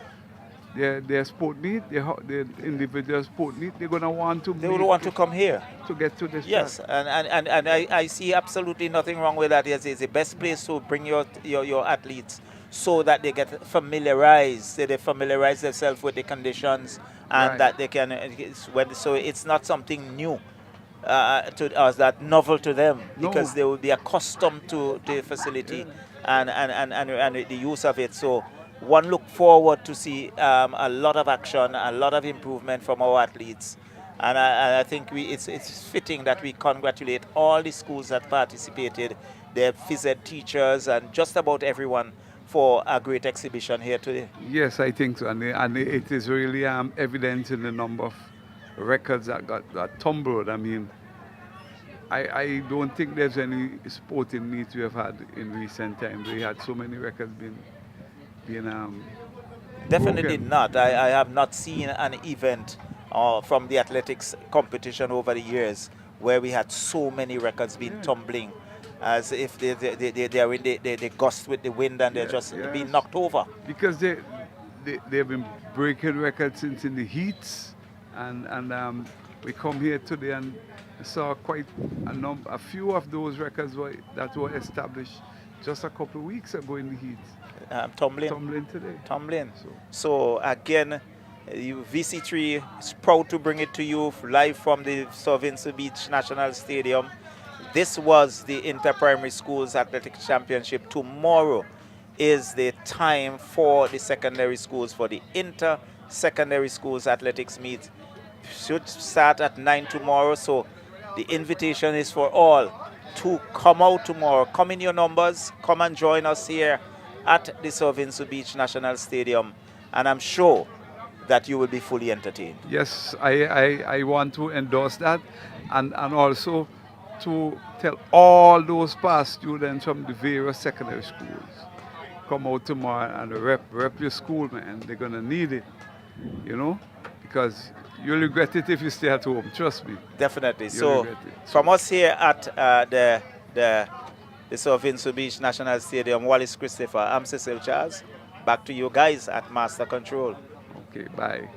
their sport meet, their individual sport meet, they're going to want to. They will want to come here to get to this. Yes, track. and I see absolutely nothing wrong with that. It's the best place to bring your athletes so that they get familiarized. They familiarize themselves with the conditions, and Right. that they can. So it's not something new to us, that novel to them, No. because they will be accustomed to the facility and the use of it. So one look forward to see a lot of action, a lot of improvement from our athletes. And I think it's fitting that we congratulate all the schools that participated, their phys ed teachers, and just about everyone for a great exhibition here today. Yes, I think so. And it is really evident in the number of records that got tumbled. I mean, I don't think there's any sporting meet we have had in recent times. We had so many records being Definitely broken. not. I have not seen an event from the athletics competition over the years where we had so many records being tumbling, as if they are in the gust with the wind and they're just being knocked over. Because they've been breaking records since in the heats, and we come here today and saw quite a few of those records that were established just a couple of weeks ago in the heat. Tumbling today. Tumbling. So again, VC3 is proud to bring it to you live from the Sir Vincent Beach National Stadium. This was the Inter-Primary Schools Athletics Championship. Tomorrow is the time for the secondary schools, for the Inter-Secondary Schools Athletics meet. Should start at 9 tomorrow, so the invitation is for all to come out tomorrow. Come in your numbers. Come and join us here at the Sir Vincent Beach National Stadium. And I'm sure that you will be fully entertained. Yes, I want to endorse that, and also to tell all those past students from the various secondary schools, come out tomorrow and rep your school, man. They're going to need it, you know, because you'll regret it if you stay at home, trust me. Definitely. You'll So regret it. from us here at the Sir Vincent Beach National Stadium, Wallace Christopher, I'm Cecil Charles. Back to you guys at Master Control. Okay, bye.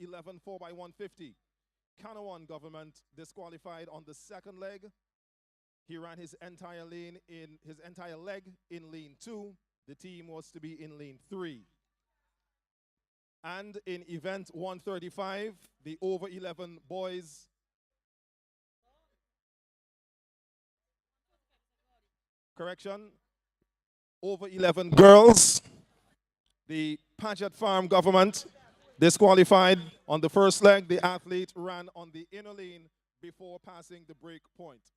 (11 4x150). Canawan government disqualified on the second leg. He ran his entire leg in lane 2. The team was to be in lane 3. And in event 135, the over 11 boys over 11 girls. The Paget Farm government disqualified on the first leg. The athlete ran on the inner lane before passing the break point.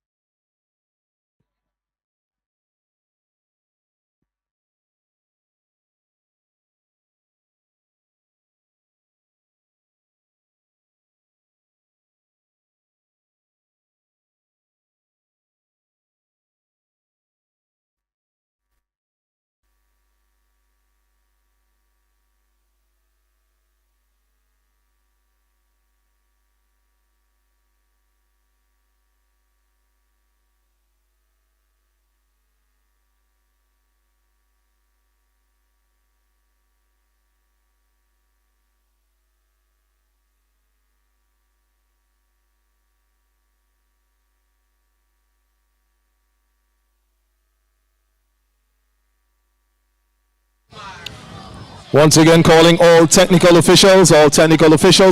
Once again, calling all technical officials,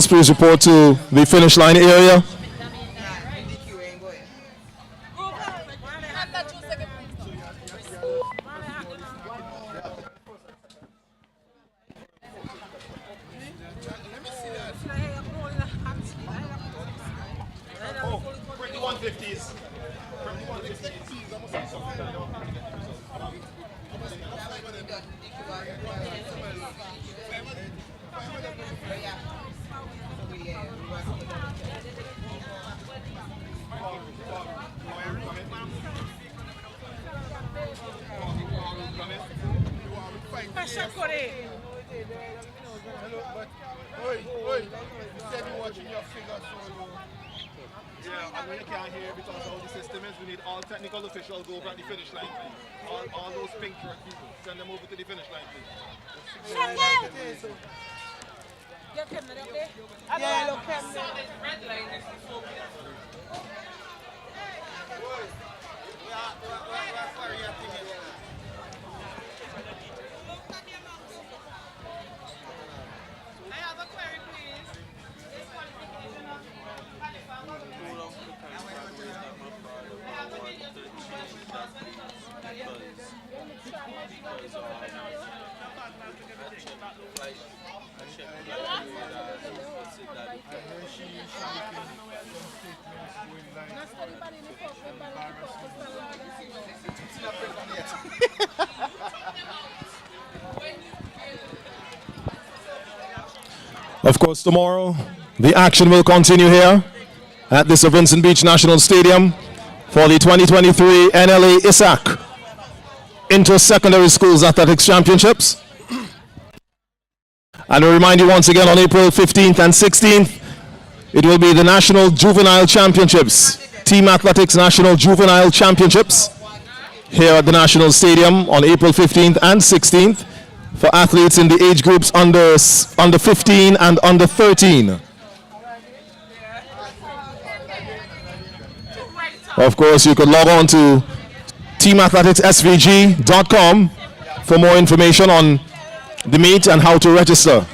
please report to the finish line area. Yeah, I know you can't hear because how the system is. We need all technical officials over at the finish line, please. All those pink shirt people, send them over to the finish line, please. Yeah, look at me. Red line is the focus. I have a query, please. Of course, tomorrow, the action will continue here at the Sir Vincent Beach National Stadium for the 2023 NLA ISAC Inter-Secondary Schools Athletics Championships. And we remind you once again, on April 15th and 16th, it will be the National Juvenile Championships, Team Athletics National Juvenile Championships, here at the National Stadium on April 15th and 16th for athletes in the age groups under 15 and under 13. Of course, you could log on to teamathleticsvg.com for more information on the meet and how to register.